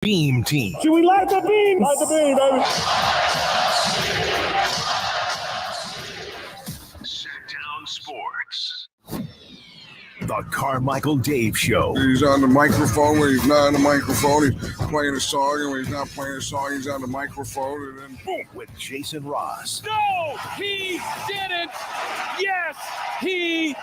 Beam Team. Should we light the beam? Light the beam, baby. Sactown Sports. The Carmichael Dave Show. He's on the microphone when he's not on the microphone. He's playing a song, and when he's not playing a song, he's on the microphone, and then boom. With Jason Ross. No, he didn't. Yes, he.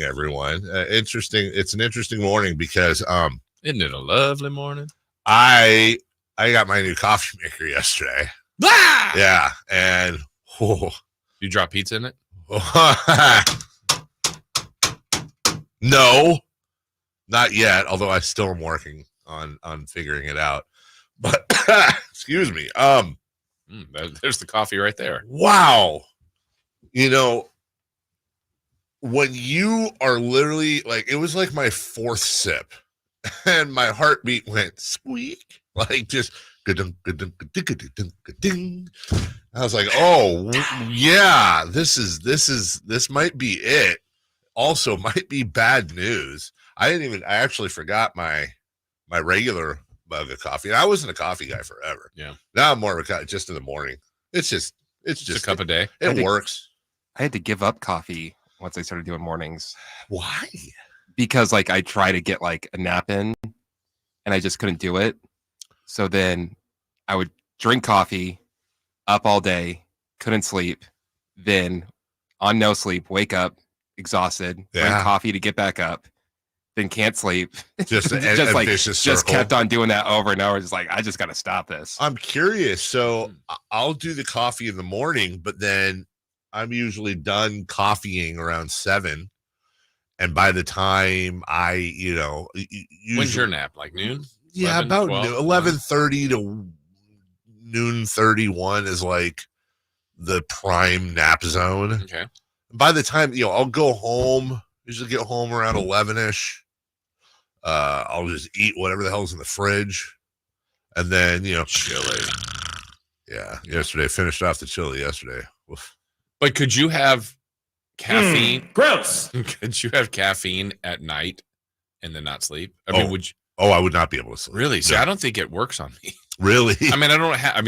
Everyone, interesting. It's an interesting morning because Isn't it a lovely morning? I got my new coffee maker yesterday. Ah! Yeah, and You drop pizza in it? No, not yet. Although I still am working on figuring it out. But excuse me. There's the coffee right there. Wow, when you are literally like, it was like my fourth sip, and my heartbeat went squeak, like just. I was like, oh yeah, this might be it. Also, might be bad news. I actually forgot my regular mug of coffee. And I wasn't a coffee guy forever. Yeah. Now I'm more of a guy just in the morning. It's just a cup a day. It works. I had to give up coffee once I started doing mornings. Why? Because I try to get a nap in, and I just couldn't do it. So then I would drink coffee, up all day, couldn't sleep. Then on no sleep, wake up exhausted, drink coffee to get back up, then can't sleep. Just a vicious circle. Just kept on doing that over and over. Just I just got to stop this. I'm curious. So I'll do the coffee in the morning, but then I'm usually done coffeeing around 7. And by the time When's your nap? Like noon? Yeah, 11, about 12, 11:30 to noon 31 is like the prime nap zone. Okay. By the time, I'll go home, usually get home around 11ish. I'll just eat whatever the hell's in the fridge. And then, chili. Yeah. Yesterday, finished off the chili yesterday. Oof. But could you have caffeine? Gross. Could you have caffeine at night and then not sleep? I mean, would you? Oh, I would not be able to sleep. Really? See, No. I don't think it works on me. Really? I mean,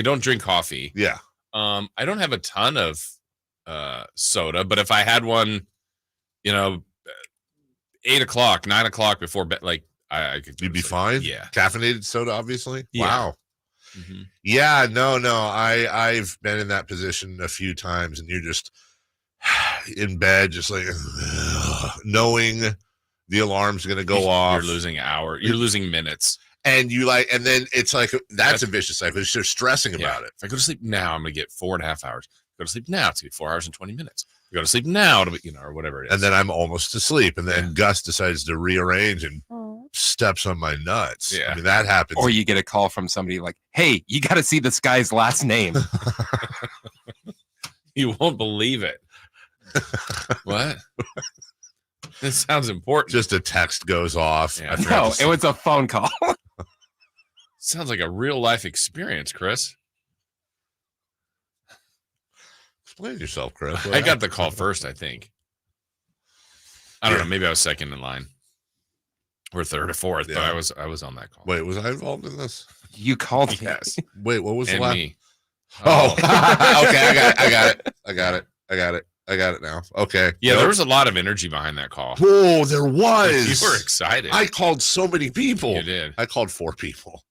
don't drink coffee. Yeah. I don't have a ton of soda, but if I had one, 8:00, 9:00 before bed, I could. You'd be fine? Yeah. Caffeinated soda, obviously? Yeah. Wow. Mm-hmm. Yeah, no. I've been in that position a few times, and you're just in bed, just knowing the alarm's going to go off. You're losing hours. You're losing minutes. And and then it's that's a vicious cycle. It's just stressing about it. If I go to sleep now, I'm going to get 4.5 hours. Go to sleep now, it's going to be 4 hours and 20 minutes. Go to sleep now, or whatever it is. And then I'm almost asleep. And then Gus decides to rearrange and steps on my nuts. Yeah. I mean, that happens. Or you get a call from somebody like, hey, you got to see this guy's last name. You won't believe it. What? This sounds important. Just a text goes off. Yeah. No, it was a phone call. Sounds like a real life experience, Chris. Explain yourself, Chris. I got the call first, I think. I don't know. Maybe I was second in line, or third or fourth, but I was on that call. Wait, was I involved in this? You called me. Yes. Wait, what was the And last? me. Oh, okay. I got it now. Okay. Yeah, Nope. there was a lot of energy behind that call. Whoa, there was. You were excited. I called so many people. You did. I called 4 people,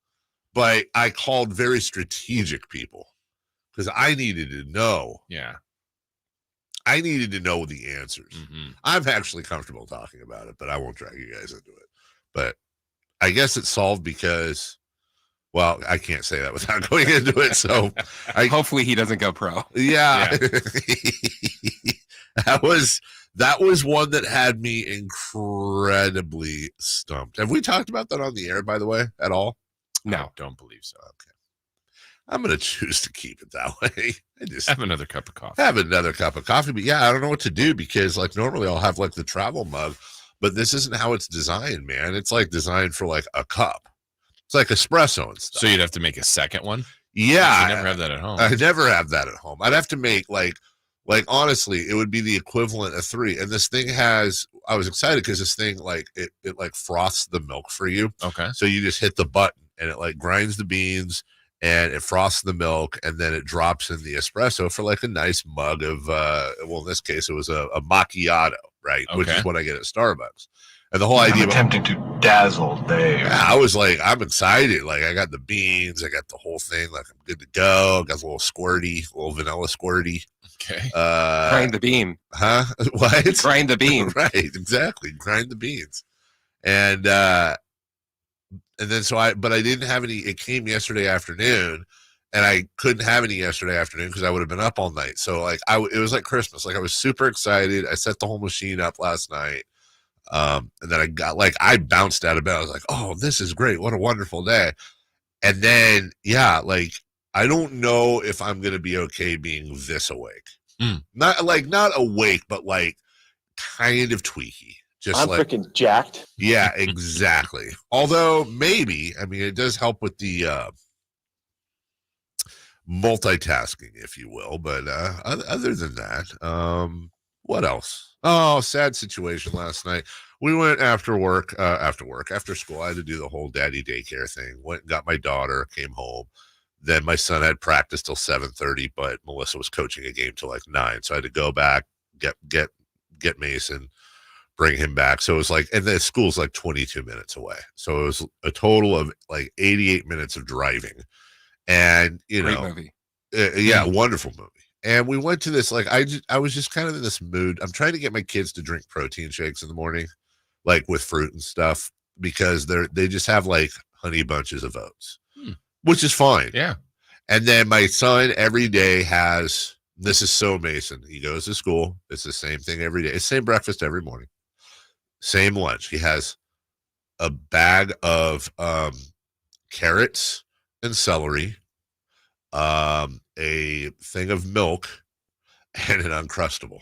but I called very strategic people because I needed to know. Yeah. I needed to know the answers. Mm-hmm. I'm actually comfortable talking about it, but I won't drag you guys into it. But I guess it's solved because, well, I can't say that without going into it. So Hopefully he doesn't go pro. yeah. that was one that had me incredibly stumped. Have we talked about that on the air, by the way, at all? No, No. don't believe so. Okay. I'm going to choose to keep it that way. I just Have another cup of coffee. have another cup of coffee. But yeah, I don't know what to do because like normally I'll have like the travel mug, but this isn't how it's designed, man. It's like designed for like a cup. It's like espresso and stuff. So you'd have to make a second one? Yeah. You never have that at home. I never have that at home. I'd have to make like honestly, it would be the equivalent of 3. And this thing I was excited because this thing like it like froths the milk for you. Okay. So you just hit the button and it like grinds the beans and it frosts the milk and then it drops in the espresso for like a nice mug of well, in this case it was a macchiato, right? Which Okay. is what I get at Starbucks. And the whole idea about attempting to dazzle Dave. I was like, I'm excited. Like I got the beans, I got the whole thing, like I'm good to go. Got a little squirty, a little vanilla squirty. Okay. Grind the bean. Huh? What? Grind the bean. Right, exactly. Grind the beans. And then but I didn't have any. It came yesterday afternoon, and I couldn't have any yesterday afternoon because I would have been up all night. So like it was like Christmas. Like I was super excited. I set the whole machine up last night, and then I bounced out of bed. I was like, oh, this is great. What a wonderful day. And then yeah, like I don't know if I'm gonna be okay being this awake. Not awake, but like kind of tweaky. Just I'm like freaking jacked. yeah, exactly. Although maybe, I mean, it does help with the multitasking, if you will. But other than that, what else? Oh, sad situation last night. We went after school. I had to do the whole daddy daycare thing. Went and got my daughter, came home. Then my son had practice till 7:30, but Melissa was coaching a game till like 9. So I had to go back, get Mason, bring him back. So it was like, and the school's like 22 minutes away. So it was a total of like 88 minutes of driving. And, you Great know, movie. yeah, wonderful movie. And we went to this, like, I was just kind of in this mood. I'm trying to get my kids to drink protein shakes in the morning, like with fruit and stuff, because they just have like honey bunches of oats, which is fine. Yeah. And then my son every day has, this is so Mason. He goes to school. It's the same thing every day. It's the same breakfast every morning. Same lunch. He has a bag of carrots and celery, a thing of milk, and an Uncrustable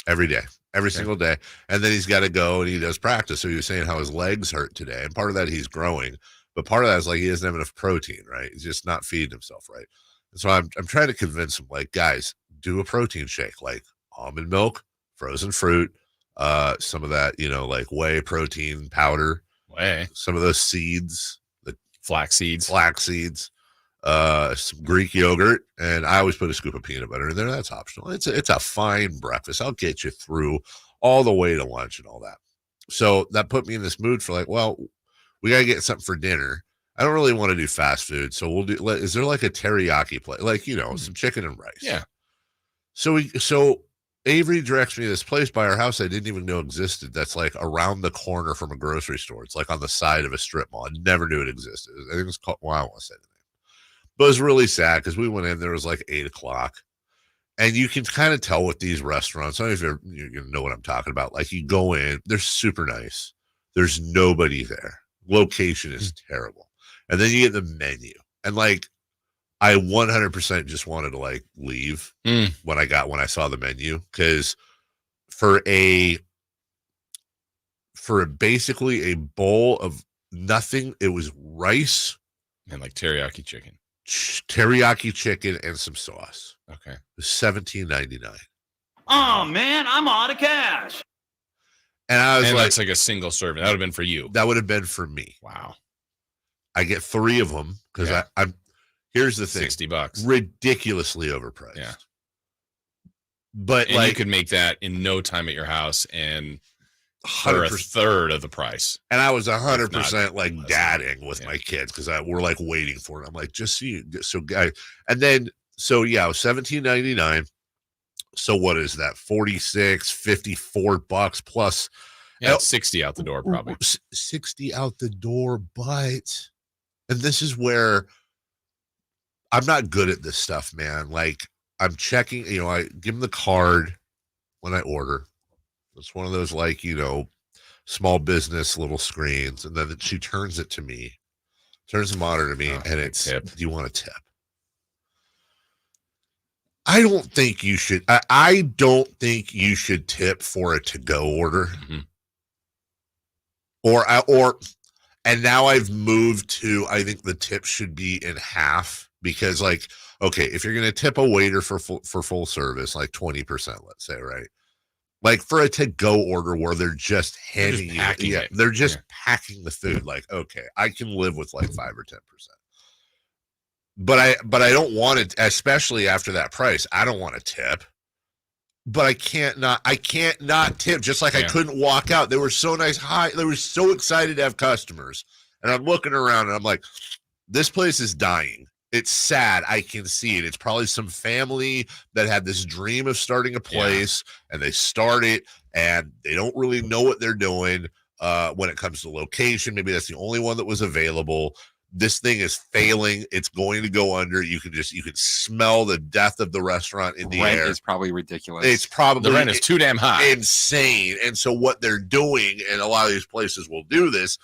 every day, every single day. And then he's got to go and he does practice. So he was saying how his legs hurt today. And part of that he's growing, but part of that is like he doesn't have enough protein, right? He's just not feeding himself right. And so I'm trying to convince him, like, guys, do a protein shake, like almond milk, frozen fruit, some of that, you know, like whey protein powder, some of those seeds, the Flax seeds, some Greek yogurt, and I always put a scoop of peanut butter in there. That's optional. It's a fine breakfast. I'll get you through all the way to lunch and all that. So that put me in this mood for like, well, we got to get something for dinner. I don't really want to do fast food. So we'll do, is there like a teriyaki plate? Like, you know, some chicken and rice. Yeah. So Avery directs me to this place by our house I didn't even know existed. That's like around the corner from a grocery store. It's like on the side of a strip mall. I never knew it existed. I think it's called, well, I don't want to say the name. But it was really sad because we went in, there was like 8:00. And you can kind of tell with these restaurants, I don't know if you know what I'm talking about. Like you go in, they're super nice. There's nobody there. Location is terrible. And then you get the menu. And like, I 100% just wanted to like leave when I saw the menu, because for basically a bowl of nothing, it was rice and like teriyaki chicken and some sauce. Okay. It was $17.99. Oh man, I'm out of cash. And I was that's like a single serving. That would have been for you. That would have been for me. Wow. I get 3 of them because I'm. Here's the thing: $60, ridiculously overpriced. Yeah. But and you could make that in no time at your house and for a third of the price. And I was 100% like dadding with my kids because we're like waiting for it. I'm like, just guys, and then it was $17.99. So what is that? $54 plus. Yeah, 60 out the door probably. 60 out the door, and this is where I'm not good at this stuff, man. Like I'm checking, I give them the card when I order. It's one of those like, small business little screens. And then she turns it to me, turns the monitor to me, and it's, tip. Do you want a tip? I don't think you should. I don't think you should tip for a to-go order. And now I've moved to, I think the tip should be in half, because like, okay, if you're going to tip a waiter for full service, like 20%, let's say, right? Like for a to-go order where they're just handing they're just packing the food. Like, okay, I can live with like 5 or 10%. But I don't want it, especially after that price. I don't want to tip, but I can't not tip. Just like I couldn't walk out. They were so nice. They were so excited to have customers. And I'm looking around and I'm like, this place is dying. It's sad. I can see it. It's probably some family that had this dream of starting a place and they start it and they don't really know what they're doing when it comes to location. Maybe that's the only one that was available. This thing is failing. It's going to go under. You can smell the death of the restaurant in the air. Rent is probably ridiculous. It's probably the rent is too damn high. Insane. And so what they're doing, and a lot of these places will do this,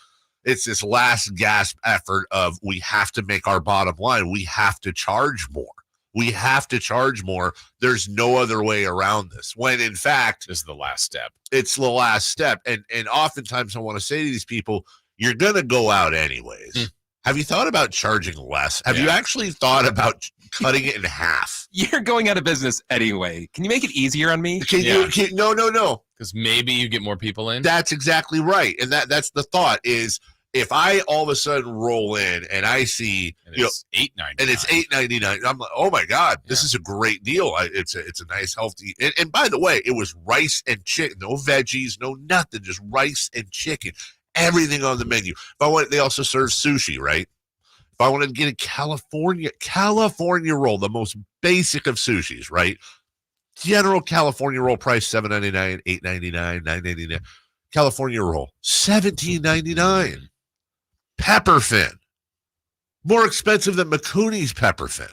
it's this last gasp effort of we have to make our bottom line. We have to charge more. We have to charge more. There's no other way around this. When in fact, this is the last step. It's the last step. And oftentimes I want to say to these people, you're going to go out anyways. Have you thought about charging less? Have you actually thought about cutting it in half? You're going out of business anyway. Can you make it easier on me? No. Because maybe you get more people in. That's exactly right. And that's the thought is, if I all of a sudden roll in and I see, it's $8.99, I'm like, oh my God, this is a great deal. It's a nice, healthy. And by the way, it was rice and chicken, no veggies, no nothing, just rice and chicken. Everything on the menu. If I want, they also serve sushi, right? If I wanted to get a California roll, the most basic of sushis, right? General California roll price $7.99, $8.99, $9.99. California roll $17.99. Pepperfin, more expensive than McCooney's pepperfin.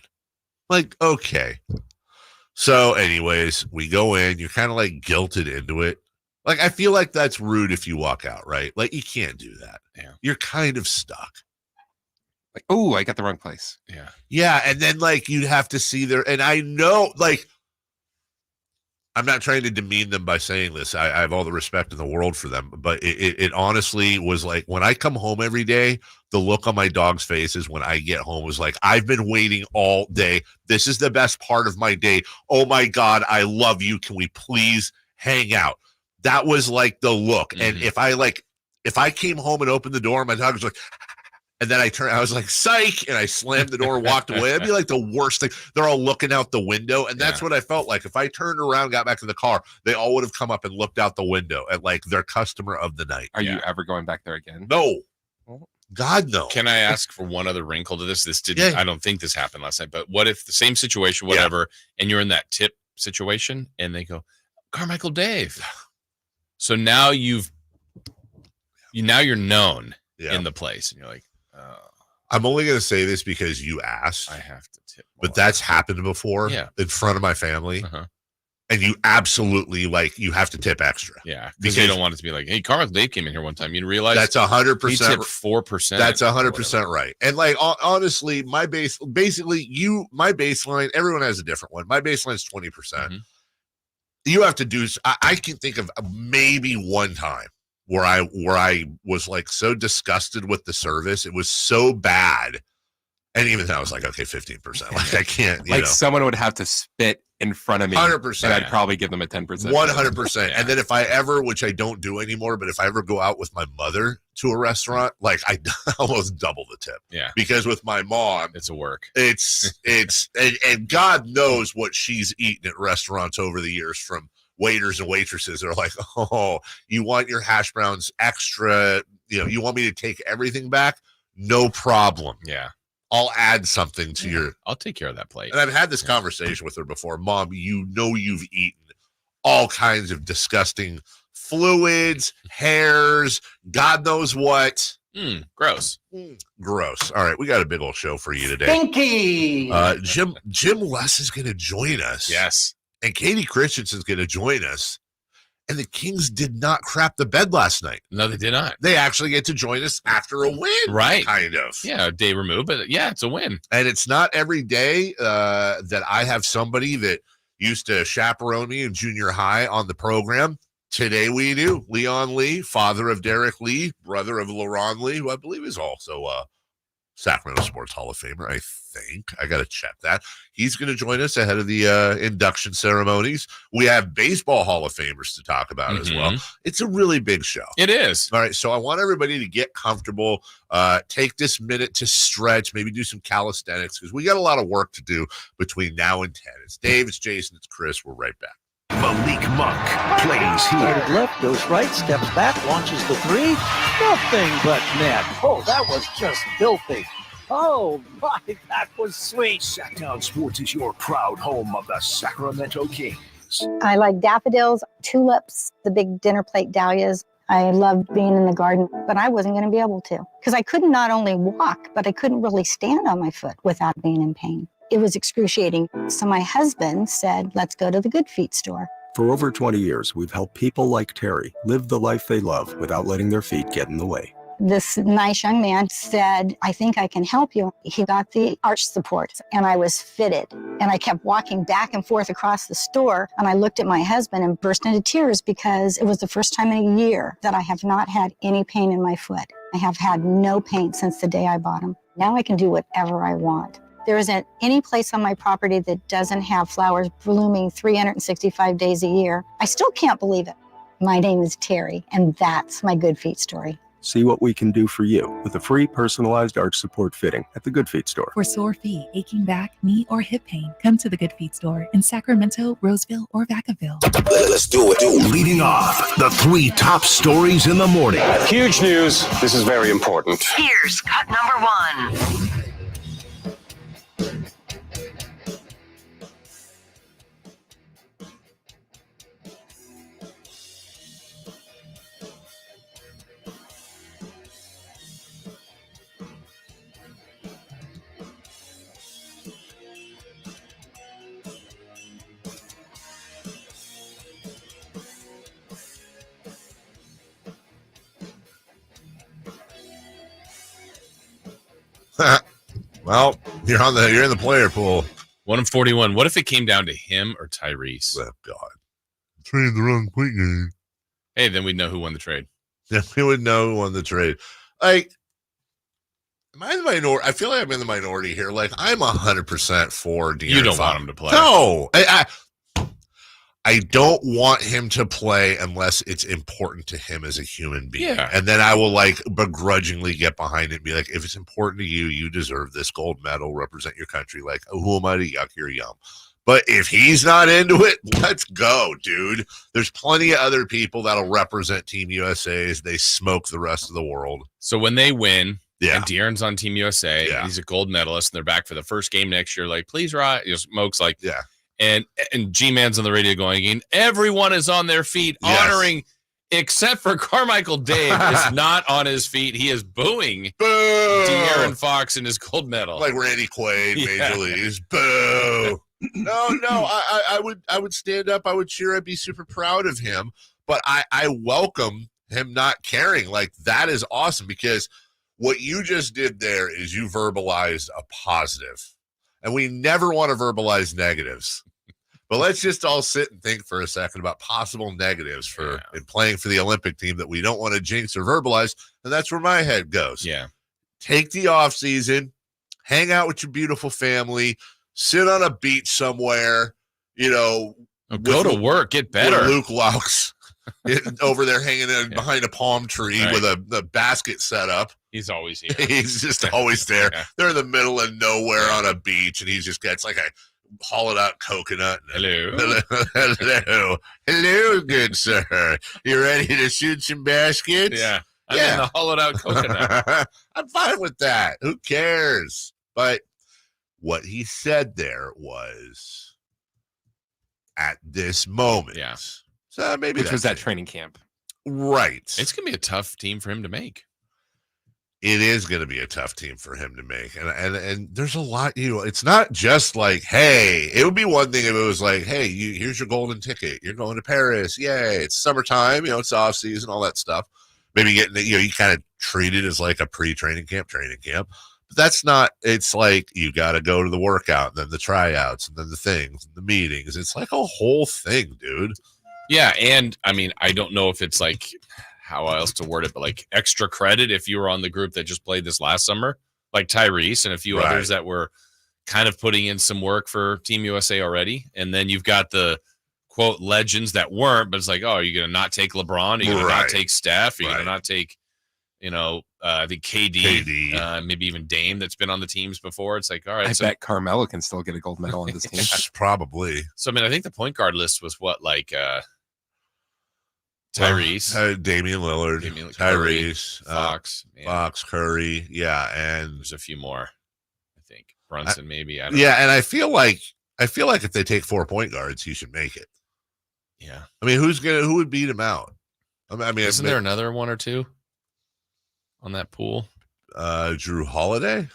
Like, okay. So, anyways, we go in. You're kind of like guilted into it. Like, I feel like that's rude if you walk out, right? Like, you can't do that. Yeah. You're kind of stuck. Like, oh, I got the wrong place. Yeah. Yeah. And then, like, you'd have to see their, and I know, like, I'm not trying to demean them by saying this. I have all the respect in the world for them. But it honestly was like, when I come home every day, the look on my dog's faces when I get home was like, I've been waiting all day. This is the best part of my day. Oh, my God, I love you. Can we please hang out? That was like the look. And if I came home and opened the door, my dog was like, and then I was like, psych, and I slammed the door and walked away. That'd be like the worst thing. They're all looking out the window. And that's what I felt like. If I turned around, got back to the car, they all would have come up and looked out the window at like their customer of the night. Are you ever going back there again? No. God, no. Can I ask for one other wrinkle to this? This didn't, I don't think this happened last night, but what if the same situation, whatever, and you're in that tip situation and they go, Carmichael Dave. So now you're known in the place, and you're like, oh. I'm only going to say this because you asked. I have to tip more. But that's happened before in front of my family. and you absolutely like you have to tip extra. Yeah, because you don't want it to be like, hey, Carmichael Dave came in here one time. You realize that's 100%. He tipped 4%. That's 100% right. And like honestly, my baseline. Everyone has a different one. My baseline is 20%. Mm-hmm. You have to do. I can think of maybe one time where I was like so disgusted with the service. It was so bad. And even then I was like, okay, 15%. Like I can't, like someone would have to spit in front of me. 100%. And I'd probably give them a 10%. 100%. And then if I ever, which I don't do anymore, but if I ever go out with my mother to a restaurant, like I almost double the tip. Yeah. Because with my mom, it's a work. It's and God knows what she's eaten at restaurants over the years from waiters and waitresses are like, oh, you want your hash browns extra, you want me to take everything back? No problem. Yeah. I'll add something to your. I'll take care of that plate. And I've had this conversation with her before. Mom, you've eaten all kinds of disgusting fluids, hairs, God knows what. Gross. Gross. All right, we got a big old show for you today. Stinky. Jim West is going to join us. Yes. And Kayte Christensen is going to join us. And the Kings did not crap the bed last night. No, they did not. They actually get to join us after a win. Right. Kind of. Yeah, a day removed, but yeah, it's a win. And it's not every day that I have somebody that used to chaperone me in junior high on the program. Today we do. Leon Lee, father of Derek Lee, brother of LaRon Lee, who I believe is also Sacramento Sports Hall of Famer, I think. I got to check that. He's going to join us ahead of the induction ceremonies. We have baseball Hall of Famers to talk about as well. It's a really big show. It is. All right, so I want everybody to get comfortable, take this minute to stretch, maybe do some calisthenics, because we got a lot of work to do between now and 10. It's Dave, it's Jason, it's Chris. We're right back. Malik Monk plays Started here. left, goes right, steps back, launches the three. Nothing but net. Oh, that was just filthy. Oh, my, that was sweet. Sactown Sports is your proud home of the Sacramento Kings. I like daffodils, tulips, the big dinner plate dahlias. I loved being in the garden, but I wasn't going to be able to because I couldn't not only walk, but I couldn't really stand on my foot without being in pain. It was excruciating. So my husband said, let's go to the Good Feet store. For over 20 years, we've helped people like Terry live the life they love without letting their feet get in the way. This nice young man said, I think I can help you. He got the arch supports and I was fitted. And I kept walking back and forth across the store. And I looked at my husband and burst into tears because it was the first time in a year that I have not had any pain in my foot. I have had no pain since the day I bought them. Now I can do whatever I want. There isn't any place on my property that doesn't have flowers blooming 365 days a year. I still can't believe it. My name is Terry, and that's my Good Feet story. See what we can do for you with a free personalized arch support fitting at the Good Feet store. For sore feet, aching back, knee, or hip pain, come to the Good Feet store in Sacramento, Roseville, or Vacaville. Let's do it. Leading off, the 3 top stories in the morning. Huge news. This is very important. Here's cut number 1. Well, you're in the player pool. 1 of 41. What if it came down to him or Tyrese? Oh, God. Traded the wrong point game. Hey, then we'd know who won the trade. Yeah, we would know who won the trade. Like, am I in the minority? I feel like I'm in the minority here. Like, I'm 100% for De'Aaron You don't Fox. want him to play. No. I don't want him to play unless it's important to him as a human being. Yeah. And then I will like begrudgingly get behind it and be like, if it's important to you, you deserve this gold medal, represent your country. Like, who am I to yuck your yum? But if he's not into it, let's go, dude. There's plenty of other people that'll represent Team USA as they smoke the rest of the world. So when they win, yeah, and De'Aaron's on Team USA, and he's a gold medalist, and they're back for the first game next year, like, please, Rod. Smoke's like, yeah. And G-Man's on the radio going, and everyone is on their feet honoring, except for Carmichael Dave is not on his feet. He is booing De'Aaron Fox in his gold medal. Like Randy Quaid, Major Leagues. Boo. No, I would stand up. I would cheer. I'd be super proud of him. But I welcome him not caring. Like, that is awesome, because what you just did there is you verbalized a positive. And we never want to verbalize negatives. But let's just all sit and think for a second about possible negatives for in playing for the Olympic team that we don't want to jinx or verbalize. And that's where my head goes. Yeah. Take the off season, hang out with your beautiful family, sit on a beach somewhere, go to work, get better. With Luke Laux over there hanging behind a palm tree with a basket set up. He's always here. He's just always there. They're in the middle of nowhere on a beach, and he just gets like a hollowed out coconut. Hello, good sir. You ready to shoot some baskets? Yeah. I'm in the hollowed out coconut. I'm fine with that. Who cares? But what he said there was at this moment. Yeah. So maybe which was that training camp. Right. It's going to be a tough team for him to make. It is going to be a tough team for him to make. And there's a lot, it's not just like, hey, it would be one thing if it was like, hey, here's your golden ticket. You're going to Paris. Yay. It's summertime, it's off season, all that stuff. Maybe getting, you kind of treat it as like a pre-training camp, training camp. But that's not, it's like you got to go to the workout and then the tryouts and then the things and the meetings. It's like a whole thing, dude. Yeah. And I mean, I don't know if it's like, how else to word it, but like extra credit if you were on the group that just played this last summer, like Tyrese and a few others that were kind of putting in some work for Team USA already. And then you've got the quote legends that weren't, but it's like, oh, are you going to not take LeBron? Are you going to not take Steph? Are you going to not take, I think KD. Maybe even Dame that's been on the teams before. It's like, all right. I bet Carmelo can still get a gold medal on this team. Probably. So, I mean, I think the point guard list was what, like, Tyrese, Damian Lillard, Tyrese, Fox, Curry, and there's a few more. I think Brunson, maybe. I don't know. And I feel like if they take 4 point guards, he should make it. Yeah, I mean, who would beat him out? I mean, isn't there another one or two on that pool? Drew Holiday,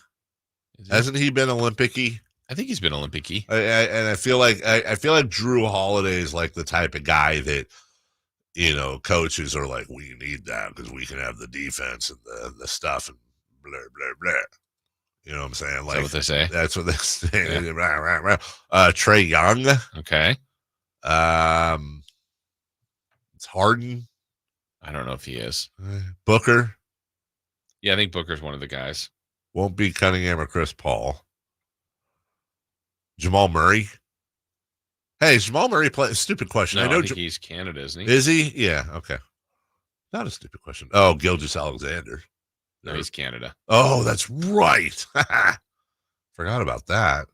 hasn't he been Olympic-y? I think he's been Olympic-y. And I feel like Drew Holiday is like the type of guy that. Coaches are like, we need that because we can have the defense and the stuff and blah, blah, blah. You know what I'm saying? Like, is that what they say? That's what they say. Yeah. Trae Young. Okay. It's Harden. I don't know if he is. Booker. Yeah, I think Booker's one of the guys. Won't be Cunningham or Chris Paul. Jamal Murray. Hey, Jamal Murray play? Stupid question. No, I think he's Canada, isn't he? Is he? Yeah. Okay. Not a stupid question. Oh, Gilgeous-Alexander. No, he's Canada. Oh, that's right. Forgot about that.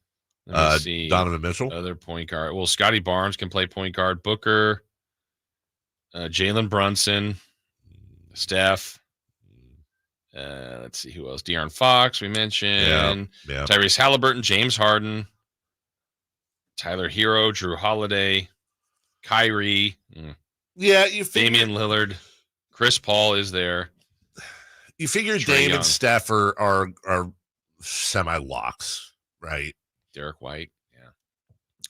Let me see. Donovan Mitchell. Other point guard. Well, Scotty Barnes can play point guard. Booker, Jalen Brunson, Steph. Let's see who else. De'Aaron Fox, we mentioned. Yeah. Tyrese Halliburton, James Harden. Tyler Hero, Drew Holiday, Kyrie. Yeah, Damian Lillard, Chris Paul is there. You figure Dame and Steph are semi locks, right? Derek White, yeah.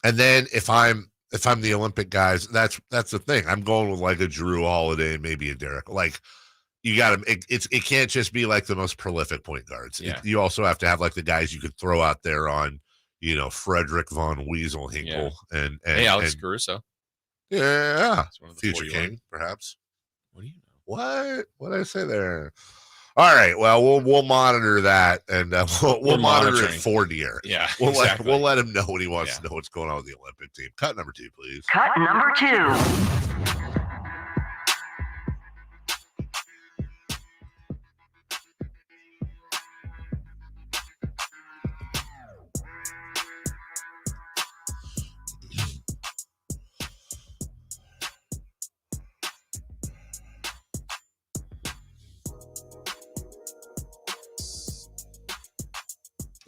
And then if I'm the Olympic guys, that's the thing. I'm going with like a Drew Holiday, maybe a Derek. Like you got to. It can't just be like the most prolific point guards. Yeah. You also have to have like the guys you could throw out there on. Frederick Von Weasel Hinkle and Alex Caruso. Yeah. Future 41. King, perhaps. What do you know? What did I say there? All right. Well, we'll monitor that and we'll monitor it for De'Aaron. Yeah. We'll let him know when he wants to know what's going on with the Olympic team. Cut number 2, please. Cut number 2.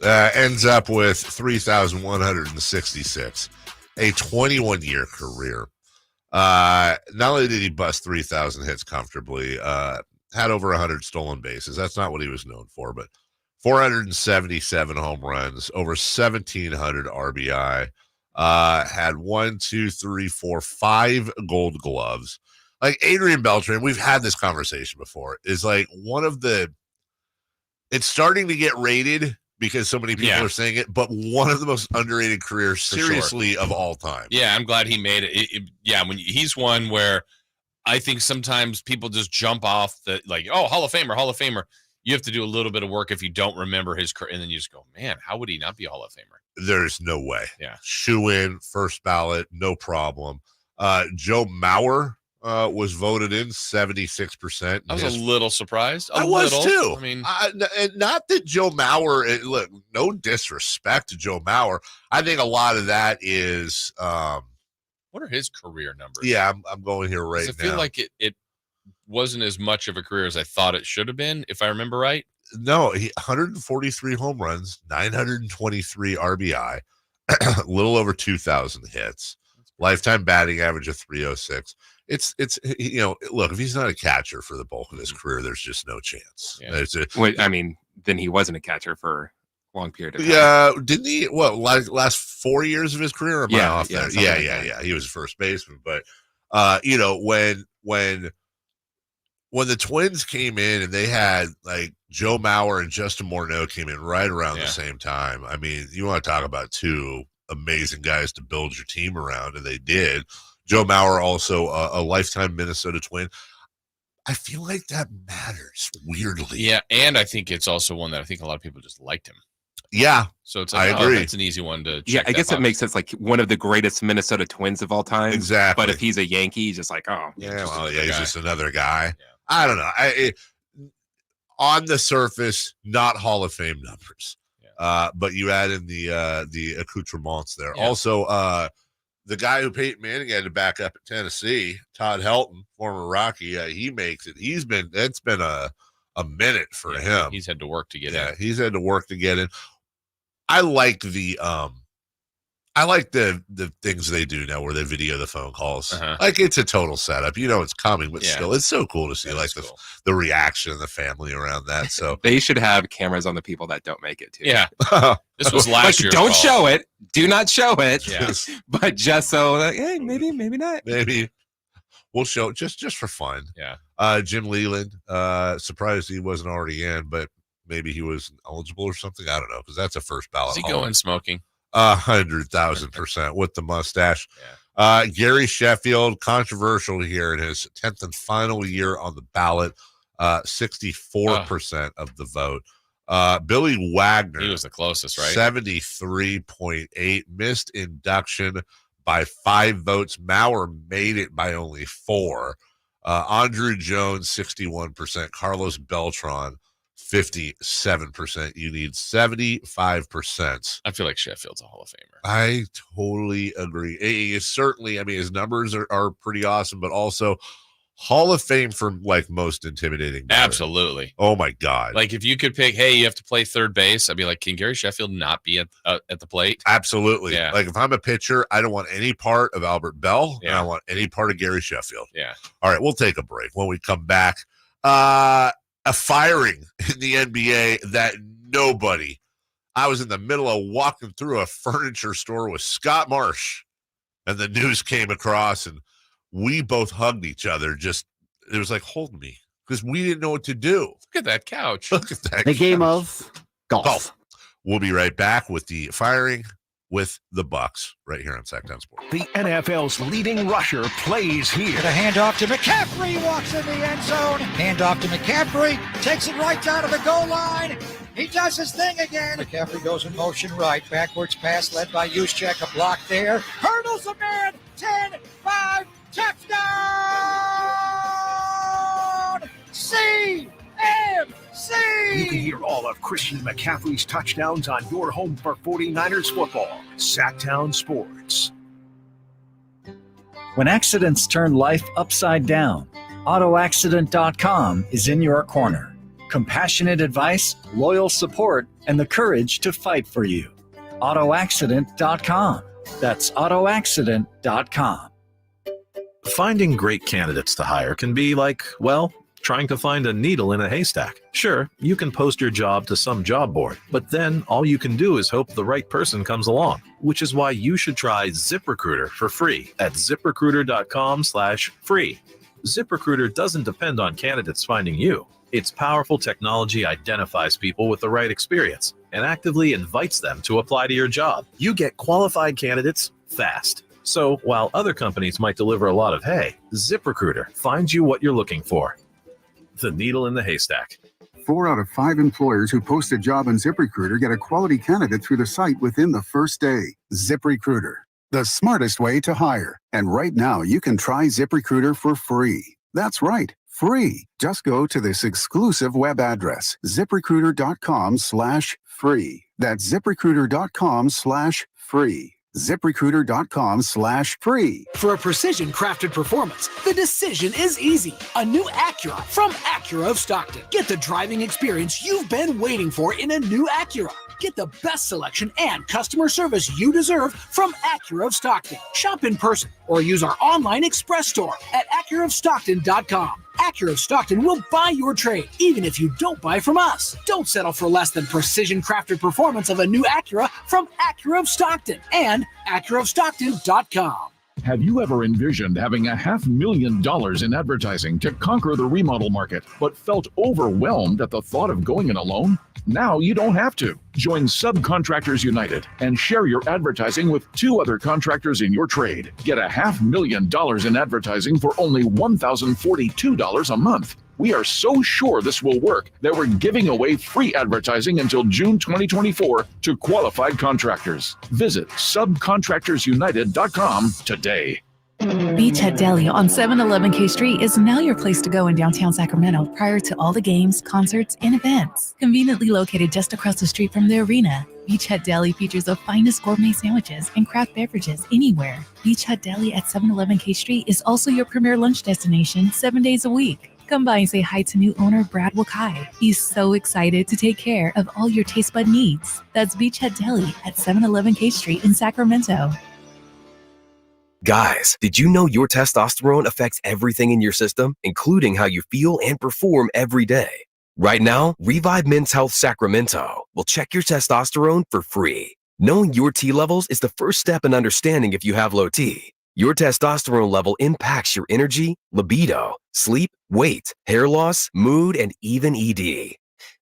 Ends up with 3,166, a 21-year career. Not only did he bust 3,000 hits comfortably, had over 100 stolen bases. That's not what he was known for, but 477 home runs, over 1,700 RBI, had 5 Gold Gloves. Like Adrian Beltran, we've had this conversation before, is like one of the, it's starting to get rated because so many people are saying it, but one of the most underrated careers, seriously, of all time. Yeah, I'm glad he made it. When he's one where I think sometimes people just jump off the, like, oh, Hall of Famer. You have to do a little bit of work if you don't remember his career, and then you just go, man, how would he not be a Hall of Famer? There's no way. Yeah. Shoe in, first ballot, no problem. Joe Mauer was voted in 76%. I was a little surprised. I was too. I mean, and not that Joe Mauer, look, no disrespect to Joe Mauer. I think a lot of that is. What are his career numbers? Yeah, I'm going here right now. I feel like it wasn't as much of a career as I thought it should have been, if I remember right. No, 143 home runs, 923 RBI, a little over 2,000 hits, lifetime batting average of 306. It's look, if he's not a catcher for the bulk of his career, there's just no chance. Yeah. Then he wasn't a catcher for a long period of time. Yeah, didn't he? What, last 4 years of his career? Or am I off there? Yeah. He was a first baseman, but when the Twins came in and they had like Joe Mauer and Justin Morneau came in right around the same time. I mean, you want to talk about two amazing guys to build your team around, and they did. Joe Mauer, also a lifetime Minnesota Twin. I feel like that matters weirdly. Yeah, and I think it's also one that I think a lot of people just liked him. Yeah. So it's like, I agree. That's an easy one to check. Yeah, I guess it makes sense. Like one of the greatest Minnesota Twins of all time. Exactly. But if he's a Yankee, he's just like, oh. Yeah, he's just another guy. Yeah. I don't know. On the surface, not Hall of Fame numbers. Yeah. But you add in the accoutrements there. Yeah. Also, the guy who Peyton Manning had to back up at Tennessee, Todd Helton, former Rocky, he makes it. It's been a minute for him. He's had to work to get in. Yeah, he's had to work to get in. I like the things they do now where they video the phone calls. Uh-huh. Like it's a total setup. You know it's coming, but still it's so cool to see the reaction of the family around that. So they should have cameras on the people that don't make it too. Yeah. This was last year. Don't show it. Do not show it. Yeah. But just so that, hey, maybe not. Maybe we'll show it just for fun. Yeah. Jim Leland, surprised he wasn't already in, but maybe he was eligible or something. I don't know, because that's a first ballot. Is he going smoking? 100,000% with the mustache. Yeah. Gary Sheffield, controversial here in his 10th and final year on the ballot, 64% of the vote. Billy Wagner, he was the closest, right? 73.8, missed induction by 5 votes. Mauer made it by only 4. Andrew Jones, 61%. Carlos Beltran, 57%. You need 75%. I feel like Sheffield's a Hall of Famer. I totally agree. He is certainly, his numbers are pretty awesome, but also Hall of Fame for like most intimidating player. Absolutely. Oh my God. Like if you could pick, hey, you have to play third base, I'd be like, can Gary Sheffield not be at the plate? Absolutely. Yeah. Like if I'm a pitcher, I don't want any part of Albert Bell, and I want any part of Gary Sheffield. Yeah. All right, we'll take a break. When we come back, a firing in the NBA that nobody. I was in the middle of walking through a furniture store with Scott Marsh, and the news came across, and we both hugged each other. It was like, hold me, because we didn't know what to do. Look at that couch. Look at that. The game of golf. We'll be right back with the firing with the Bucks right here on Sactown Sports. The NFL's leading rusher plays here. The handoff to McCaffrey, walks in the end zone. Handoff to McCaffrey, takes it right down to the goal line. He does his thing again. McCaffrey goes in motion right. Backwards pass led by Juszczyk. A block there. Hurdles a man. 10-5. Touchdown! CMC! You can hear all of Christian McCaffrey's touchdowns on your home for 49ers football. Sactown Sports. When accidents turn life upside down, AutoAccident.com is in your corner. Compassionate advice, loyal support, and the courage to fight for you. AutoAccident.com. That's AutoAccident.com. Finding great candidates to hire can be like, well, Trying to find a needle in a haystack? Sure, you can post your job to some job board, but then all you can do is hope the right person comes along, which is why you should try ZipRecruiter for free at ZipRecruiter.com/free. ZipRecruiter doesn't depend on candidates finding you. Its powerful technology identifies people with the right experience and actively invites them to apply to your job. You get qualified candidates fast. So while other companies might deliver a lot of hay, ZipRecruiter finds you what you're looking for. The needle in the haystack. 4 out of 5 employers who post a job on ZipRecruiter get a quality candidate through the site within the first day. ZipRecruiter, the smartest way to hire. And right now, you can try ZipRecruiter for free. That's right, free. Just go to this exclusive web address, ZipRecruiter.com/free. That's ZipRecruiter.com/free. ZipRecruiter.com/free. For a precision-crafted performance, the decision is easy. A new Acura from Acura of Stockton. Get the driving experience you've been waiting for in a new Acura. Get the best selection and customer service you deserve from Acura of Stockton. Shop in person or use our online express store at AcuraofStockton.com. Acura of Stockton will buy your trade, even if you don't buy from us. Don't settle for less than precision-crafted performance of a new Acura from Acura of Stockton and AcuraofStockton.com. Have you ever envisioned having $500,000 in advertising to conquer the remodel market, but felt overwhelmed at the thought of going it alone? Now you don't have to. Join Subcontractors United and share your advertising with 2 other contractors in your trade. Get $500,000 in advertising for only $1,042 a month. We are so sure this will work that we're giving away free advertising until June 2024 to qualified contractors. Visit subcontractorsunited.com today. Beachhead Deli on 711 K Street is now your place to go in downtown Sacramento prior to all the games, concerts, and events. Conveniently located just across the street from the arena, Beachhead Deli features the finest gourmet sandwiches and craft beverages anywhere. Beachhead Deli at 711 K Street is also your premier lunch destination 7 days a week. Come by and say hi to new owner Brad Wakai. He's so excited to take care of all your taste bud needs. That's Beachhead Deli at 711 K Street in Sacramento. Guys, did you know your testosterone affects everything in your system, including how you feel and perform every day? Right now, Revive Men's Health Sacramento will check your testosterone for free. Knowing your T levels is the first step in understanding if you have low T. Your testosterone level impacts your energy, libido, sleep, weight, hair loss, mood, and even ED.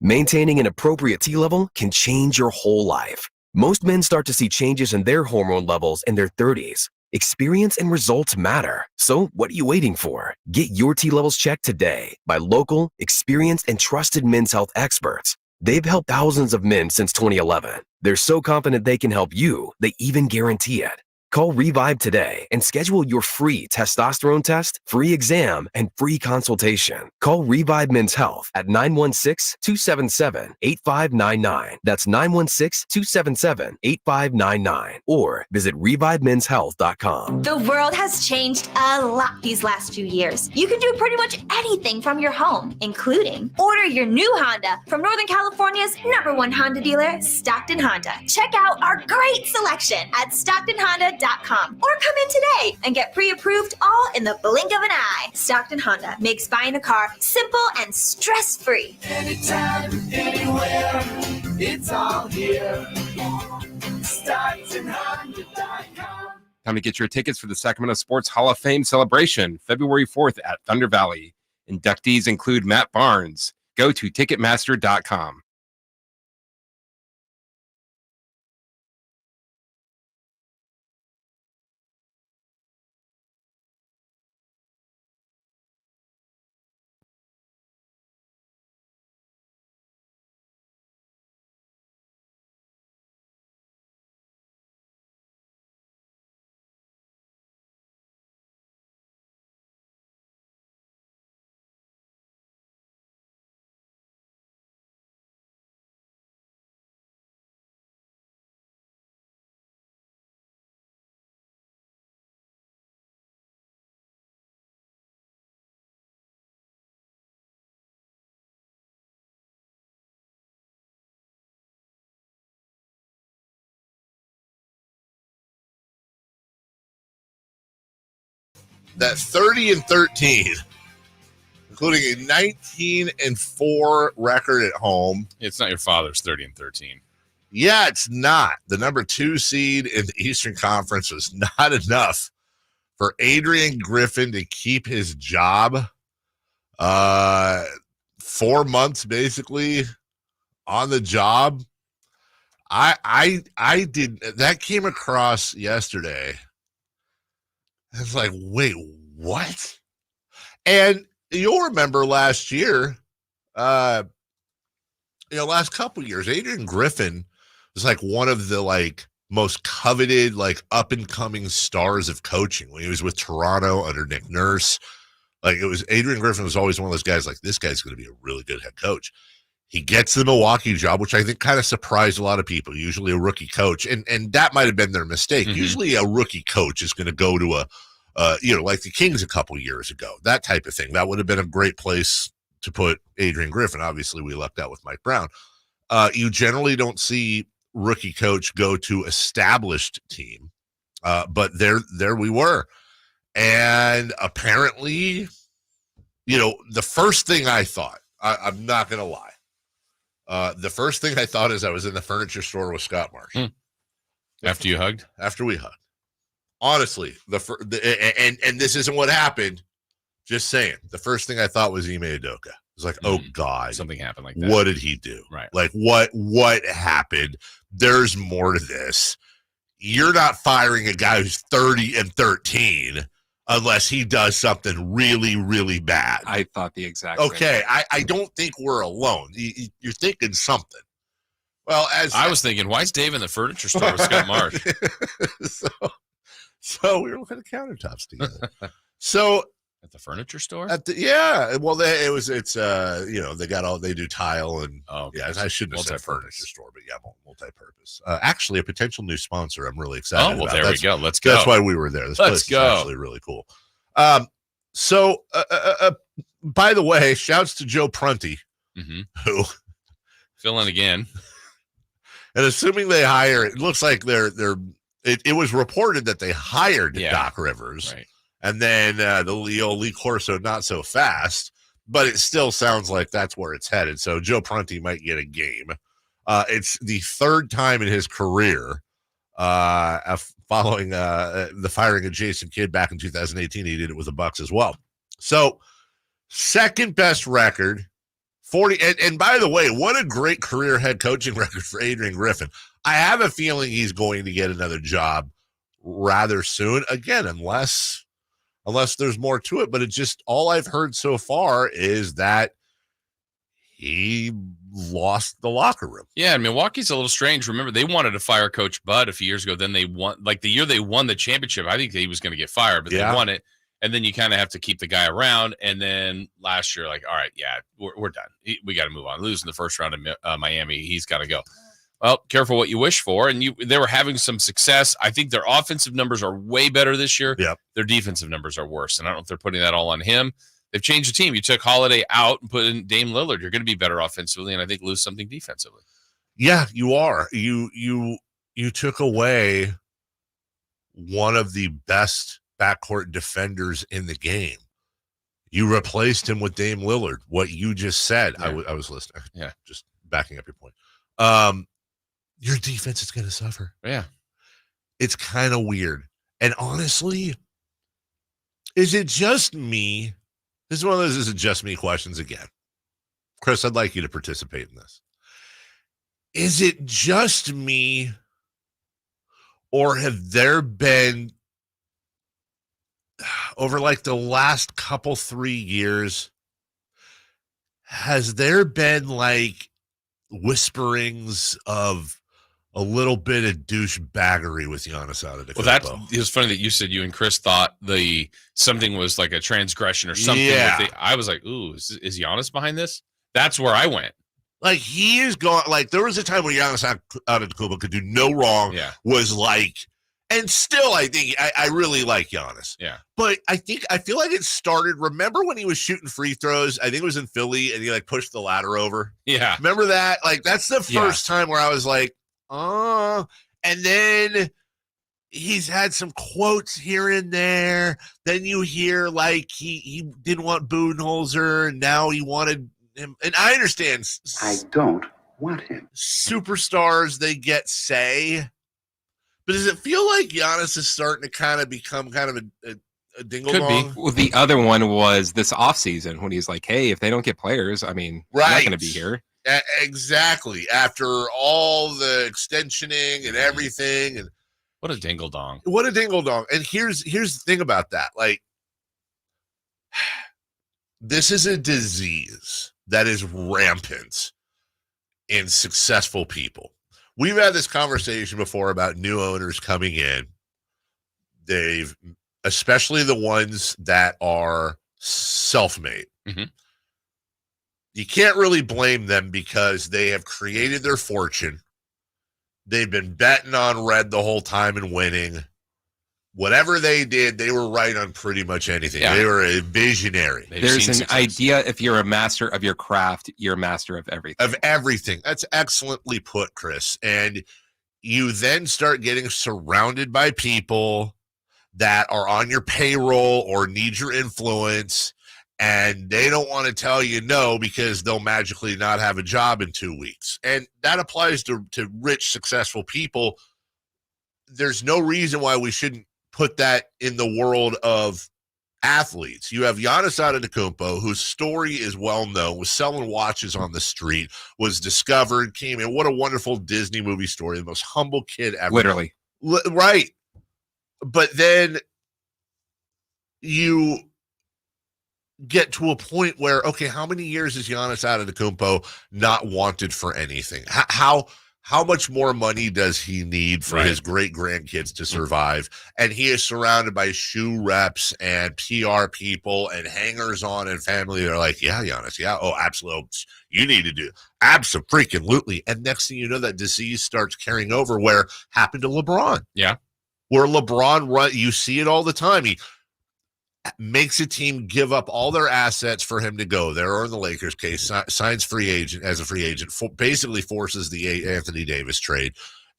Maintaining an appropriate T level can change your whole life. Most men start to see changes in their hormone levels in their 30s. Experience and results matter. So what are you waiting for? Get your T levels checked today by local, experienced, and trusted men's health experts. They've helped thousands of men since 2011. They're so confident they can help you, they even guarantee it. Call Revive today and schedule your free testosterone test, free exam, and free consultation. Call Revive Men's Health at 916-277-8599. That's 916-277-8599. Or visit ReviveMen'sHealth.com. The world has changed a lot these last few years. You can do pretty much anything from your home, including order your new Honda from Northern California's #1 Honda dealer, Stockton Honda. Check out our great selection at StocktonHonda.com. Or come in today and get pre-approved all in the blink of an eye. Stockton Honda makes buying a car simple and stress-free. Anytime, anywhere, it's all here. StocktonHonda.com. Time to get your tickets for the Sacramento Sports Hall of Fame celebration, February 4th at Thunder Valley. Inductees include Matt Barnes. Go to Ticketmaster.com. That 30-13 including a 19-4 record at home. It's not your father's 30-13. Yeah, it's not. The number 2 seed in the Eastern Conference was not enough for Adrian Griffin to keep his job. 4 months basically on the job. I did that came across yesterday. I was like, wait, what? And you'll remember last year, last couple years, Adrian Griffin was like one of the most coveted, up and coming stars of coaching when he was with Toronto under Nick Nurse. Adrian Griffin was always one of those guys this guy's going to be a really good head coach. He gets the Milwaukee job, which I think kind of surprised a lot of people. Usually a rookie coach, and that might have been their mistake. Mm-hmm. Usually a rookie coach is going to go to like the Kings a couple years ago, that type of thing. That would have been a great place to put Adrian Griffin. Obviously, we lucked out with Mike Brown. You generally don't see rookie coach go to established team, but there we were. And apparently, the first thing I thought, I'm not going to lie. The first thing I thought is I was in the furniture store with Scott Marsh. After you hugged? After we hugged. Honestly, and this isn't what happened. Just saying. The first thing I thought was Ime Udoka. It was like, oh God. Something happened like that. What did he do? Right. What happened? There's more to this. You're not firing a guy who's 30-13 unless he does something really, really bad. I thought the exact same thing. I don't think we're alone. You're thinking something. Well, as I was thinking, why is Dave in the furniture store with Scott Marsh? So we were looking at countertops together. So at the furniture store? Yeah. Well, they do tile and I shouldn't have said furniture store, but yeah, multi-purpose. Actually, a potential new sponsor. I'm really excited. Oh, well, there we go. Let's go. That's why we were there. This place is actually really cool. So by the way, shouts to Joe Prunty, who fill in again. And assuming they hire, it looks like it was reported that they hired Doc Rivers. Right. And then the Lee Corso, not so fast, but it still sounds like that's where it's headed. So Joe Prunty might get a game. It's the third time in his career following the firing of Jason Kidd back in 2018. He did it with the Bucks as well. So second best record, 40. And by the way, what a great career head coaching record for Adrian Griffin. I have a feeling he's going to get another job rather soon. Again, unless there's more to it, but it's just all I've heard so far is that he lost the locker room. Yeah, Milwaukee's a little strange. Remember, they wanted to fire Coach Bud a few years ago. Then they won, the year they won the championship. I think he was going to get fired, but they won it. And then you kind of have to keep the guy around. And then last year, all right, yeah, we're done. We got to move on. Losing the first round of Miami, he's got to go. Well, careful what you wish for. And they were having some success. I think their offensive numbers are way better this year. Yep. Their defensive numbers are worse. And I don't know if they're putting that all on him. They've changed the team. You took Holiday out and put in Dame Lillard. You're going to be better offensively, and I think lose something defensively. Yeah, you are. You took away one of the best backcourt defenders in the game. You replaced him with Dame Lillard. What you just said, yeah. I was listening. Yeah, just backing up your point. Your defense is going to suffer. Yeah. It's kind of weird. And honestly, is it just me? This is one of those is it just me questions again. Chris, I'd like you to participate in this. Is it just me, or have there been, over the last couple 3 years, has there been whisperings of a little bit of douchebaggery with Giannis Antetokounmpo? Well, it's funny that you said you and Chris thought something was like a transgression or something. Yeah. I was like, ooh, is Giannis behind this? That's where I went. He is going, there was a time when Giannis Antetokounmpo could do no wrong. Yeah. And still, I think I really like Giannis. Yeah. But I feel like it started. Remember when he was shooting free throws? I think it was in Philly, and he pushed the ladder over. Yeah. Remember that? That's the first time where I was like, oh. And then he's had some quotes here and there. Then you hear like he didn't want Budenholzer, and now he wanted him. And I understand. I don't want him. Superstars, they get say. But does it feel like Giannis is starting to kind of become kind of a dingle-dong? Could be. Well, the other one was this offseason when he's like, hey, if they don't get players, I mean, I'm not going to be here. Exactly. After all the extensioning and everything. And what a dingle-dong. What a dingle-dong. And here's the thing about that. Like, this is a disease that is rampant in successful people. We've had this conversation before about new owners coming in. They've, especially the ones that are self-made. Mm-hmm. You can't really blame them because they have created their fortune. They've been betting on red the whole time and winning. Whatever they did, they were right on pretty much anything. Yeah. They were a visionary. There's an idea, if you're a master of your craft, you're a master of everything. Of everything. That's excellently put, Chris. And you then start getting surrounded by people that are on your payroll or need your influence, and they don't want to tell you no because they'll magically not have a job in 2 weeks. And that applies to rich, successful people. There's no reason why we shouldn't put that in the world of athletes. You have Giannis Antetokounmpo, whose story is well known, was selling watches on the street, was discovered, came in. What a wonderful Disney movie story. The most humble kid ever. Literally. Right. But then you get to a point where, okay, how many years is Giannis Antetokounmpo not wanted for anything? How much more money does he need for his great-grandkids to survive? And he is surrounded by shoe reps and PR people and hangers-on and family that are like, yeah, Giannis, yeah, oh, absolutely. You need to do abso-freaking-lutely. And next thing you know, that disease starts carrying over where happened to LeBron. Yeah. Where LeBron, you see it all the time. He makes a team give up all their assets for him to go there, or in the Lakers case, signs free agent as a free agent, basically forces the Anthony Davis trade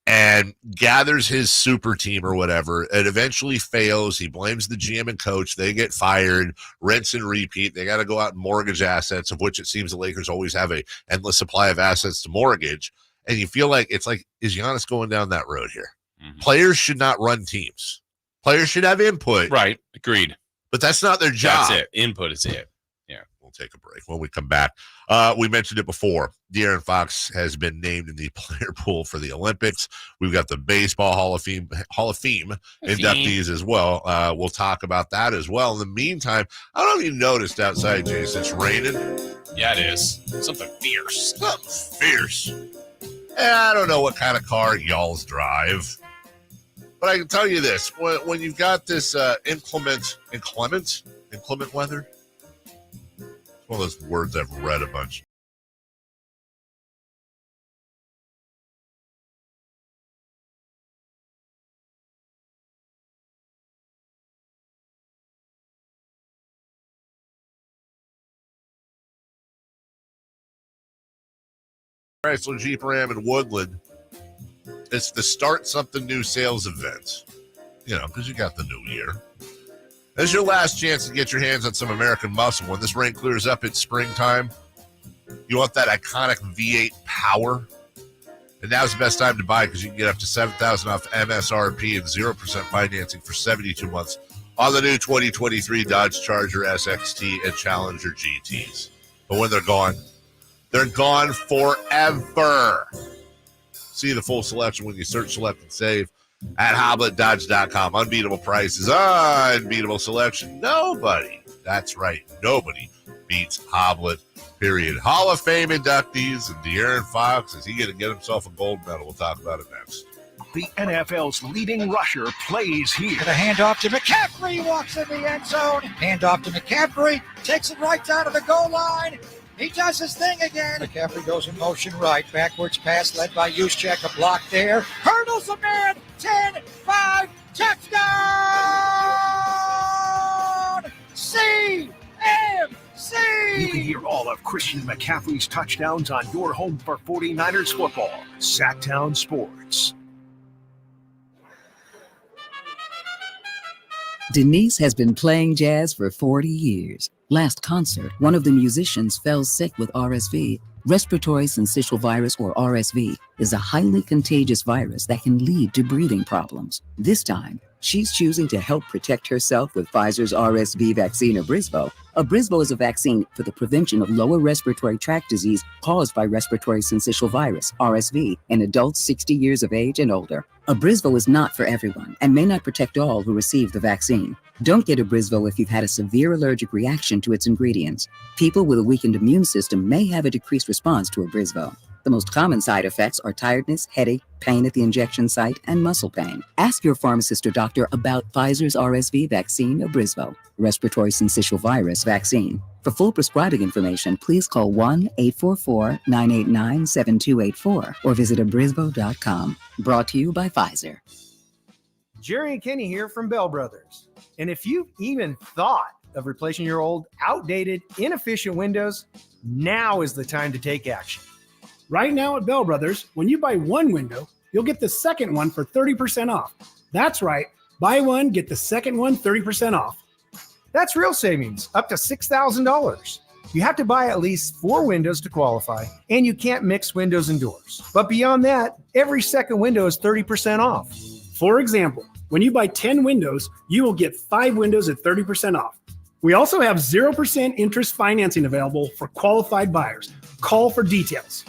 and gathers his super team or whatever. It eventually fails. He blames the GM and coach. They get fired, rinse and repeat. They got to go out and mortgage assets, of which it seems the Lakers always have a endless supply of assets to mortgage. And you feel like it's like, is Giannis going down that road here? Mm-hmm. Players should not run teams. Players should have input. Right. Agreed. But that's not their job. That's it. Input is it. Yeah. We'll take a break. When we come back, we mentioned it before. De'Aaron Fox has been named in the player pool for the Olympics. We've got the Baseball Hall of Fame inductees as well. We'll talk about that as well. In the meantime, I don't know if you noticed outside, Jason, it's raining. Yeah, it is. Something fierce. Something fierce. And I don't know what kind of car y'all's drive. But I can tell you this, when you've got this inclement weather, it's one of those words I've read a bunch. Chrysler Jeep Ram in Woodland. It's the Start Something New sales event, because you got the new year. This is your last chance to get your hands on some American muscle. When this rain clears up, it's springtime. You want that iconic V8 power? And now's the best time to buy because you can get up to $7,000 off MSRP and 0% financing for 72 months on the new 2023 Dodge Charger SXT and Challenger GTs. But when they're gone forever. See the full selection when you search, select, and save at HoblettDodge.com. Unbeatable prices, unbeatable selection. Nobody, that's right, nobody beats Hoblet, period. Hall of Fame inductees and De'Aaron Fox. Is he going to get himself a gold medal? We'll talk about it next. The NFL's leading rusher plays here. The handoff to McCaffrey, walks in the end zone. Handoff to McCaffrey, takes it right down to the goal line. He does his thing again. McCaffrey goes in motion right. Backwards pass led by Juszczyk. A block there. Hurdles a man. 10-5. Touchdown! CMC! You can hear all of Christian McCaffrey's touchdowns on your home for 49ers football. Sactown Sports. Denise has been playing jazz for 40 years. Last concert, one of the musicians fell sick with RSV. Respiratory syncytial virus, or RSV, is a highly contagious virus that can lead to breathing problems. This time, she's choosing to help protect herself with Pfizer's RSV vaccine, Abrysvo. Abrysvo is a vaccine for the prevention of lower respiratory tract disease caused by respiratory syncytial virus, RSV, in adults 60 years of age and older. Abrysvo is not for everyone and may not protect all who receive the vaccine. Don't get Abrysvo if you've had a severe allergic reaction to its ingredients. People with a weakened immune system may have a decreased response to Abrysvo. The most common side effects are tiredness, headache, pain at the injection site, and muscle pain. Ask your pharmacist or doctor about Pfizer's RSV vaccine, Abrysvo, respiratory syncytial virus vaccine. For full prescribing information, please call 1-844-989-7284 or visit abrysvo.com. Brought to you by Pfizer. Jerry and Kenny here from Bell Brothers. And if you've even thought of replacing your old, outdated, inefficient windows, now is the time to take action. Right now at Bell Brothers, when you buy one window, you'll get the second one for 30% off. That's right. Buy one, get the second one 30% off. That's real savings, up to $6,000. You have to buy at least 4 windows to qualify, and you can't mix windows and doors. But beyond that, every second window is 30% off. For example, when you buy 10 windows, you will get 5 windows at 30% off. We also have 0% interest financing available for qualified buyers. Call for details.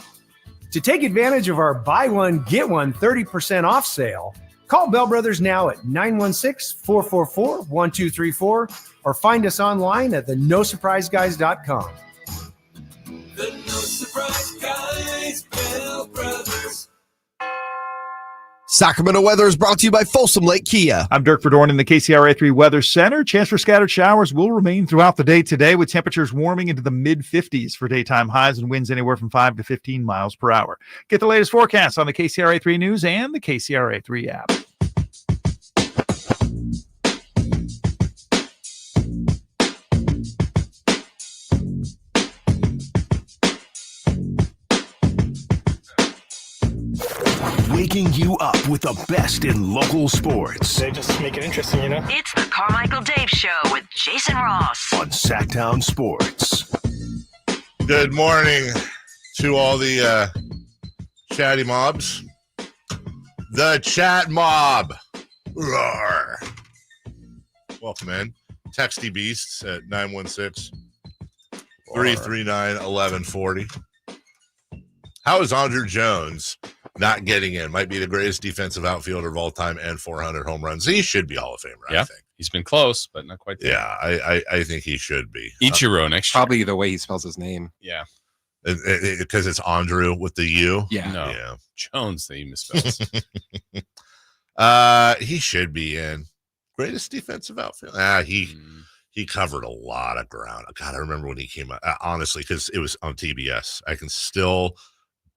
To take advantage of our buy one, get one 30% off sale, call Bell Brothers now at 916-444-1234 or find us online at theNoSurpriseGuys.com. The No Surprise Guys, Bell Brothers. Sacramento weather is brought to you by Folsom Lake Kia. I'm Dirk Verdorn in the KCRA 3 Weather Center. Chance for scattered showers will remain throughout the day today, with temperatures warming into the mid-50s for daytime highs and winds anywhere from 5 to 15 miles per hour. Get the latest forecast on the KCRA 3 News and the KCRA 3 app. Waking you up with the best in local sports. They just make it interesting, you know? It's the Carmichael Dave Show with Jason Ross on Sactown Sports. Good morning to all the chatty mobs. The chat mob. Roar. Welcome in. Texty Beasts at 916-339-1140. How is Andrew Jones not getting in? Might be the greatest defensive outfielder of all time and 400 home runs. He should be Hall of Famer, I think. He's been close, but not quite there. Yeah, I think he should be. Ichiro next year. Probably the way he spells his name. Yeah. Because it's Andrew with the U? Yeah. No. Yeah. Jones, that he misspells. He should be in. Greatest defensive outfielder. He covered a lot of ground. God, I remember when he came out. Honestly, because it was on TBS. I can still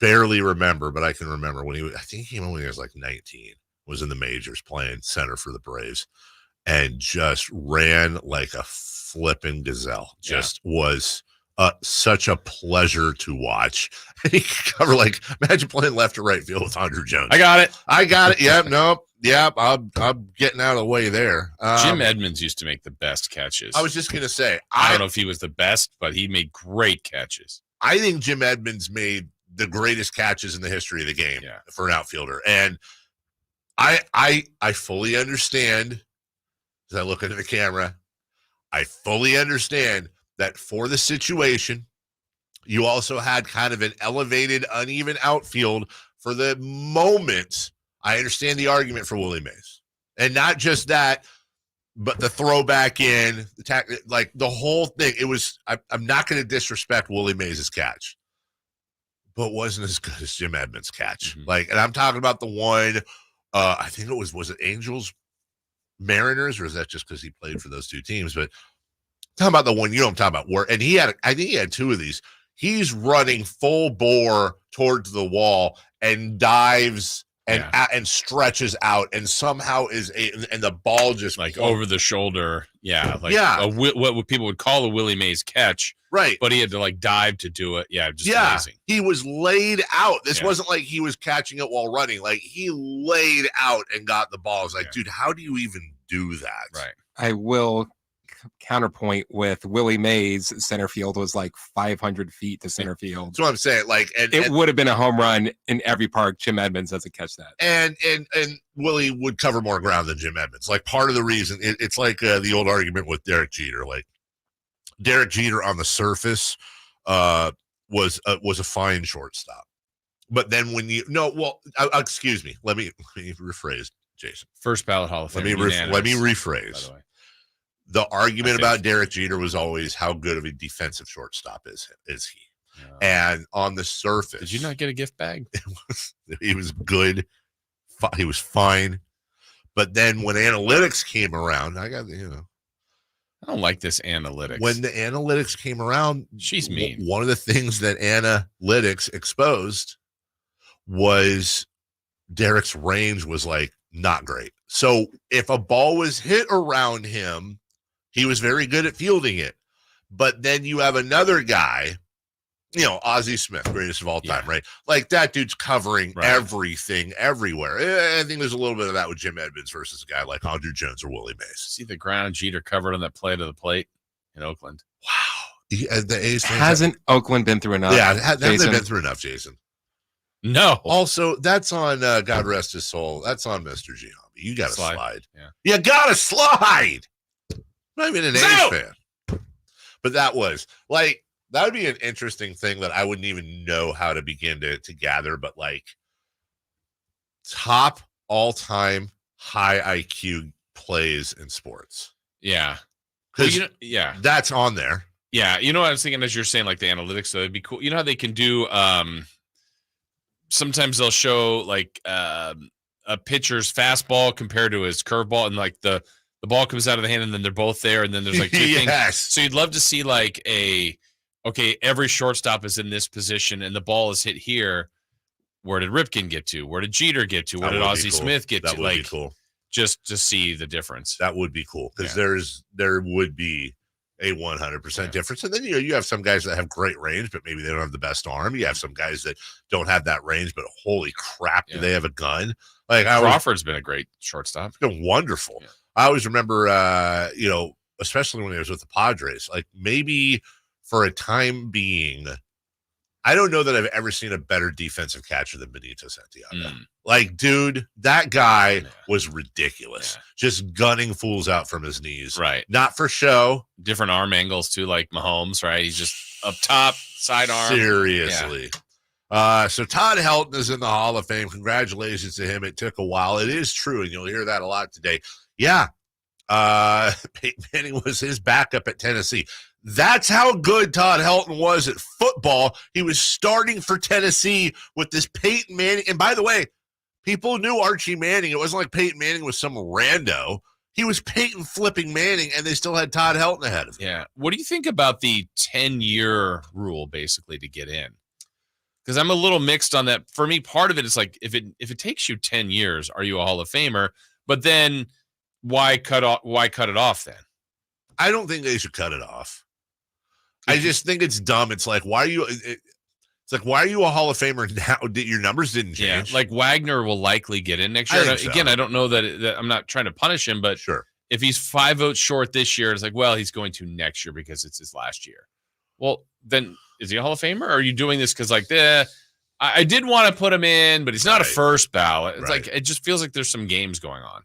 barely remember, but I can remember when I think he came in when he was like 19, was in the majors playing center for the Braves, and just ran like a flipping gazelle. Just was such a pleasure to watch. He could cover, like, imagine playing left or right field with Andrew Jones. I got it. Yep. Nope. Yep. I'm getting out of the way there. Jim Edmonds used to make the best catches. I was just going to say, I don't know if he was the best, but he made great catches. I think Jim Edmonds made the greatest catches in the history of the game for an outfielder. And I fully understand, as I look into the camera, I fully understand that for the situation, you also had kind of an elevated, uneven outfield for the moment. I understand the argument for Willie Mays. And not just that, but the throwback in, like the whole thing. It was, I'm not going to disrespect Willie Mays' catch, but wasn't as good as Jim Edmonds' catch. Mm-hmm. Like, and I'm talking about the one, I think was it Angels, Mariners, or is that just because he played for those two teams? But talking about the one, you know what I'm talking about, I think he had 2 of these. He's running full bore towards the wall and dives and stretches out, and somehow and the ball just like over the shoulder. Yeah. What people would call a Willie Mays catch. Right. But he had to like dive to do it. Yeah. Just amazing. He was laid out. This wasn't like he was catching it while running. Like, he laid out and got the ball. It's like, dude, how do you even do that? Right. I will counterpoint with Willie Mays. Center field was like 500 feet to center field. That's what I'm saying. Like, it would have been a home run in every park. Jim Edmonds doesn't catch that. And Willie would cover more ground than Jim Edmonds. Like, part of the reason it's like the old argument with Derek Jeter. Like, Derek Jeter on the surface was a fine shortstop, but then when excuse me, let me rephrase, Jason. First ballot Hall of Fame. Let me rephrase. The argument about Derek Jeter was always how good of a defensive shortstop is he. And on the surface, did you not get a gift bag? He was good. He was fine. But then when analytics came around, I don't like this analytics. When the analytics came around, she's mean. One of the things that analytics exposed was Derek's range was like not great. So if a ball was hit around him, he was very good at fielding it. But then you have another guy, Ozzie Smith, greatest of all time, right? Like, that dude's covering everything everywhere. I think there's a little bit of that with Jim Edmonds versus a guy like Andrew Jones or Willie Mays. See the ground Jeter covered on that play to the plate in Oakland. Wow. The A's hasn't Oakland been through enough? Yeah, haven't they been through enough, Jason? No. Also, that's on God rest his soul. That's on Mr. Giambi. You got to slide. Yeah. You got to slide. I'm not even an A's fan. But that was like, that would be an interesting thing that I wouldn't even know how to begin to gather. But like, top all-time high IQ plays in sports. Yeah. Because that's on there. Yeah. You know what I was thinking as you're saying, like the analytics, so it'd be cool. You know how they can do sometimes they'll show like a pitcher's fastball compared to his curveball, and like the ball comes out of the hand and then they're both there, and then there's like two things. So you'd love to see like every shortstop is in this position and the ball is hit here. Where did Ripken get to? Where did Jeter get to? Where did Ozzie Smith get to? That would be cool. Just to see the difference. That would be cool, because there would be a 100% difference. And then you have some guys that have great range, but maybe they don't have the best arm. You have some guys that don't have that range, but holy crap, do they have a gun? Like Crawford's been a great shortstop. It's been wonderful. Yeah. I always remember, especially when he was with the Padres, like maybe for a time being, I don't know that I've ever seen a better defensive catcher than Benito Santiago. Like, dude, that guy was ridiculous. Just gunning fools out from his knees. Right. Not for show. Different arm angles, too, like Mahomes, right? He's just up top, side arm. Seriously. Yeah. So Todd Helton is in the Hall of Fame. Congratulations to him. It took a while. It is true, and you'll hear that a lot today. Yeah. Peyton Manning was his backup at Tennessee. That's how good Todd Helton was at football. He was starting for Tennessee with this Peyton Manning. And by the way, people knew Archie Manning. It wasn't like Peyton Manning was some rando. He was Peyton flipping Manning, and they still had Todd Helton ahead of him. Yeah. What do you think about the 10-year rule, basically, to get in? Because I'm a little mixed on that. For me, part of it is like, if it takes you 10 years, are you a Hall of Famer? But then why cut it off then? I don't think they should cut it off. I just think it's dumb. It's like, why are you a Hall of Famer now? Your numbers didn't change. Yeah, like Wagner will likely get in next year. Again, I don't know that I'm not trying to punish him, but sure, if he's 5 votes short this year, it's like, well, he's going to next year because it's his last year. Well, then is he a Hall of Famer? Or are you doing this because like, I did want to put him in, but he's not a first ballot. It's like, it just feels like there's some games going on.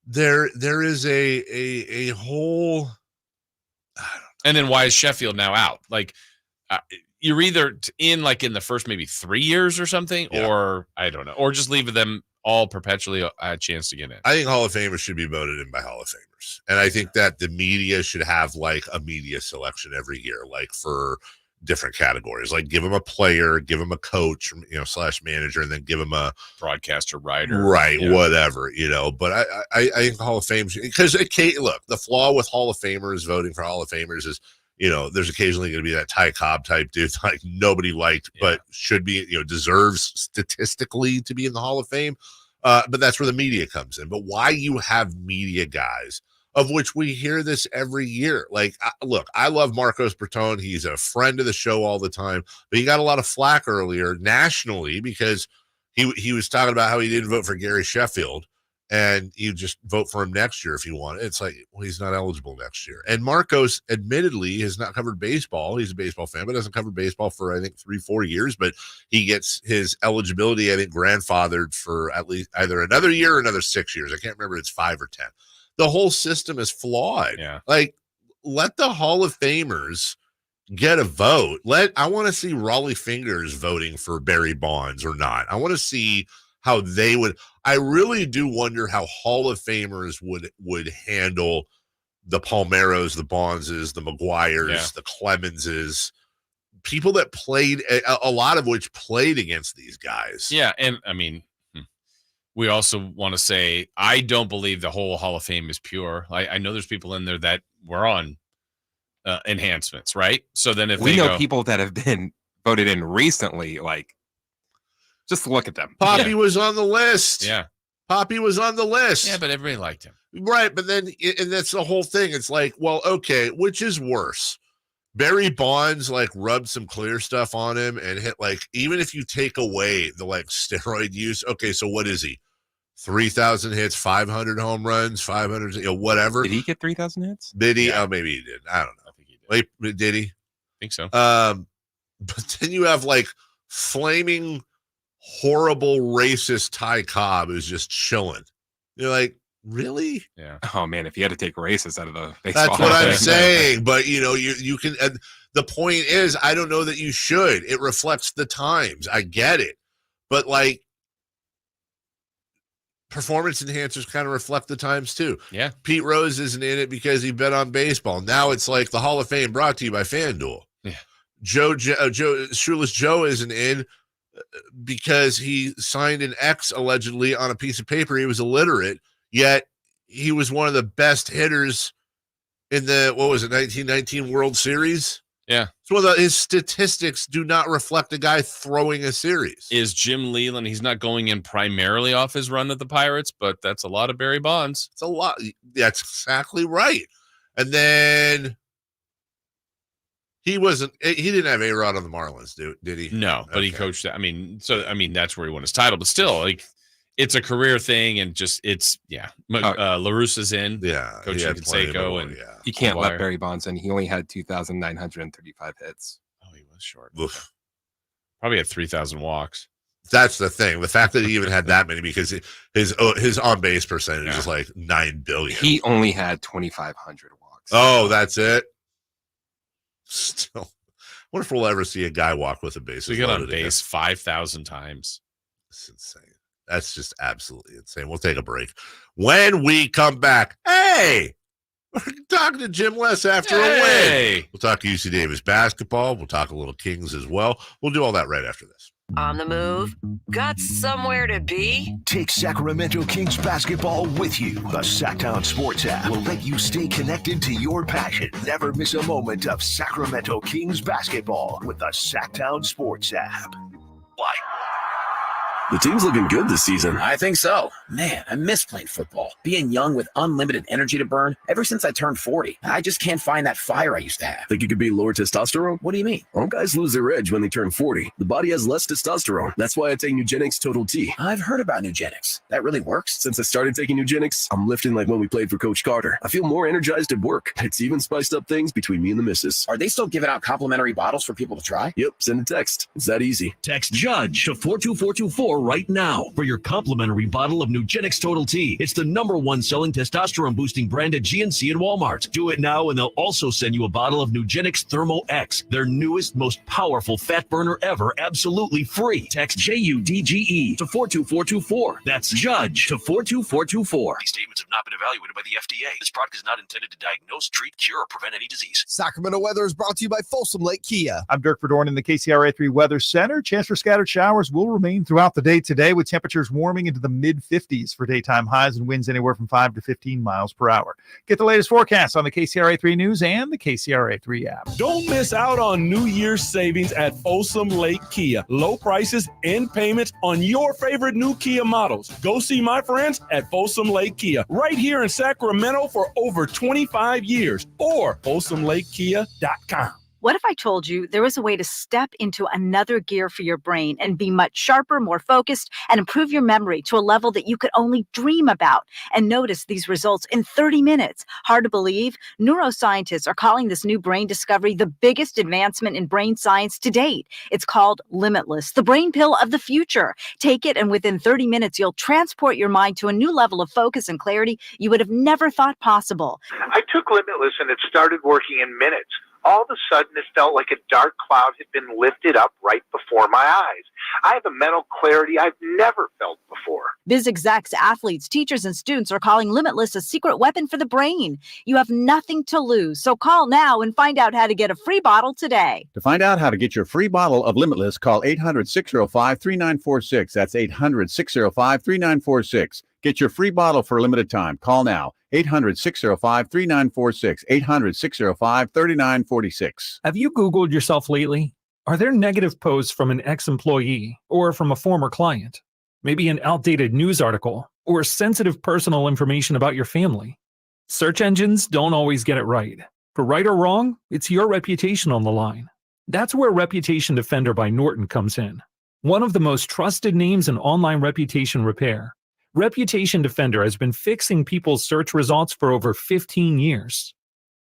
There is a whole. And then why is Sheffield now out? Like, you're either in like in the first maybe 3 years or something, or I don't know, or just leave them all perpetually a chance to get in. I think Hall of Famers should be voted in by Hall of Famers. And I think that the media should have like a media selection every year, like for different categories, like give them a player, give them a coach, / manager, and then give them a broadcaster, writer, right? Yeah. Whatever, but I think Hall of Fame, because look, the flaw with Hall of Famers voting for Hall of Famers is, there's occasionally going to be that Ty Cobb type dude, like nobody liked, but should be, deserves statistically to be in the Hall of Fame. But that's where the media comes in. But why you have media guys, of which we hear this every year. Like, look, I love Marcos Bertone. He's a friend of the show all the time, but he got a lot of flack earlier nationally because he was talking about how he didn't vote for Gary Sheffield. and you just vote for him next year if you want. It's like, well, he's not eligible next year. And Marcos admittedly has not covered baseball. He's a baseball fan, but doesn't cover baseball for, I think, 3-4 years, but he gets his eligibility, I think, grandfathered for at least either another year or another 6 years. I can't remember. It's 5 or 10. The whole system is flawed. Yeah. Like, let the Hall of Famers get a vote. I want to see Raleigh Fingers voting for Barry Bonds or not. I want to see how they would. I really do wonder how Hall of Famers would handle the Palmeiros, the Bondses, the McGuires, the Clemenses, people that played, a lot of which played against these guys. Yeah, and I mean, we also want to say, I don't believe the whole Hall of Fame is pure. I know there's people in there that were on enhancements, right? So then if we know people that have been voted in recently, like, just look at them. Poppy was on the list. Yeah. Poppy was on the list. Yeah, but everybody liked him. Right, but then, and that's the whole thing. It's like, well, okay, which is worse? Barry Bonds, like, rubbed some clear stuff on him and hit, like, even if you take away the, like, steroid use, okay, so what is he? 3,000 hits, 500 home runs, 500, whatever. Did he get 3,000 hits? Did he? Yeah. Oh, maybe he did. I don't know. I think he did. Wait, did he? I think so. But then you have, like, flaming horrible racist Ty Cobb who's just chilling. You're like, really? Yeah. Oh man, if you had to take racist out of the baseball, that's what I'm saying. But you can. And the point is, I don't know that you should. It reflects the times. I get it, but like, performance enhancers kind of reflect the times too. Yeah. Pete Rose isn't in it because he bet on baseball. Now it's like the Hall of Fame brought to you by FanDuel. Yeah. Shoeless Joe isn't in because he signed an X allegedly on a piece of paper. He was illiterate, yet he was one of the best hitters in the 1919 World Series. Yeah. So his statistics do not reflect a guy throwing a series. Is Jim Leland, he's not going in primarily off his run at the Pirates, but that's a lot of Barry Bonds. It's a lot. That's exactly right. And then he didn't have A-Rod on the Marlins, did he? No, but he coached that. I mean, that's where he won his title, but still, like, it's a career thing, and just, it's, yeah. La Russa's in. Yeah. Coaching Canseco, and you can't let Barry Bonds in. He only had 2,935 hits. Oh, he was short. Oof. Probably had 3,000 walks. That's the thing. The fact that he even had that many, because his on-base percentage is like 9 billion. He only had 2,500 walks. Oh, that's it? Still, I wonder if we'll ever see a guy walk with a base. So you get on base 5,000 times. It's insane. That's just absolutely insane. We'll take a break. When we come back, hey, we're talking to Jim Les after a win. We'll talk UC Davis basketball. We'll talk a little Kings as well. We'll do all that right after this. On the move? Got somewhere to be? Take Sacramento Kings basketball with you. The Sactown Sports app will let you stay connected to your passion. Never miss a moment of Sacramento Kings basketball with the Sactown Sports app. Why? The team's looking good this season. I think so. Man, I miss playing football. Being young with unlimited energy to burn. Ever since I turned 40, I just can't find that fire I used to have. Think you could be lower testosterone? What do you mean? All guys lose their edge when they turn 40. The body has less testosterone. That's why I take Nugenix Total T. I've heard about Nugenix. That really works? Since I started taking Nugenix, I'm lifting like when we played for Coach Carter. I feel more energized at work. It's even spiced up things between me and the missus. Are they still giving out complimentary bottles for people to try? Yep, send a text. It's that easy. Text JUDGE to 42424 right now for your complimentary bottle of Nugenix Total T. It's the #1 selling testosterone boosting brand at GNC and Walmart. Do it now and they'll also send you a bottle of Nugenix Thermo X, their newest, most powerful fat burner ever, absolutely free. Text JUDGE to 42424. That's JUDGE to 42424. These statements have not been evaluated by the FDA. This product is not intended to diagnose, treat, cure, or prevent any disease. Sacramento weather is brought to you by Folsom Lake Kia. I'm Dirk Verdorn in the KCRA 3 Weather Center. Chance for scattered showers will remain throughout the day today, with temperatures warming into the mid-50s for daytime highs and winds anywhere from 5 to 15 miles per hour. Get the latest forecast on the KCRA 3 News and the KCRA 3 app. Don't miss out on New Year's savings at Folsom Lake Kia. Low prices and payments on your favorite new Kia models. Go see my friends at Folsom Lake Kia right here in Sacramento for over 25 years, or FolsomLakeKia.com. What if I told you there was a way to step into another gear for your brain and be much sharper, more focused, and improve your memory to a level that you could only dream about, and notice these results in 30 minutes? Hard to believe? Neuroscientists are calling this new brain discovery the biggest advancement in brain science to date. It's called Limitless, the brain pill of the future. Take it, and within 30 minutes, you'll transport your mind to a new level of focus and clarity you would have never thought possible. I took Limitless and it started working in minutes. All of a sudden, it felt like a dark cloud had been lifted up right before my eyes. I have a mental clarity I've never felt before. Biz execs, athletes, teachers, and students are calling Limitless a secret weapon for the brain. You have nothing to lose, so call now and find out how to get a free bottle today. To find out how to get your free bottle of Limitless, call 800-605-3946. That's 800-605-3946. Get your free bottle for a limited time. Call now. 800-605-3946. 800-605-3946. Have you Googled yourself lately? Are there negative posts from an ex-employee or from a former client? Maybe an outdated news article or sensitive personal information about your family? Search engines don't always get it right. For right or wrong, it's your reputation on the line. That's where Reputation Defender by Norton comes in. One of the most trusted names in online reputation repair, Reputation Defender has been fixing people's search results for over 15 years.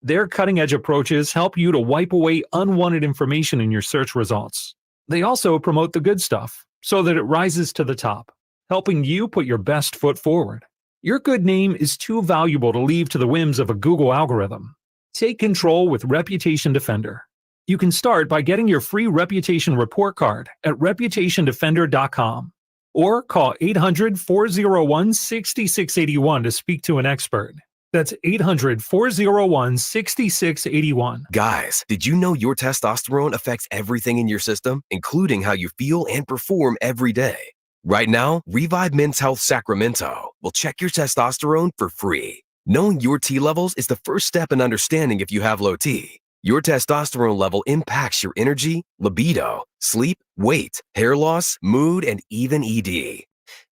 Their cutting-edge approaches help you to wipe away unwanted information in your search results. They also promote the good stuff so that it rises to the top, helping you put your best foot forward. Your good name is too valuable to leave to the whims of a Google algorithm. Take control with Reputation Defender. You can start by getting your free reputation report card at reputationdefender.com. Or call 800-401-6681 to speak to an expert. That's 800-401-6681. Guys, did you know your testosterone affects everything in your system, including how you feel and perform every day? Right now, Revive Men's Health Sacramento will check your testosterone for free. Knowing your T levels is the first step in understanding if you have low T. Your testosterone level impacts your energy, libido, sleep, weight, hair loss, mood, and even ED.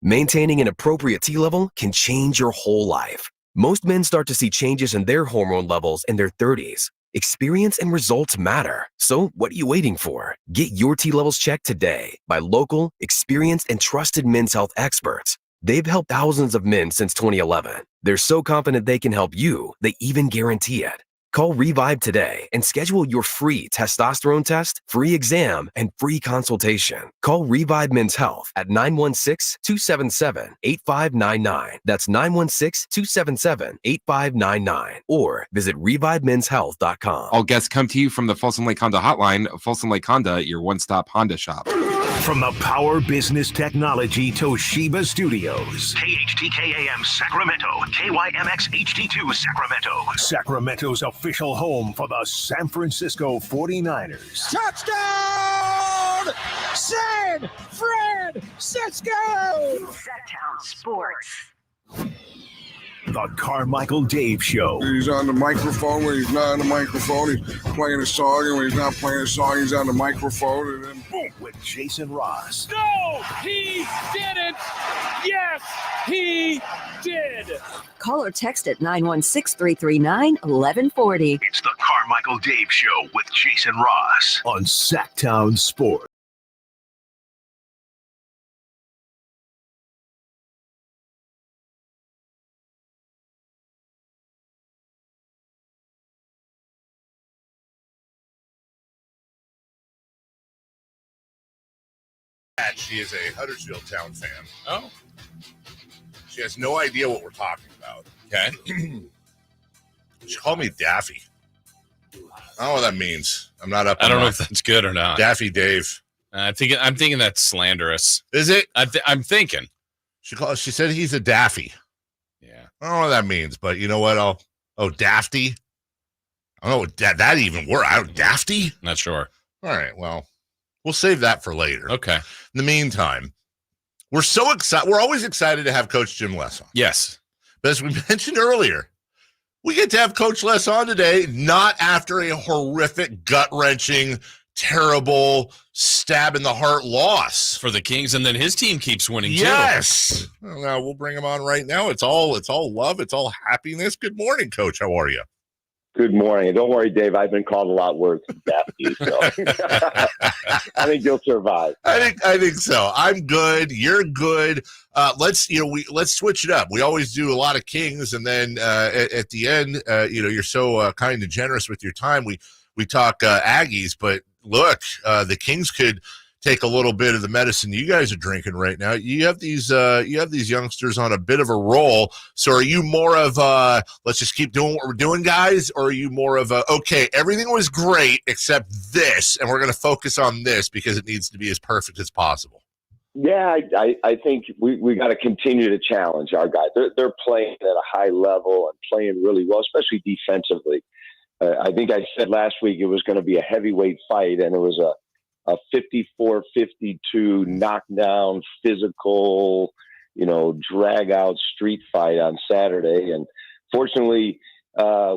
Maintaining an appropriate T level can change your whole life. Most men start to see changes in their hormone levels in their 30s. Experience and results matter. So what are you waiting for? Get your T levels checked today by local, experienced, and trusted men's health experts. They've helped thousands of men since 2011. They're so confident they can help you, they even guarantee it. Call Revive today and schedule your free testosterone test, free exam, and free consultation. Call Revive Men's Health at 916-277-8599. That's 916-277-8599. Or visit revivemenshealth.com. All guests come to you from the Folsom Lake Honda Hotline. Folsom Lake Honda, your one-stop Honda shop. From the Power Business Technology Toshiba Studios. KHTKAM Sacramento, KYMX HD2 Sacramento. Sacramento's official home for the San Francisco 49ers. Touchdown! San Francisco! Sactown Sports. The Carmichael Dave Show. He's on the microphone when he's not on the microphone. He's playing a song, and when he's not playing a song, he's on the microphone. And then boom, with Jason Ross. No, he didn't. Yes, he did. Call or text at 916-339-1140. It's the Carmichael Dave Show with Jason Ross on Sactown Sports. She is a Huddersfield Town fan. Oh. She has no idea what we're talking about. Okay. She called me Daffy. I don't know what that means. I'm not up. I don't know if that's good or not. Daffy Dave. I'm thinking that's slanderous. Is it? I'm thinking. She said he's a Daffy. Yeah. I don't know what that means, but you know what? Dafty. I don't know what that even word. Dafty? Not sure. All right. Well, we'll save that for later. Okay. In the meantime, we're so excited. We're always excited to have Coach Jim Les on. Yes. But as we mentioned earlier, we get to have Coach Les on today, not after a horrific, gut-wrenching, terrible, stab-in-the-heart loss for the Kings, and then his team keeps winning too. Yes. Well, we'll bring him on right now. It's all love. It's all happiness. Good morning, Coach. How are you? Good morning. And don't worry, Dave. I've been called a lot worse than Daphne, so I think you'll survive. I think so. I'm good. You're good. Let's switch it up. We always do a lot of Kings, and then at the end, you're so kind and generous with your time. We talk Aggies, but look, the Kings could take a little bit of the medicine you guys are drinking right now. You have these youngsters on a bit of a roll. So are you more of let's just keep doing what we're doing, guys, or are you more of okay, everything was great except this, and we're going to focus on this because it needs to be as perfect as possible? Yeah, I think we got to continue to challenge our guys. They're playing at a high level and playing really well, especially defensively. I think I said last week it was going to be a heavyweight fight, and it was a 54-52 knockdown, physical, drag out street fight on Saturday. And fortunately,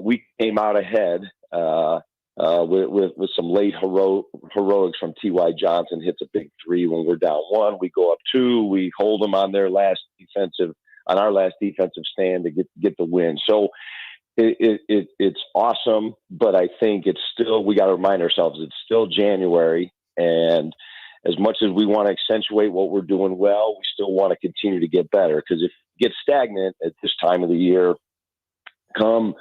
we came out ahead with some late heroics from T.Y. Johnson. Hits a big three when we're down 1. We go up 2. We hold them on our last defensive stand to get the win. So it's awesome, but I think it's still, we got to remind ourselves it's still January. And as much as we want to accentuate what we're doing well, we still want to continue to get better. Because if you get stagnant at this time of the year, come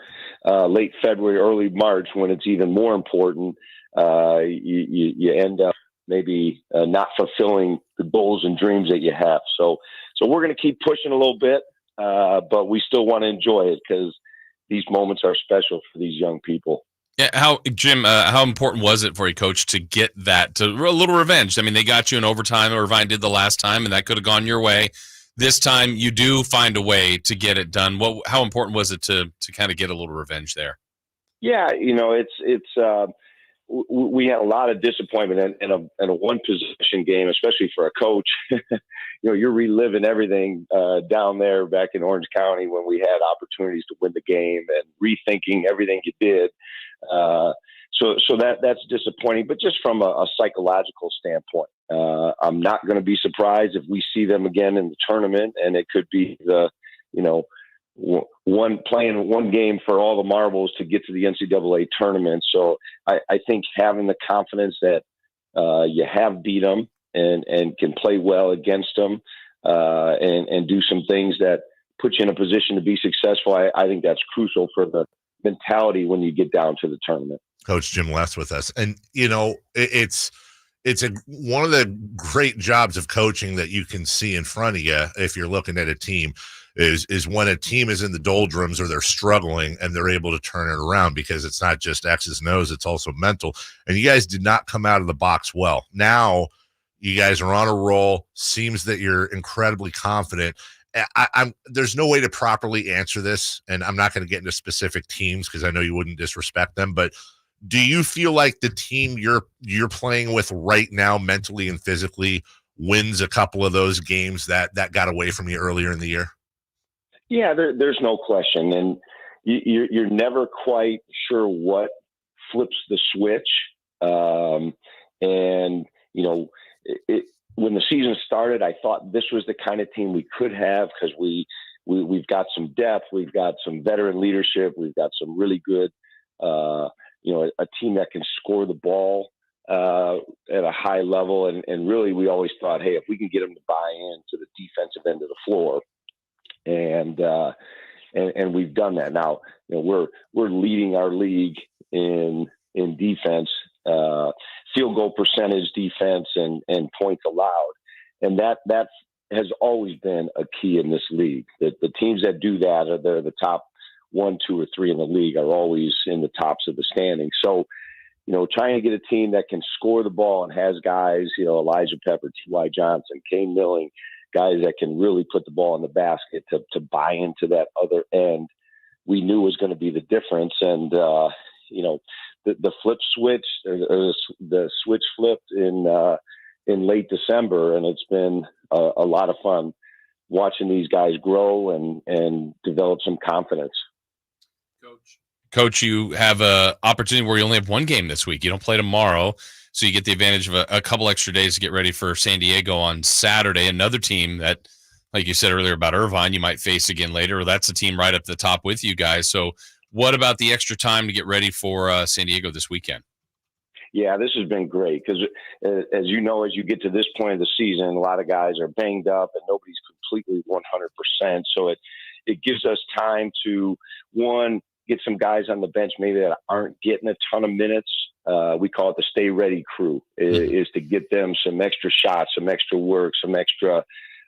late February, early March, when it's even more important, you end up maybe not fulfilling the goals and dreams that you have. So we're going to keep pushing a little bit, but we still want to enjoy it because these moments are special for these young people. Yeah, Jim, how important was it for you, Coach, to get that, to a little revenge? I mean, they got you in overtime, Irvine did the last time, and that could have gone your way. This time, you do find a way to get it done. How important was it to kind of get a little revenge there? Yeah, we had a lot of disappointment in a one possession game, especially for a coach. You're reliving everything down there back in Orange County when we had opportunities to win the game and rethinking everything you did. So that's disappointing, but just from a psychological standpoint, I'm not going to be surprised if we see them again in the tournament, and it could be playing one game for all the marbles to get to the NCAA tournament. So I think having the confidence that you have beat them and can play well against them and do some things that put you in a position to be successful, I think that's crucial for the mentality when you get down to the tournament. Coach Jim West with us. And, it's one of the great jobs of coaching that you can see in front of you if you're looking at a team is when a team is in the doldrums or they're struggling and they're able to turn it around, because it's not just X's and O's, it's also mental. And you guys did not come out of the box well. Now you guys are on a roll. Seems that you're incredibly confident. There's no way to properly answer this, and I'm not going to get into specific teams because I know you wouldn't disrespect them, but do you feel like the team you're playing with right now, mentally and physically, wins a couple of those games that got away from you earlier in the year? Yeah, there's no question. And you're never quite sure what flips the switch. When the season started, I thought this was the kind of team we could have because we've got some depth, we've got some veteran leadership, we've got some really good, a team that can score the ball at a high level. And really, we always thought, hey, if we can get them to buy into the defensive end of the floor, and we've done that. Now, we're leading our league in defense, field goal percentage, defense, and points allowed. And that has always been a key in this league. The teams that do that, they're the top 1, 2, or 3 in the league, are always in the tops of the standing. So, trying to get a team that can score the ball and has guys, Elijah Pepper, T.Y. Johnson, Kane Milling, guys that can really put the ball in the basket to buy into that other end, we knew was going to be the difference. And, the flip switch, or the switch flipped in late December, and it's been a lot of fun watching these guys grow and develop some confidence. Coach, you have a opportunity where you only have one game this week. You don't play tomorrow, so you get the advantage of a couple extra days to get ready for San Diego on Saturday. Another team that, like you said earlier about Irvine, you might face again later. That's a team right up the top with you guys. So What about the extra time to get ready for San Diego this weekend? Yeah, this has been great because, as you know, as you get to this point of the season, a lot of guys are banged up and nobody's completely 100%. So it gives us time to, one, get some guys on the bench maybe that aren't getting a ton of minutes. We call it the stay ready crew, is to get them some extra shots, some extra work, some extra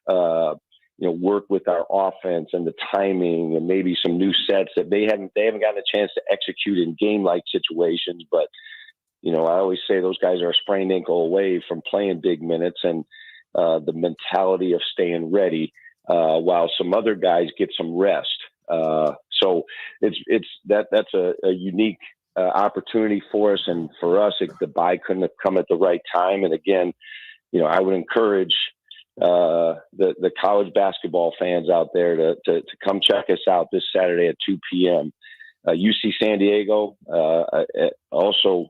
work with our offense and the timing, and maybe some new sets that they haven't gotten a chance to execute in game-like situations. But I always say those guys are a sprained ankle away from playing big minutes, and the mentality of staying ready while some other guys get some rest. So that's a unique opportunity for us, and for us, the bye couldn't have come at the right time. And again, I would encourage the college basketball fans out there to come check us out this Saturday at 2 p.m. UC San Diego, also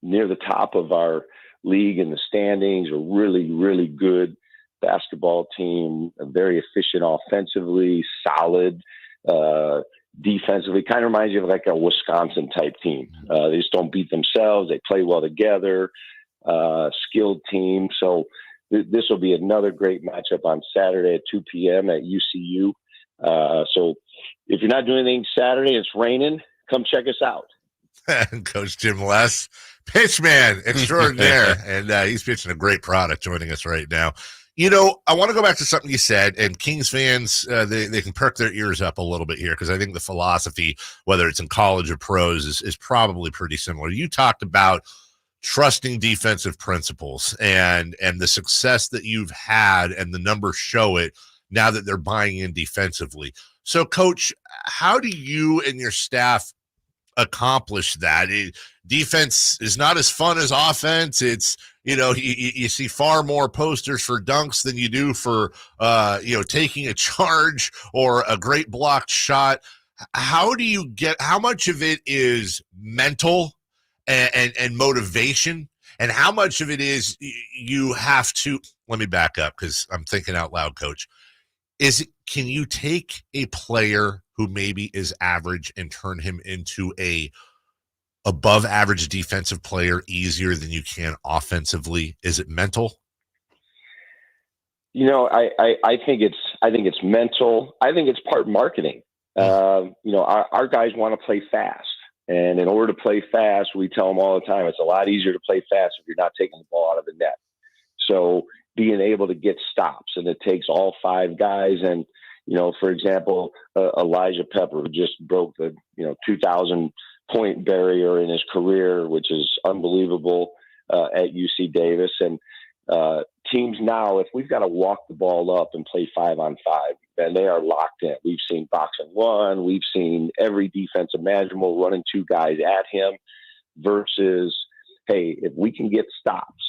near the top of our league in the standings, a really, really good basketball team, very efficient offensively, solid defensively. Kind of reminds you of like a Wisconsin type team. They just don't beat themselves. They play well together, skilled team. So this will be another great matchup on Saturday at 2 p.m. at UCU. So if you're not doing anything Saturday, it's raining, come check us out. Coach Jim Les, pitchman extraordinaire, and he's pitching a great product joining us right now. I want to go back to something you said, and Kings fans, they can perk their ears up a little bit here because I think the philosophy, whether it's in college or pros, is probably pretty similar. You talked about trusting defensive principles and the success that you've had, and the numbers show it now that they're buying in defensively. So, Coach, how do you and your staff accomplish that? Defense is not as fun as offense. It's, you see far more posters for dunks than you do for, taking a charge or a great blocked shot. How much of it is mental and motivation, and how much of it is you have to, let me back up because I'm thinking out loud, Coach. Can you take a player who maybe is average and turn him into a above average defensive player easier than you can offensively? Is it mental? I think it's mental. I think it's part marketing. Our guys want to play fast, and in order to play fast, we tell them all the time, it's a lot easier to play fast if you're not taking the ball out of the net. So being able to get stops, and it takes all five guys. And, for example, Elijah Pepper, who just broke the, 2,000 point barrier in his career, which is unbelievable at UC Davis. And teams now, if we've got to walk the ball up and play 5-on-5, then they are locked in. We've seen box and one. We've seen every defense imaginable running two guys at him versus, hey, if we can get stops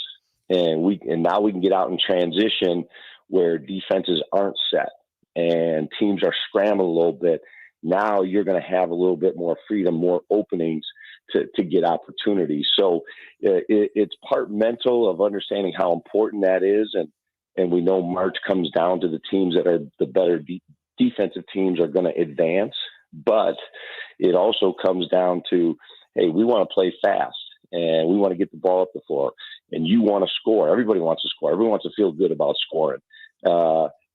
and now we can get out in transition where defenses aren't set and teams are scrambling a little bit. Now you're going to have a little bit more freedom, more openings to get opportunities. So it's part mental of understanding how important that is. And we know March comes down to the teams that are the better defensive teams are going to advance. But it also comes down to, hey, we want to play fast and we want to get the ball up the floor, and you want to score. Everybody wants to score. Everyone wants to feel good about scoring.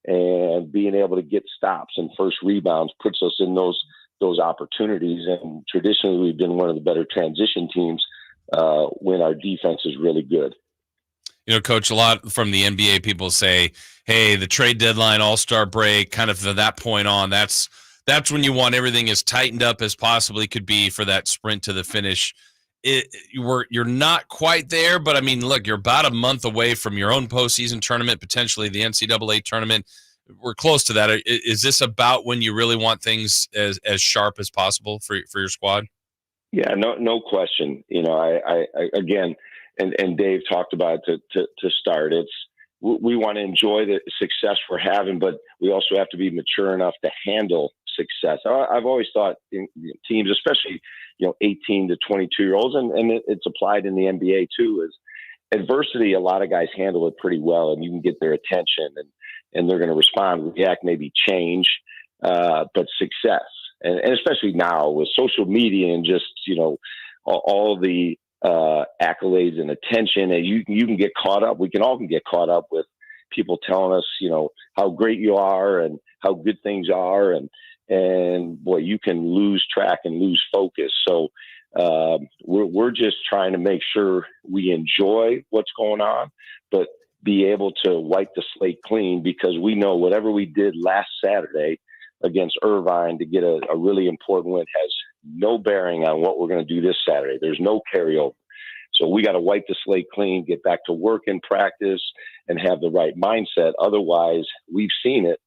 And being able to get stops and first rebounds puts us in those opportunities. And traditionally, we've been one of the better transition teams when our defense is really good. Coach, a lot from the NBA people say, hey, the trade deadline, all-star break, kind of from that point on, that's when you want everything as tightened up as possibly could be for that sprint to the finish. You're not quite there, but I mean, look, you're about a month away from your own postseason tournament, potentially the NCAA tournament. We're close to that. Is this about when you really want things as sharp as possible for your squad? Yeah, no question. I again, and Dave talked about it to start. We want to enjoy the success we're having, but we also have to be mature enough to handle success. I've always thought in teams, especially 18 to 22-year-olds, and it's applied in the NBA too, is adversity. A lot of guys handle it pretty well, and you can get their attention, and they're going to respond, react, maybe change, but success. and especially now with social media and just, all the accolades and attention, and you can get caught up. We can all get caught up with people telling us, how great you are and how good things are. And boy, you can lose track and lose focus. So we're just trying to make sure we enjoy what's going on, but be able to wipe the slate clean, because we know whatever we did last Saturday against Irvine to get a really important win has no bearing on what we're going to do this Saturday. There's no carryover. So we got to wipe the slate clean, get back to work and practice, and have the right mindset. Otherwise, we've seen it,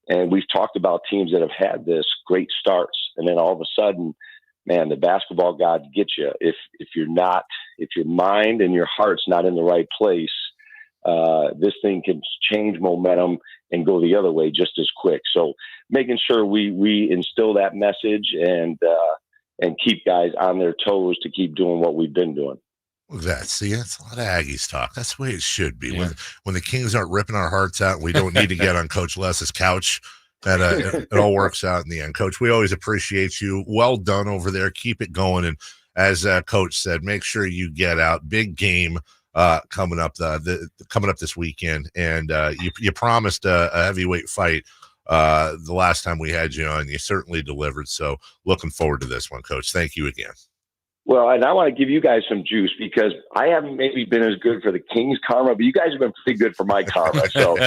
and we've talked about teams that have had this great starts, and then all of a sudden, man, the basketball gods get you. If your mind and your heart's not in the right place, this thing can change momentum and go the other way just as quick. So making sure we instill that message and keep guys on their toes to keep doing what we've been doing. That's a lot of Aggies talk. That's the way it should be. Yeah. When the Kings aren't ripping our hearts out, and we don't need to get on Coach Les's couch. That it all works out in the end. Coach, we always appreciate you. Well done over there. Keep it going. And as Coach said, make sure you get out. Big game coming up coming up this weekend. And you promised a heavyweight fight the last time we had you on. You certainly delivered. So looking forward to this one, Coach. Thank you again. Well, and I want to give you guys some juice, because I haven't maybe been as good for the Kings' karma, but you guys have been pretty good for my karma. So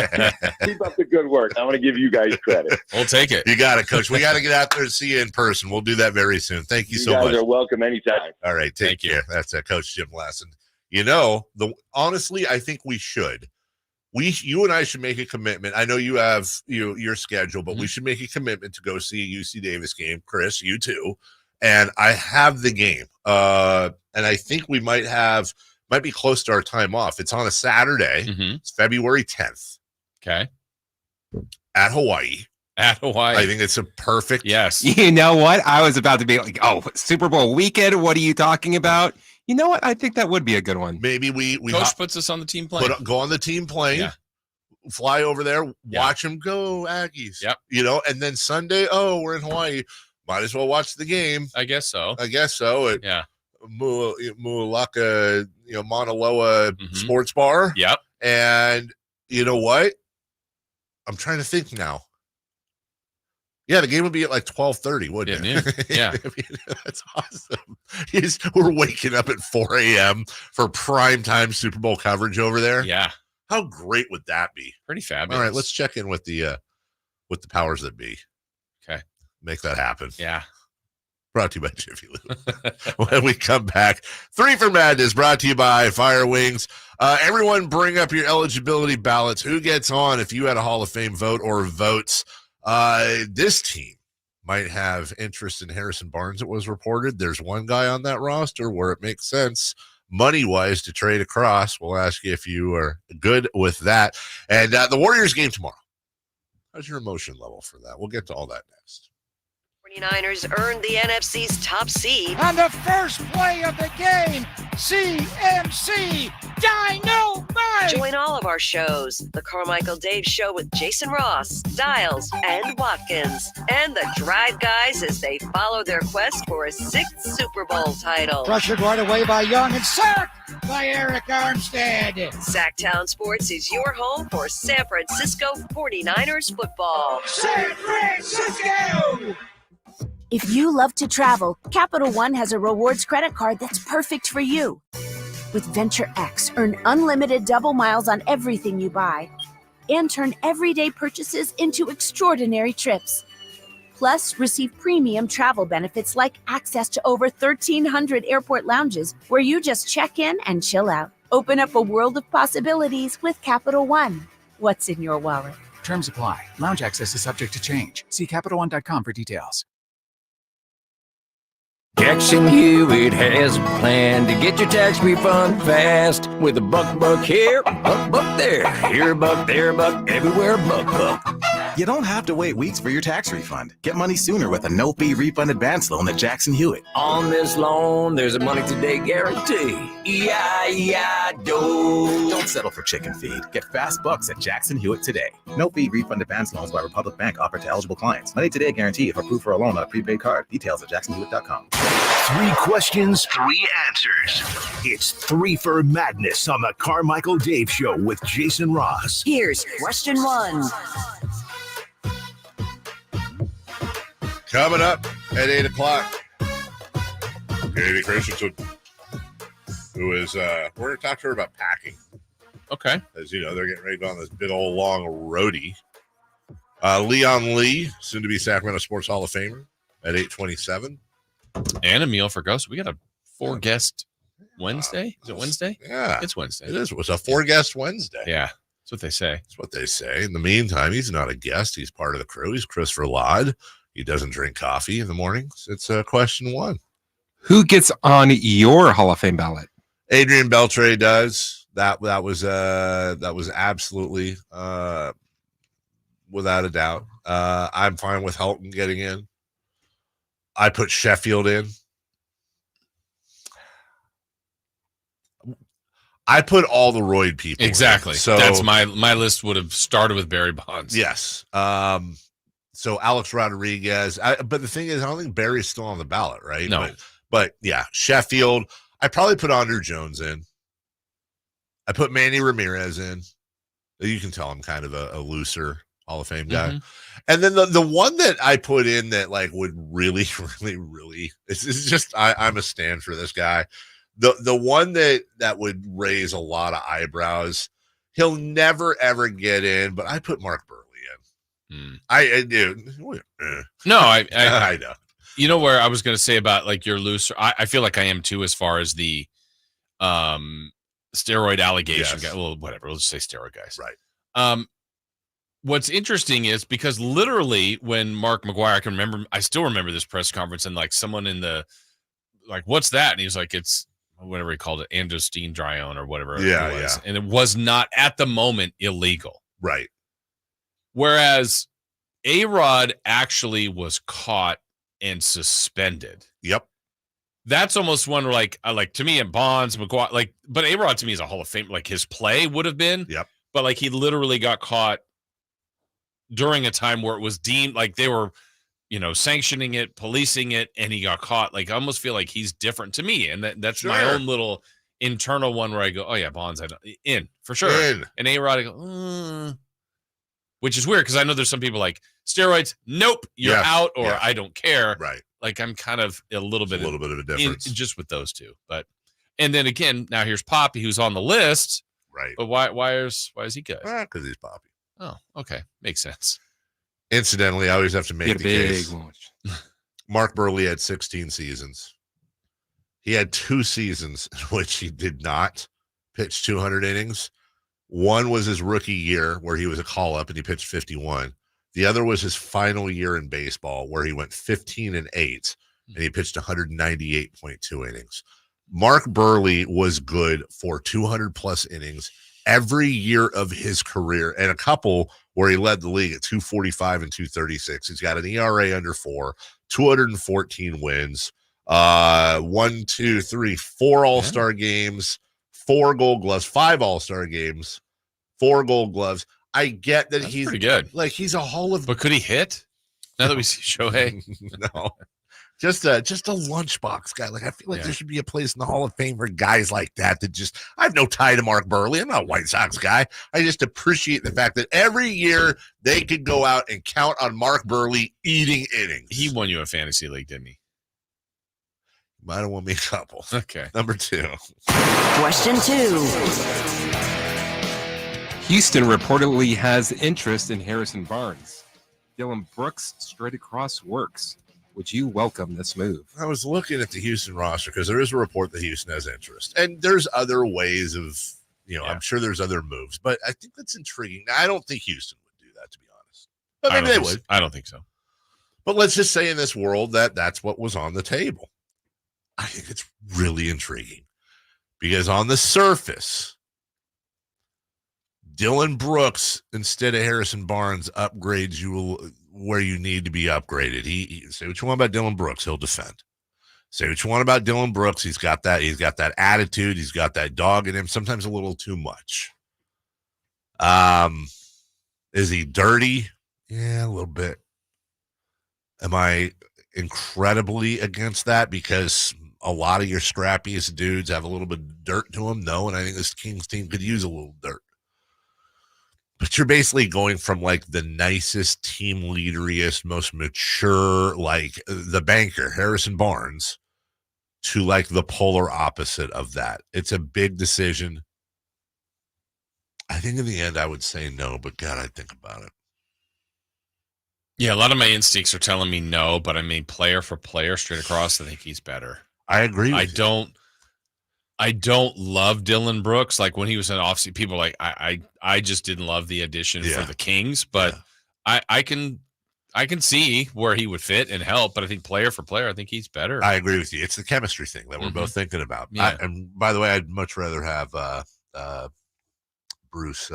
keep up the good work. I want to give you guys credit. We'll take it. You got it, Coach. We got to get out there and see you in person. We'll do that very soon. Thank you so much. You guys are welcome anytime. All right. Take care. That's Coach Jim Lassen. Honestly, I think we should. You and I should make a commitment. I know you have your schedule, but we should make a commitment to go see a UC Davis game. Chris, you too. And I have the game. And I think we might be close to our time off. It's on a Saturday. Mm-hmm. It's February 10th. Okay. At Hawaii. I think it's a perfect. Yes. You know what? I was about to be like, Super Bowl weekend. What are you talking about? You know what? I think that would be a good one. Maybe we Coach puts us on the team plane. Go on the team plane. Yeah. Fly over there. Watch them go, Aggies. Yep. And then Sunday, we're in Hawaii. Might as well watch the game. I guess so. Yeah. Mualaka, Mauna Loa Sports Bar. Yep. And you know what? I'm trying to think now. Yeah, the game would be at like 12:30, wouldn't it? Yeah. That's awesome. We're waking up at 4 a.m. for primetime Super Bowl coverage over there. Yeah. How great would that be? Pretty fabulous. All right, let's check in with the powers that be. Okay. Make that happen. Yeah. Brought to you by Jiffy Lube. When we come back, 3 for Madness brought to you by Fire Wings. Everyone bring up your eligibility ballots. Who gets on if you had a Hall of Fame vote or votes? This team might have interest in Harrison Barnes, it was reported. There's one guy on that roster where it makes sense money-wise to trade across. We'll ask you if you are good with that. And the Warriors game tomorrow. How's your emotion level for that? We'll get to all that next. 49ers earned the NFC's top seed. On the first play of the game, CMC Dynamite! Join all of our shows. The Carmichael Dave Show with Jason Ross, Styles, and Watkins. And the Drive Guys as they follow their quest for a 6th Super Bowl title. Pressured right away by Young and sacked by Eric Armstead. Sactown Sports is your home for San Francisco 49ers football. San Francisco! If you love to travel, Capital One has a rewards credit card that's perfect for you. With Venture X, earn unlimited double miles on everything you buy and turn everyday purchases into extraordinary trips. Plus, receive premium travel benefits like access to over 1,300 airport lounges where you just check in and chill out. Open up a world of possibilities with Capital One. What's in your wallet? Terms apply. Lounge access is subject to change. See CapitalOne.com for details. Jackson Hewitt has a plan to get your tax refund fast with a buck here, buck there. Here a buck, there a buck, everywhere a buck. You don't have to wait weeks for your tax refund. Get money sooner with a no-fee refund advance loan at Jackson Hewitt. On this loan, there's a money today guarantee. E-I-E-I-DO. Don't settle for chicken feed. Get fast bucks at Jackson Hewitt today. No-fee refund advance loans by Republic Bank offered to eligible clients. Money today guarantee if approved for a loan on a prepaid card. Details at jacksonhewitt.com. 3 questions, 3 answers. It's 3 for Madness on the Carmichael Dave Show with Jason Ross. Here's question 1. Coming up at 8 o'clock, Kayte Christensen, who is, we're going to talk to her about packing. Okay. As you know, they're getting ready to go on this big old long roadie. Leon Lee, soon to be Sacramento Sports Hall of Famer at 8:27. And a meal for ghosts. We got a 4-guest Wednesday. Is it Wednesday? Yeah. It's Wednesday. It is. It was a 4-guest Wednesday. Yeah. That's what they say. That's what they say. In the meantime, he's not a guest. He's part of the crew. He's Christopher Laud. He doesn't drink coffee in the mornings. It's question 1. Who gets on your Hall of Fame ballot? Adrian Beltre does. That was absolutely without a doubt. I'm fine with Helton getting in. I put Sheffield in. I put all the Royd people exactly in. So that's my list would have started with Barry Bonds. Yes. So Alex Rodriguez, but the thing is, I don't think Barry's still on the ballot, right? No. But yeah, Sheffield. I probably put Andrew Jones in. I put Manny Ramirez in. You can tell I'm kind of a looser Hall of Fame guy. Mm-hmm. And then the one that I put in that like would really, really, really, it's just I'm a stand for this guy. The one that would raise a lot of eyebrows. He'll never ever get in, but I put Mark Burley in. I do. No, I know. You know where I was going to say about like your looser. I feel like I am too as far as the steroid allegation guy. Well, whatever. Let's say steroid guys. Right. What's interesting is because literally when Mark McGwire, I still remember this press conference and like someone in the like, what's that? And he was like, it's whatever he called it, androstenedione or whatever it was. Yeah. And it was not at the moment illegal. Right. Whereas A-Rod actually was caught and suspended. Yep. That's almost one where like to me and Bonds, McGuire, like, but A-Rod to me is a Hall of Fame. Like his play would have been. Yep. But like he literally got caught during a time where it was deemed like they were, sanctioning it, policing it, and he got caught. Like I almost feel like he's different to me. And that's my own little internal one where I go, oh yeah, Bonds, in for sure. And A-Rod, I go, which is weird because I know there's some people like steroids. Nope, you're out, or I don't care. Right. Like I'm kind of a little bit of a difference just with those two. But and then again, now here's Poppy, who's on the list. Right. But why is he good? Because he's Poppy. Oh, okay, makes sense. Incidentally, I always have to make the case. Launch. Mark Burley had 16 seasons. He had 2 seasons in which he did not pitch 200 innings. One was his rookie year where he was a call-up and he pitched 51. The other was his final year in baseball where he went 15-8 and he pitched 198.2 innings. Mark Burley was good for 200-plus innings every year of his career, and a couple where he led the league at 245 and 236. He's got an ERA under 4, 214 wins, 4 All-Star games, 4 Gold Gloves, 5 All-Star games, 4 Gold Gloves. I get that he's pretty good. Like he's a Hall of. But could he hit? Now that we see Shohei, no. Just a lunchbox guy. Like I feel like there should be a place in the Hall of Fame for guys like that. I have no tie to Mark Burley. I'm not a White Sox guy. I just appreciate the fact that every year they could go out and count on Mark Burley eating innings. He won you a fantasy league, didn't he? Might have won me a couple. Okay. Number 2. Question 2. Houston reportedly has interest in Harrison Barnes. Dylan Brooks straight across works. Would you welcome this move? I was looking at the Houston roster because there is a report that Houston has interest. And there's other ways of, I'm sure there's other moves, but I think that's intriguing. Now, I don't think Houston would do that, to be honest. But maybe they would. I don't think so. But let's just say in this world that's what was on the table. I think it's really intriguing because on the surface, Dylan Brooks instead of Harrison Barnes upgrades you where you need to be upgraded. He say what you want about Dylan Brooks, he'll defend. Say what you want about Dylan Brooks, he's got that attitude, he's got that dog in him, sometimes a little too much. Is he dirty? Yeah, a little bit. Am I incredibly against that because a lot of your scrappiest dudes have a little bit of dirt to them? No, and I think this Kings team could use a little dirt. But you're basically going from like the nicest, team leaderiest, most mature, like the banker, Harrison Barnes, to like the polar opposite of that. It's a big decision. I think in the end I would say no, but God, I'd think about it. Yeah, a lot of my instincts are telling me no, but I mean, player for player, straight across, I think he's better. I agree with you. I don't love Dylan Brooks. Like when he was in offseason, people like I just didn't love the addition for the Kings, but I can see where he would fit and help. But I think player for player, I think he's better. I agree with you. It's the chemistry thing that we're both thinking about. Yeah. And by the way, I'd much rather have Bruce.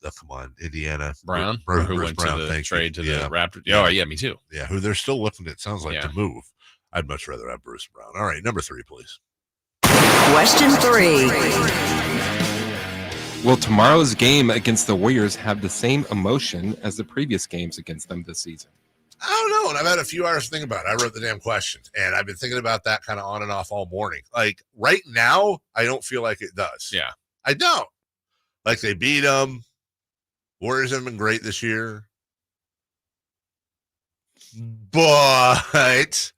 Come on, Indiana Brown, Bruce who went Brown, to the trade to the Raptors. Yeah. Oh yeah, me too. Yeah, who they're still looking at. Sounds like to move. I'd much rather have Bruce Brown. All right, number 3, please. Question 3. Will tomorrow's game against the Warriors have the same emotion as the previous games against them this season? I don't know, and I've had a few hours to think about it. I wrote the damn questions, and I've been thinking about that kind of on and off all morning. Like right now, I don't feel like it does. Yeah, I don't. Like they beat them. Warriors have been great this year, but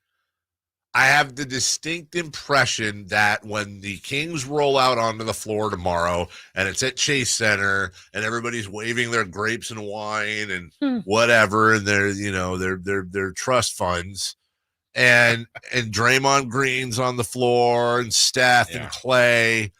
I have the distinct impression that when the Kings roll out onto the floor tomorrow and it's at Chase Center and everybody's waving their grapes and wine and whatever, and their trust funds and Draymond Green's on the floor and Steph and Clay,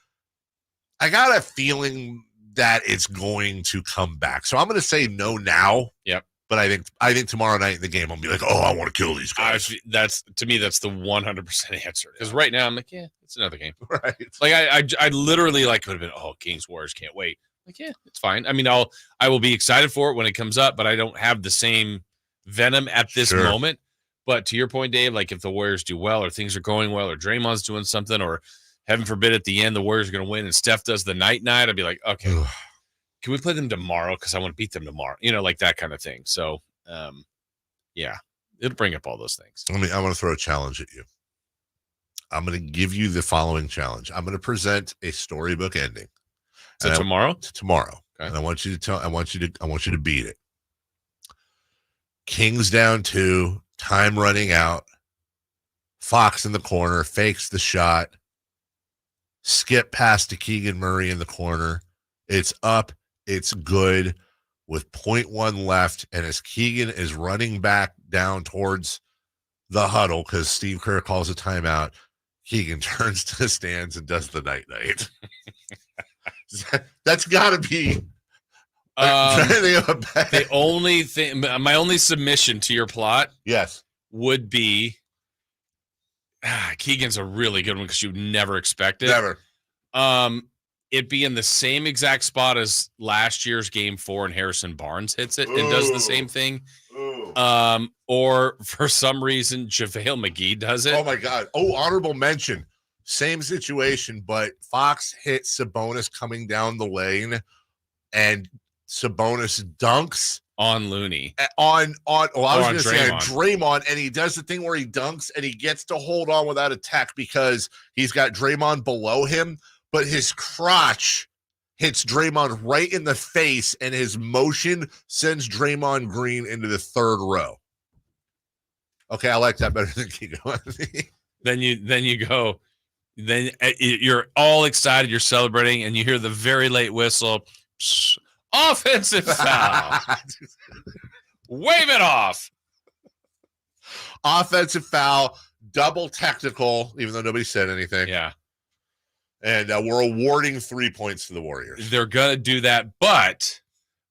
I got a feeling that it's going to come back. So I'm going to say no now. Yep. But I think tomorrow night in the game, I'll be like, oh, I want to kill these guys. That's the 100% answer. Because right now I'm like, yeah, it's another game. Right. Like I literally like could have been, oh, Kings Warriors can't wait. Like, yeah, it's fine. I mean, I will be excited for it when it comes up, but I don't have the same venom at this moment. But to your point, Dave, like if the Warriors do well or things are going well or Draymond's doing something or heaven forbid at the end the Warriors are going to win and Steph does the night, I'd be like, okay. Can we play them tomorrow? Because I want to beat them tomorrow. Like that kind of thing. So, yeah, it'll bring up all those things. I want to throw a challenge at you. I'm going to give you the following challenge. I'm going to present a storybook ending. Tomorrow? Tomorrow. Okay. And I want you to beat it. Kings down 2, time running out. Fox in the corner, fakes the shot. Skip pass to Keegan Murray in the corner. It's up. It's good with 0.1 left. And as Keegan is running back down towards the huddle, because Steve Kerr calls a timeout, Keegan turns to the stands and does the night-night. That's got to be the only thing. My only submission to your plot, would be Keegan's a really good one because you never expect it. Never. It be in the same exact spot as last year's game 4 and Harrison Barnes hits it and does the same thing. Or for some reason, JaVale McGee does it. Oh my God. Oh, honorable mention. Same situation, but Fox hit Sabonis coming down the lane and Sabonis dunks on Looney. On Draymond, and he does the thing where he dunks and he gets to hold on without a tech because he's got Draymond below him. But his crotch hits Draymond right in the face, and his motion sends Draymond Green into the 3rd row. Okay, I like that better than Kiko. Then you go. Then you're all excited. You're celebrating, and you hear the very late whistle. Offensive foul. Wave it off. Offensive foul, double technical, even though nobody said anything. Yeah. And we're awarding 3 points to the Warriors. They're going to do that, but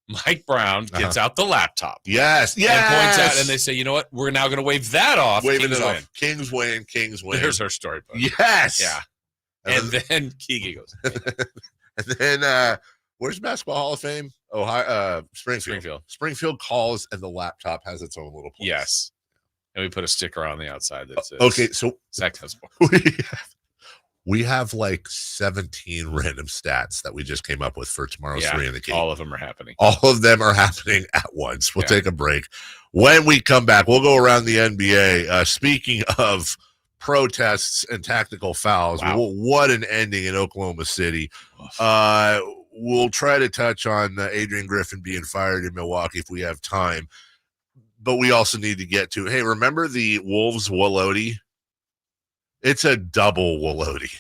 Mike Brown gets out the laptop. Yes. And points out, and they say, you know what? We're now going to wave that off. Waving it off. Kings win. There's our storybook. Yes. Yeah. And then Keegan goes. And then Where's Basketball Hall of Fame? Ohio, Springfield. Springfield calls, and the laptop has its own little place. Yes. And we put a sticker on the outside that says, okay, so Sactown Sports. We have like 17 random stats that we just came up with for tomorrow's 3 in the Key. All of them are happening. All of them are happening at once. We'll take a break. When we come back, we'll go around the NBA. Speaking of protests and tactical fouls, what an ending in Oklahoma City. We'll try to touch on Adrian Griffin being fired in Milwaukee if we have time. But we also need to get to, hey, remember the Wolves Wolodi? It's a double Wolodi.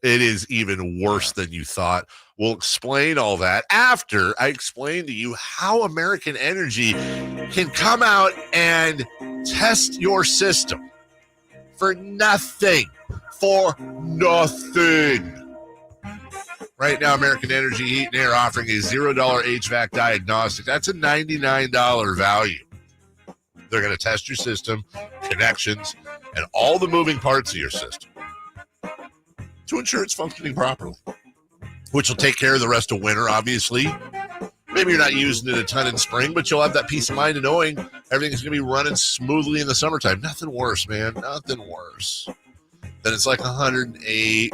It is even worse than you thought. We'll explain all that after I explain to you how American Energy can come out and test your system for nothing. Right now, American Energy Heat and Air offering a $0 HVAC diagnostic. That's a $99 value. They're going to test your system, connections, and all the moving parts of your system to ensure it's functioning properly, which will take care of the rest of winter, obviously. Maybe you're not using it a ton in spring, but you'll have that peace of mind of knowing everything's going to be running smoothly in the summertime. Nothing worse, man. Nothing worse. Then it's like 108.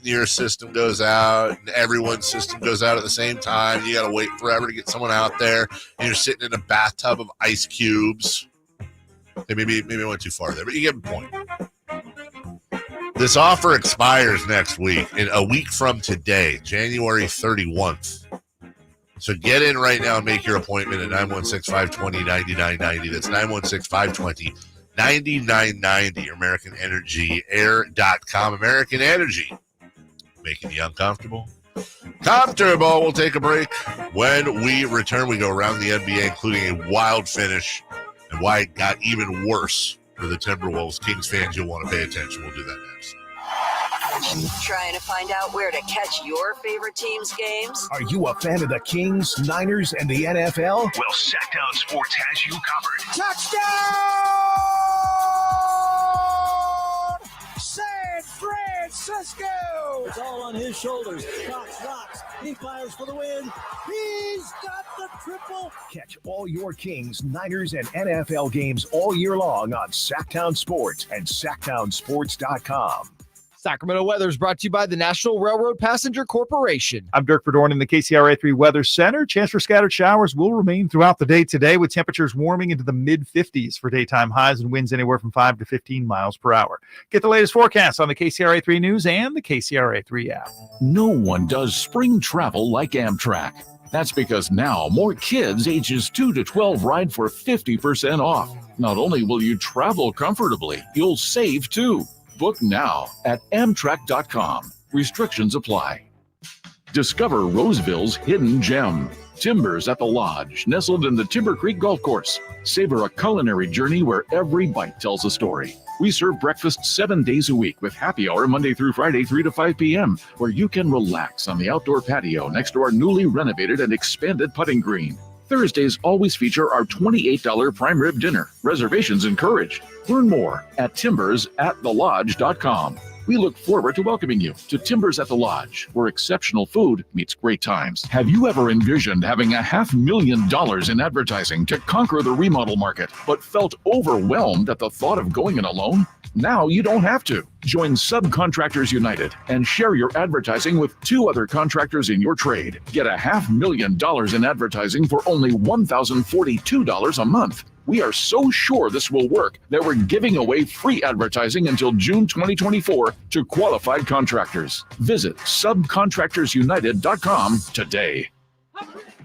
Your system goes out, and everyone's system goes out at the same time. You got to wait forever to get someone out there, and you're sitting in a bathtub of ice cubes. Okay, maybe I went too far there, but you get the point. This offer expires next week, in a week from today, January 31st. So get in right now and make your appointment at 916-520-9990. That's 916-520-9990. Your American Energy Air.com. American Energy. Making you uncomfortable. Comfortable. We'll take a break. When we return, we go around the NBA, including a wild finish and why it got even worse for the Timberwolves. Kings fans, you'll want to pay attention. We'll do that next. Trying to find out where to catch your favorite team's games? Are you a fan of the Kings, Niners, and the NFL? Well, Sactown Sports has you covered. Touchdown! San Francisco! It's all on his shoulders. Cox rocks. He fires for the win. He's got the triple. Catch all your Kings, Niners, and NFL games all year long on Sactown Sports and SactownSports.com. Sacramento weather is brought to you by the National Railroad Passenger Corporation. I'm Dirk Verdorn in the KCRA 3 Weather Center. Chance for scattered showers will remain throughout the day today, with temperatures warming into the mid-50s for daytime highs and winds anywhere from 5 to 15 miles per hour. Get the latest forecast on the KCRA 3 News and the KCRA 3 app. No one does spring travel like Amtrak. That's because now more kids ages 2 to 12 ride for 50% off. Not only will you travel comfortably, you'll save too. Book now at Amtrak.com. Restrictions apply. Discover Roseville's hidden gem. Timbers at the Lodge, nestled in the Timber Creek Golf Course. Savor a culinary journey where every bite tells a story. We serve breakfast 7 days a week with happy hour Monday through Friday, 3 to 5 p.m., where you can relax on the outdoor patio next to our newly renovated and expanded putting green. Thursdays always feature our $28 prime rib dinner. Reservations encouraged. Learn more at timbersatTheLodge.com. We look forward to welcoming you to Timbers at the Lodge, where exceptional food meets great times. Have you ever envisioned having $500,000 in advertising to conquer the remodel market, but felt overwhelmed at the thought of going it alone? Now you don't have to. Join Subcontractors United and share your advertising with 2 other contractors in your trade. Get $500,000 in advertising for only $1,042 a month. We are so sure this will work that we're giving away free advertising until June 2024 to qualified contractors. Visit subcontractorsunited.com today.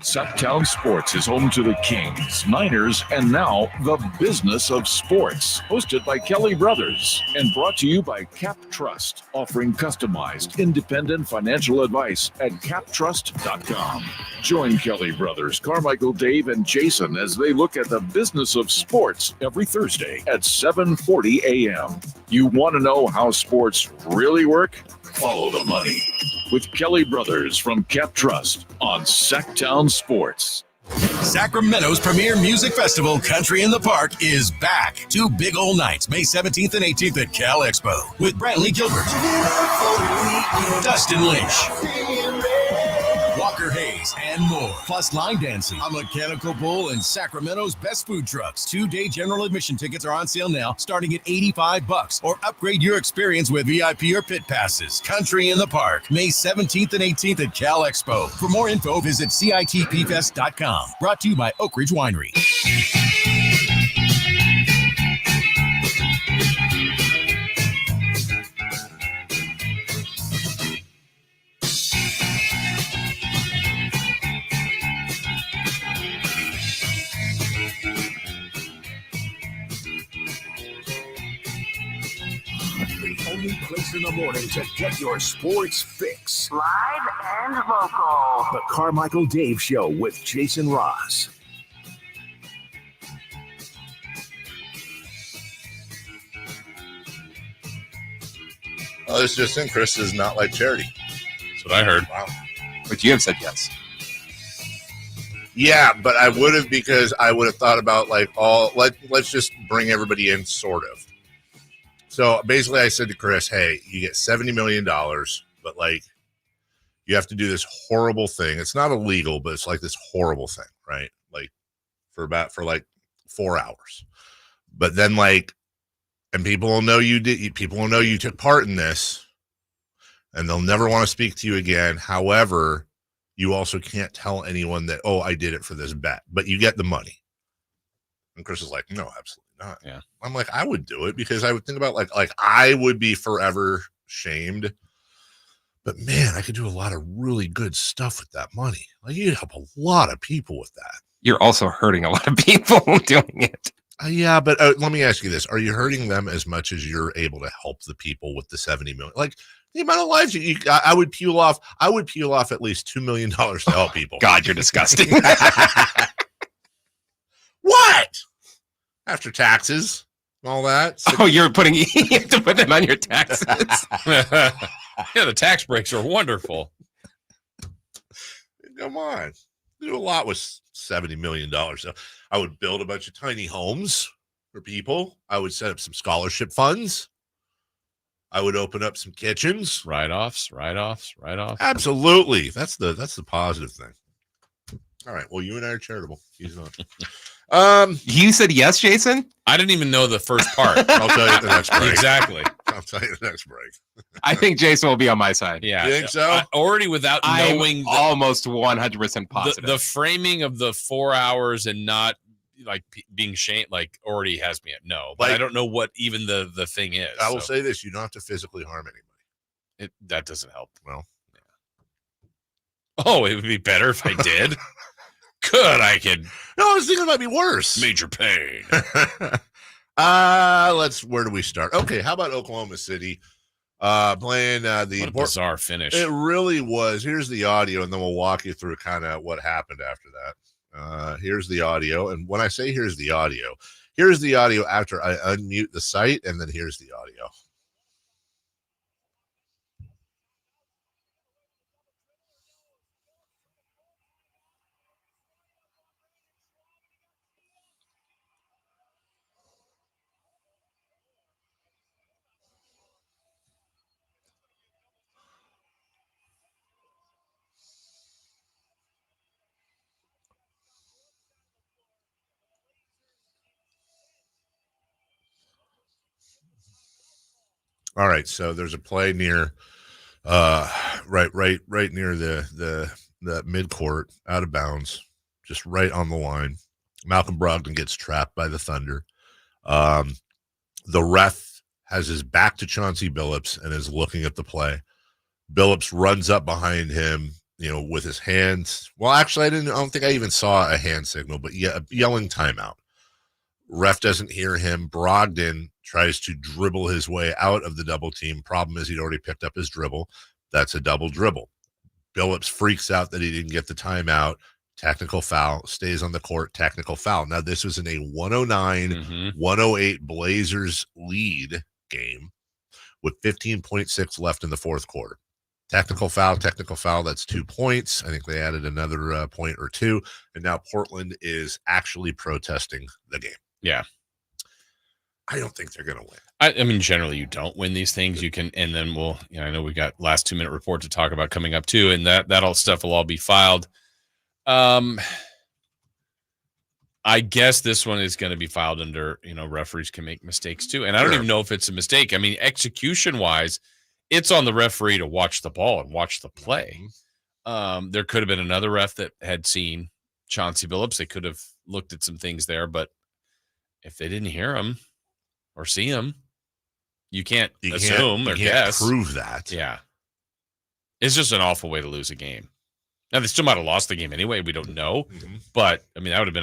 Sactown Sports is home to the Kings, Niners, and now the business of sports. Hosted by Kelly Brothers and brought to you by Cap Trust, offering customized, independent financial advice at captrust.com. Join Kelly Brothers, Carmichael, Dave, and Jason as they look at the business of sports every Thursday at 7:40 a.m. You want to know how sports really work? Follow the money with Kelly Brothers from Cap Trust on Sactown Sports. Sacramento's premier music festival, Country in the Park, is back. 2 big old nights, May 17th and 18th at Cal Expo, with Brantley Gilbert, Dustin Lynch, Burger Haze, and more. Plus line dancing, a mechanical bull, and Sacramento's best food trucks. 2-day general admission tickets are on sale now, starting at $85, or upgrade your experience with VIP or pit passes. Country in the Park, May 17th and 18th at Cal Expo. For more info, visit CITPFest.com. Brought to you by Oak Ridge Winery. The only place in the morning to get your sports fix. Live and local. The Carmichael Dave Show with Jason Ross. Oh, this just in. Chris does not like charity. That's what I heard. Wow. But you have said yes. Yeah, but I would have, because I would have thought about let's just bring everybody in, sort of. So basically I said to Chris, hey, you get $70 million, but you have to do this horrible thing. It's not illegal, but it's this horrible thing, right? For 4 hours. But then and people will know people will know you took part in this, and they'll never want to speak to you again. However, you also can't tell anyone that, oh, I did it for this bet, but you get the money. And Chris is like, no, absolutely not. Yeah. I'm like, I would do it, because I would think about I would be forever shamed. But man, I could do a lot of really good stuff with that money. You'd help a lot of people with that. You're also hurting a lot of people doing it. Yeah, but let me ask you this. Are you hurting them as much as you're able to help the people with the 70 million? The amount of lives I would peel off at least $2 million to help people. God, you're disgusting. What? After taxes and all that. Oh, you have to put them on your taxes. Yeah, the tax breaks are wonderful. Come on. Do a lot with $70 million. So I would build a bunch of tiny homes for people. I would set up some scholarship funds. I would open up some kitchens. Write-offs. Absolutely. That's the positive thing. All right. Well, you and I are charitable. He's not. You said yes, Jason? I didn't even know the first part. I'll tell you the next break. Exactly. I'll tell you the next break. I think Jason will be on my side. Yeah. You think so? Already without knowing almost 100% positive. The framing of the 4 hours and not being shamed already has me at no. But I don't know what even the thing is. I will say this: you don't have to physically harm anybody. That doesn't help. Well, yeah. Oh, it would be better if I did. I could. No, I was thinking it might be worse. Major pain. Where do we start? Okay, how about Oklahoma City playing the what a bizarre finish. It really was. Here's the audio, and then we'll walk you through kind of what happened after that. Here's the audio, and when I say here's the audio after I unmute the site, and then here's the audio. All right, so there's a play near, right near the midcourt, out of bounds, just right on the line. Malcolm Brogdon gets trapped by the Thunder. The ref has his back to Chauncey Billups and is looking at the play. Billups runs up behind him, with his hands. Well, actually, I don't think I even saw a hand signal, but yelling timeout. Ref doesn't hear him. Brogdon tries to dribble his way out of the double team. Problem is he'd already picked up his dribble. That's a double dribble. Billups freaks out that he didn't get the timeout. Technical foul, stays on the court, technical foul. Now, this was in a 109-108 Blazers lead game with 15.6 left in the fourth quarter. Technical foul, that's 2 points. I think they added another point or two, and now Portland is actually protesting the game. Yeah. I don't think they're going to win. I mean, generally you don't win these things. You can, and then we'll, I know we got last 2-minute report to talk about coming up too, and that all stuff will all be filed. I guess this one is going to be filed under, referees can make mistakes too. And I don't even know if it's a mistake. I mean, execution wise, it's on the referee to watch the ball and watch the play. There could have been another ref that had seen Chauncey Billups. They could have looked at some things there, but if they didn't hear him or see him, you can't assume or guess. Prove that. Yeah. It's just an awful way to lose a game. Now, they still might have lost the game anyway. We don't know. Mm-hmm. But, I mean, that would have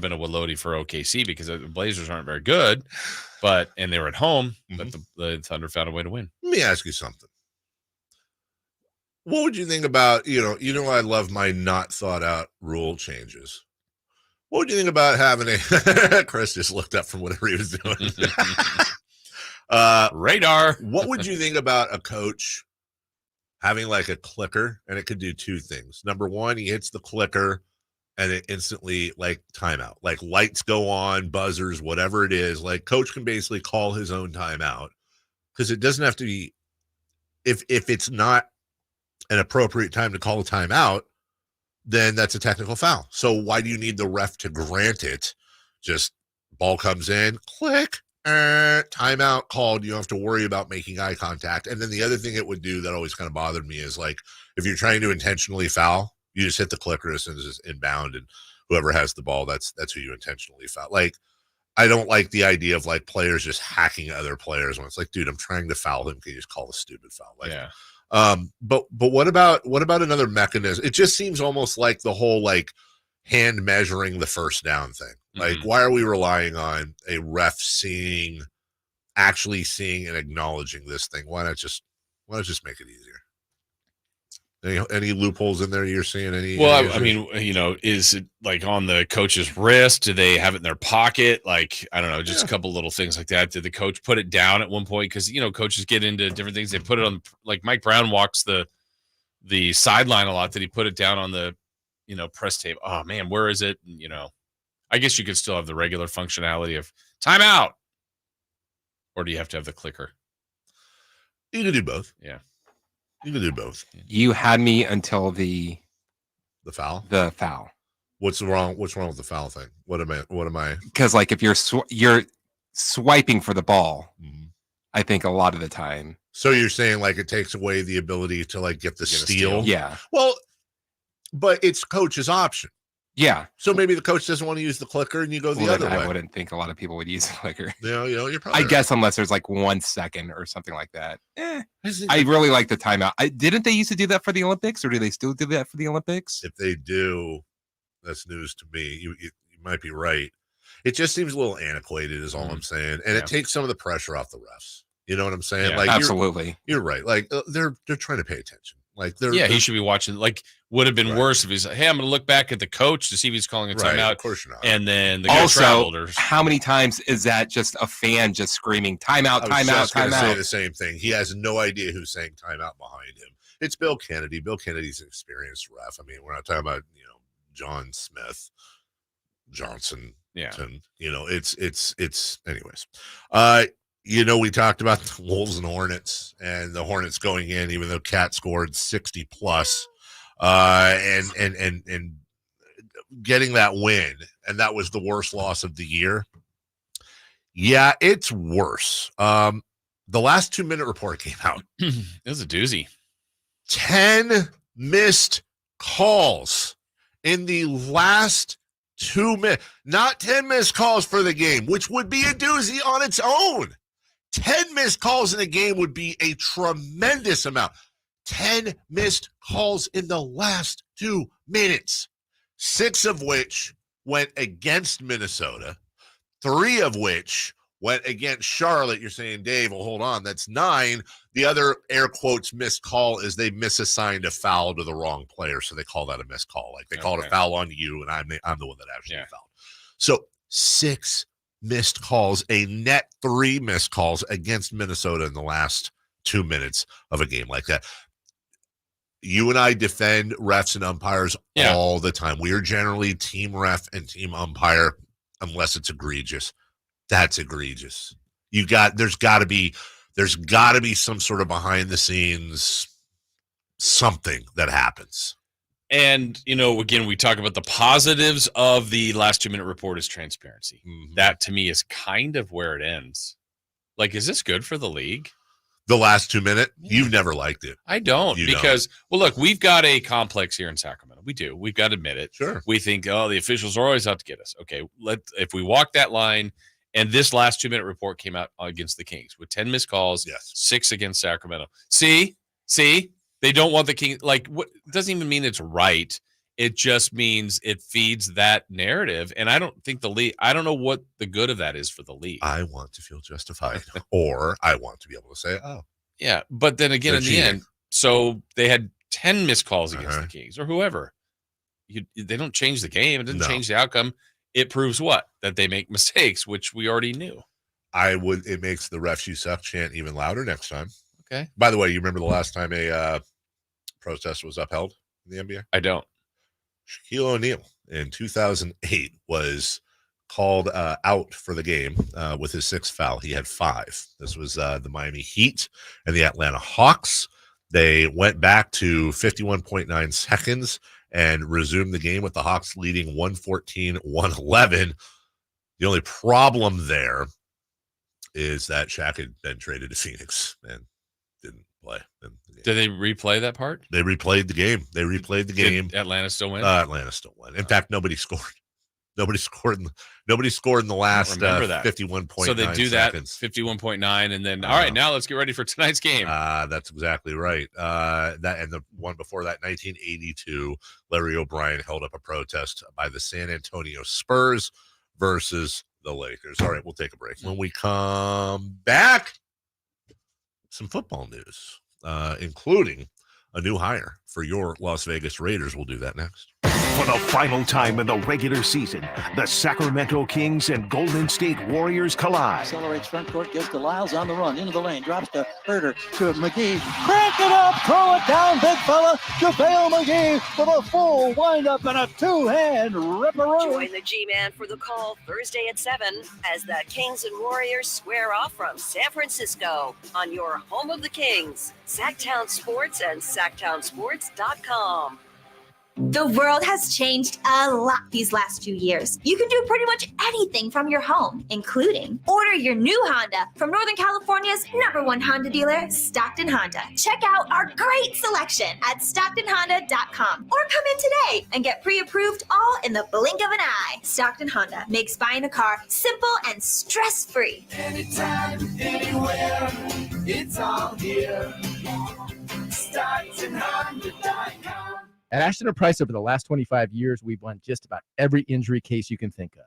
been a Willotti for OKC because the Blazers aren't very good. And they were at home, but the Thunder found a way to win. Let me ask you something. What would you think about, I love my not thought out rule changes. What would you think about having Chris just looked up from whatever he was doing. Radar. What would you think about a coach having like a clicker, and it could do two things? Number one, he hits the clicker and it instantly like timeout, like lights go on, buzzers, whatever it is. Like coach can basically call his own timeout because it doesn't have to be, if it's not an appropriate time to call a timeout, then that's a technical foul. So why do you need the ref to grant it? Just ball comes in, click, timeout called. You don't have to worry about making eye contact. And then the other thing it would do that always kind of bothered me is like if you're trying to intentionally foul, you just hit the clicker as soon as it's inbound, and whoever has the ball, that's who you intentionally foul. Like I don't like the idea of like players just hacking other players when it's like, dude, I'm trying to foul him. Can you just call a stupid foul? Like, yeah. But what about another mechanism? It just seems almost like the whole like hand measuring the first down thing. Like, why are we relying on a ref actually seeing and acknowledging this thing? Why not just make it easier? Any loopholes in there you're seeing? I mean, is it like on the coach's wrist? Do they have it in their pocket? Like, I don't know, just a couple little things like that. Did the coach put it down at one point? Because, coaches get into different things. They put it on, like Mike Brown walks the sideline a lot. Did he put it down on the, press tape? Oh man, where is it? And, I guess you could still have the regular functionality of timeout. Or do you have to have the clicker? You can do both. Yeah. You can do both. You had me until the foul. The foul. What's wrong with the foul thing? What am I? Because like if you're swiping for the ball, I think a lot of the time. So you're saying like it takes away the ability to like get the steal? Yeah. Well, but it's coach's option. Yeah. So maybe the coach doesn't want to use the clicker and you go the other way. I wouldn't think a lot of people would use the clicker. You're probably right. guess unless there's like 1 second or something like that. I really like the timeout. Didn't they used to do that for the Olympics, or do they still do that for the Olympics? If they do, that's news to me. You might be right. It just seems a little antiquated is all I'm saying. And it takes some of the pressure off the refs. You know what I'm saying? Yeah, like absolutely. You're right. Like they're trying to pay attention. Like he should be watching. Like, would have been worse if he's like, hey, I'm going to look back at the coach to see if he's calling a timeout. Of course you're not. And then the guy traveled. How many times is that just a fan just screaming timeout, timeout, timeout? Say the same thing. He has no idea who's saying timeout behind him. It's Bill Kennedy. Bill Kennedy's an experienced ref. I mean, we're not talking about John Smith, Johnson. Yeah. It's anyways. We talked about the Wolves and Hornets and the Hornets going in, even though Cat scored 60 plus, and getting that win. And that was the worst loss of the year. Yeah, it's worse. The last 2-minute report came out. It was a doozy. 10 missed calls in the last 2 minutes. Not 10 missed calls for the game, which would be a doozy on its own. 10 missed calls in a game would be a tremendous amount. 10 missed calls in the last 2 minutes, 6 of which went against Minnesota, 3 of which went against Charlotte. You're saying, Dave, well, hold on, that's 9. The other air quotes missed call is they misassigned a foul to the wrong player, so they call that a missed call. Like they called a foul on you, and I'm the one that actually fouled. So 6 missed calls, a net 3 missed calls against Minnesota in the last 2 minutes of a game like that. You and I defend refs and umpires all the time. We are generally team ref and team umpire unless it's egregious. That's egregious. There's got to be some sort of behind the scenes something that happens. And, again, we talk about the positives of the last 2-minute report is transparency. Mm-hmm. That, to me, is kind of where it ends. Like, is this good for the league? The last 2 minute? Yeah. You've never liked it. I don't. Well, look, we've got a complex here in Sacramento. We do. We've got to admit it. Sure. We think, the officials are always out to get us. Okay, if we walk that line, and this last 2-minute report came out against the Kings with 10 missed calls, 6 against Sacramento. See? They don't want the Kings. Like, what? It doesn't even mean it's right. It just means it feeds that narrative. And I don't think the league, I don't know what the good of that is for the league. I want to feel justified, or I want to be able to say, oh. Yeah. But then again, in the end, so they had 10 missed calls against the Kings or whoever. They don't change the game. It doesn't change the outcome. It proves what? That they make mistakes, which we already knew. It makes the refs you suck chant even louder next time. Okay. By the way, you remember the last time a protest was upheld in the NBA? I don't. Shaquille O'Neal in 2008 was called out for the game with his 6th foul. He had 5. This was the Miami Heat and the Atlanta Hawks. They went back to 51.9 seconds and resumed the game with the Hawks leading 114-111. The only problem there is that Shaq had been traded to Phoenix and didn't play. Did they replay that part? They replayed the game. Did Atlanta still win? Atlanta still won. In fact, nobody scored. Nobody scored in the last 51.9 So they do seconds. That 51.9, and then all right, now let's get ready for tonight's game. That's exactly right. That and the one before that, 1982, Larry O'Brien held up a protest by the San Antonio Spurs versus the Lakers. All right, we'll take a break. When we come back, some football news, including a new hire for your Las Vegas Raiders. We'll do that next. For the final time in the regular season, the Sacramento Kings and Golden State Warriors collide. Accelerates front court, gets to Lyles on the run, into the lane, drops to Herter, to McGee. Crank it up, throw it down, big fella. JaVale McGee with a full windup and a two-hand ripperoo. Join the G-Man for the call Thursday at 7 as the Kings and Warriors square off from San Francisco on your home of the Kings, Sactown Sports and SactownSports.com. The world has changed a lot these last 2 years. You can do pretty much anything from your home, including order your new Honda from Northern California's #1 Honda dealer, Stockton Honda. Check out our great selection at StocktonHonda.com or come in today and get pre-approved all in the blink of an eye. Stockton Honda makes buying a car simple and stress-free. Anytime, anywhere, it's all here. StocktonHonda.com. At Ashton & Price, over the last 25 years, we've won just about every injury case you can think of.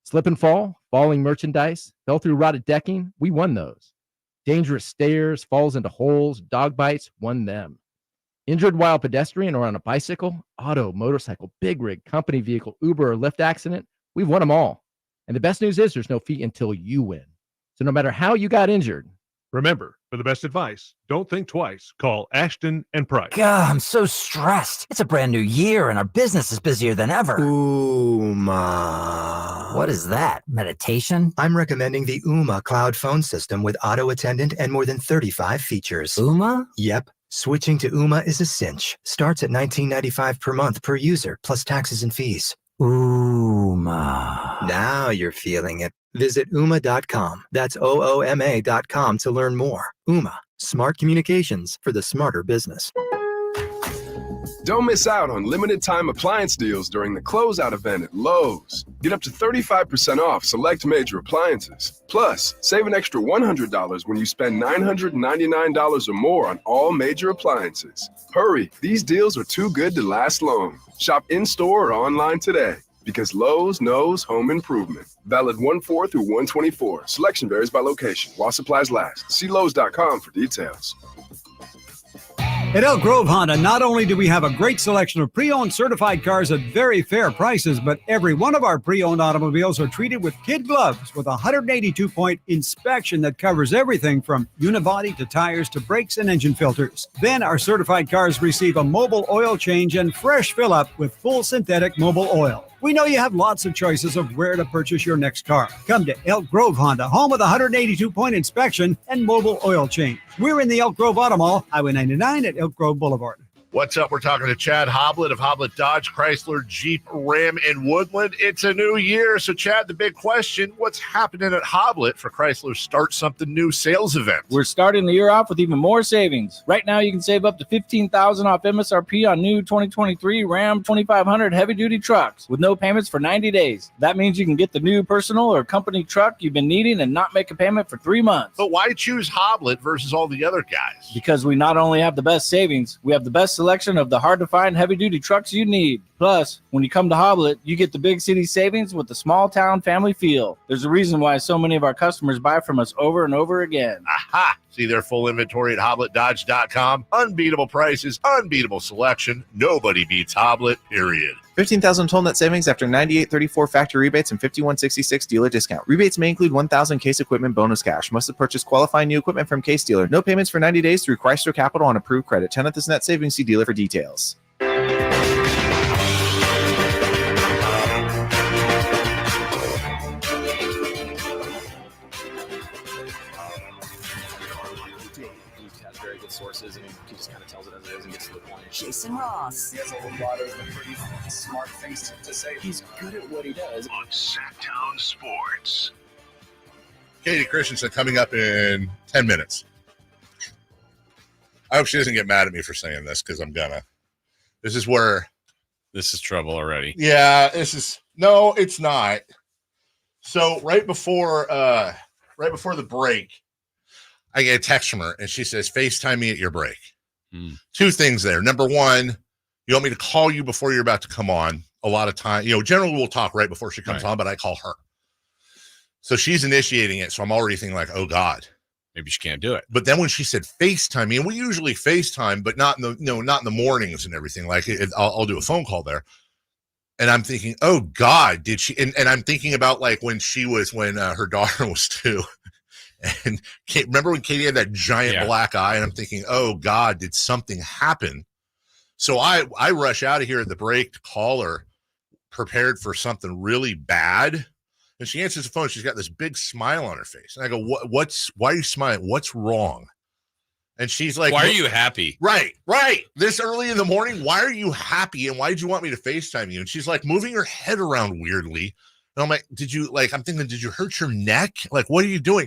Slip and fall, falling merchandise, fell through rotted decking, we won those. Dangerous stairs, falls into holes, dog bites, won them. Injured while pedestrian or on a bicycle, auto, motorcycle, big rig, company vehicle, Uber, or Lyft accident, we've won them all. And the best news is there's no fee until you win. So no matter how you got injured, remember, for the best advice, don't think twice. Call Ashton & Price. God, I'm so stressed. It's a brand new year and our business is busier than ever. Ooma. What is that? Meditation? I'm recommending the Ooma cloud phone system with auto attendant and more than 35 features. Ooma? Yep. Switching to Ooma is a cinch. Starts at $19.95 per month per user, plus taxes and fees. Ooma. Now you're feeling it. Visit Ooma.com. That's OOMA.com to learn more. Ooma. Smart communications for the smarter business. Don't miss out on limited time appliance deals during the closeout event at Lowe's. Get up to 35% off select major appliances. Plus, save an extra $100 when you spend $999 or more on all major appliances. Hurry, these deals are too good to last long. Shop in-store or online today. Because Lowe's knows home improvement. Valid 1/4 through 1/24. Selection varies by location. While supplies last. See Lowe's.com for details. At Elk Grove Honda, not only do we have a great selection of pre-owned certified cars at very fair prices, but every one of our pre-owned automobiles are treated with kid gloves with a 182-point inspection that covers everything from unibody to tires to brakes and engine filters. Then our certified cars receive a mobile oil change and fresh fill-up with full synthetic mobile oil. We know you have lots of choices of where to purchase your next car. Come to Elk Grove Honda, home of the 182-point inspection and mobile oil change. We're in the Elk Grove Auto Mall, Highway 99 at Elk Grove Boulevard. What's up? We're talking to Chad Hoblet of Hoblet Dodge, Chrysler, Jeep, Ram, and Woodland. It's a new year. So, Chad, the big question, what's happening at Hoblet for Chrysler's Start Something New sales event? We're starting the year off with even more savings. Right now, you can save up to $15,000 off MSRP on new 2023 Ram 2500 heavy-duty trucks with no payments for 90 days. That means you can get the new personal or company truck you've been needing and not make a payment for 3 months. But why choose Hoblet versus all the other guys? Because we not only have the best savings, we have the best selection of the hard-to-find heavy-duty trucks you need. Plus, when you come to Hoblet, you get the big city savings with the small-town family feel. There's a reason why so many of our customers buy from us over and over again. Aha! See their full inventory at HobletDodge.com. Unbeatable prices, unbeatable selection. Nobody beats Hoblet, period. $15,000 total net savings after $98.34 factory rebates and $51.66 dealer discount. Rebates may include $1,000 Case equipment bonus cash. Must have purchased qualifying new equipment from Case dealer. No payments for 90 days through Chrysler Capital on approved credit. 10th is net savings. See dealer for details. Sources, and he just kind of tells it as it is and gets to the point. Jason Ross. He has a lot of pretty smart things to say. He's good at what he does. On Sactown Sports. Kayte Christensen coming up in 10 minutes. I hope she doesn't get mad at me for saying this because I'm gonna. This is where. This is trouble already. Yeah, this is. No, it's not. So right before the break, I get a text from her, and she says, FaceTime me at your break. Two things there. Number one, you want me to call you before you're about to come on. A lot of time, generally we'll talk right before she comes on, but I call her. So she's initiating it, so I'm already thinking like, oh, God. Maybe she can't do it. But then when she said FaceTime me, and we usually FaceTime, but not in the mornings and everything. Like I'll do a phone call there. And I'm thinking, oh, God, did she? And I'm thinking about like when her daughter was 2. And remember when Katie had that giant black eye? And I'm thinking, oh, God, did something happen? So I rush out of here at the break to call her, prepared for something really bad. And she answers the phone. She's got this big smile on her face. And I go, why are you smiling? What's wrong? And she's like, why are you happy? Right. This early in the morning, why are you happy? And why did you want me to FaceTime you? And she's like moving her head around weirdly. And I'm like, did you hurt your neck? Like, what are you doing?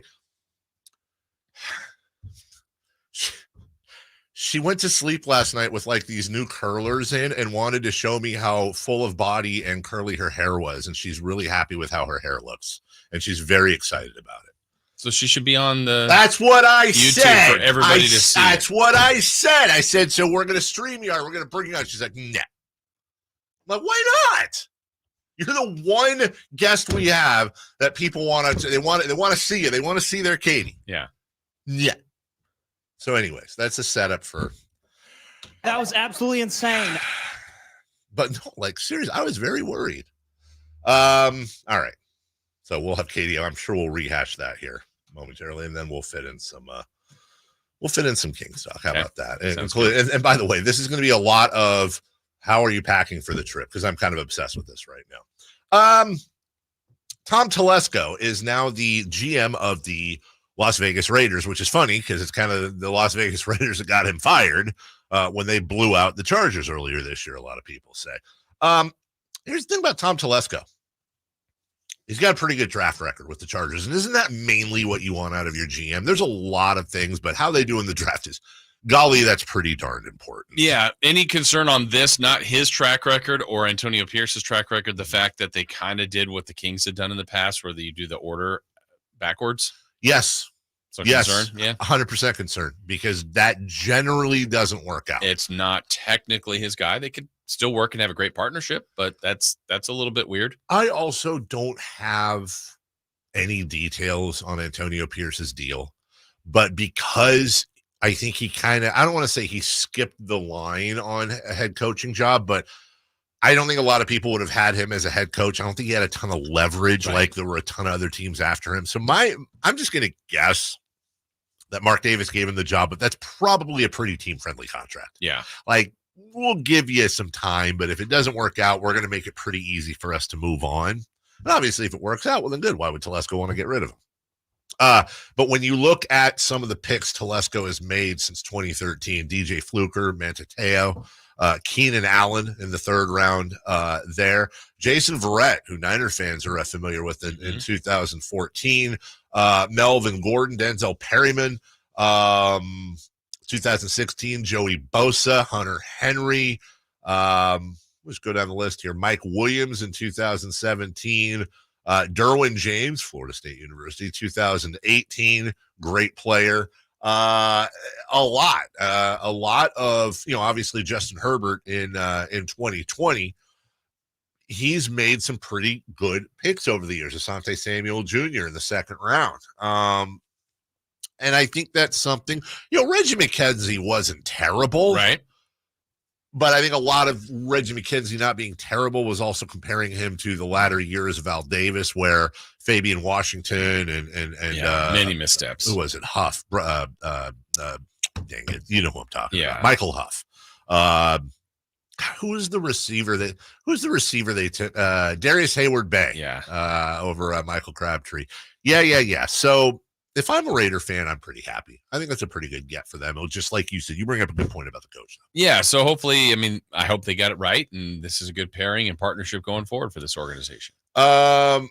She went to sleep last night with like these new curlers in and wanted to show me how full of body and curly her hair was. And she's really happy with how her hair looks. And she's very excited about it. So she should be on the That's what I YouTube said. for everybody to see. That's what I said. I said, so we're going to StreamYard. We're going to bring you on. She's like, nah. I'm like, why not? You're the one guest we have that people want to, they want to see you. They want to see their Katie. Yeah. Yeah. So anyways, that's a setup for. That was absolutely insane. But no, like seriously, I was very worried. All right. So we'll have Katie. I'm sure we'll rehash that here momentarily, and then we'll fit in some Kings talk. How about that? And by the way, this is going to be a lot of how are you packing for the trip? Because I'm kind of obsessed with this right now. Tom Telesco is now the GM of the Las Vegas Raiders, which is funny because it's kind of the Las Vegas Raiders that got him fired when they blew out the Chargers earlier this year, a lot of people say. Here's the thing about Tom Telesco. He's got a pretty good draft record with the Chargers, and isn't that mainly what you want out of your GM? There's a lot of things, but how they do in the draft is, golly, that's pretty darn important. Yeah. Any concern on this, not his track record or Antonio Pierce's track record, the fact that they kind of did what the Kings had done in the past where you do the order backwards? Yes. So yes. concern? Yeah. 100% concerned because that generally doesn't work out. It's not technically his guy. They could still work and have a great partnership, but that's a little bit weird. I also don't have any details on Antonio Pierce's deal, but because I think he I don't want to say he skipped the line on a head coaching job, but I don't think a lot of people would have had him as a head coach. I don't think he had a ton of leverage like there were a ton of other teams after him. So I'm just going to guess that Mark Davis gave him the job, but that's probably a pretty team-friendly contract. Yeah. Like we'll give you some time, but if it doesn't work out, we're going to make it pretty easy for us to move on. And obviously, if it works out, well, then good. Why would Telesco want to get rid of him? But when you look at some of the picks Telesco has made since 2013, DJ Fluker, Mantateo, Keenan Allen in the third round there, Jason Verrett, who Niner fans are familiar with in 2014, Melvin Gordon, Denzel Perryman, 2016, Joey Bosa, Hunter Henry, let's go down the list here, Mike Williams in 2017, Derwin James, Florida State University, 2018, great player. A lot of, obviously Justin Herbert in 2020. He's made some pretty good picks over the years. Asante Samuel Jr. in the second round. And I think that's something, Reggie McKenzie wasn't terrible. Right. But I think a lot of Reggie McKenzie not being terrible was also comparing him to the latter years of Al Davis, where Fabian Washington and many missteps. Who was it? Huff. Dang it. You know who I'm talking about. Yeah. Michael Huff. Who's the receiver they took? Darius Hayward Bay. Yeah. Over Michael Crabtree. Yeah. So if I'm a Raider fan, I'm pretty happy. I think that's a pretty good get for them. Just like you said, you bring up a good point about the coach. Yeah, so hopefully, I hope they got it right, and this is a good pairing and partnership going forward for this organization. I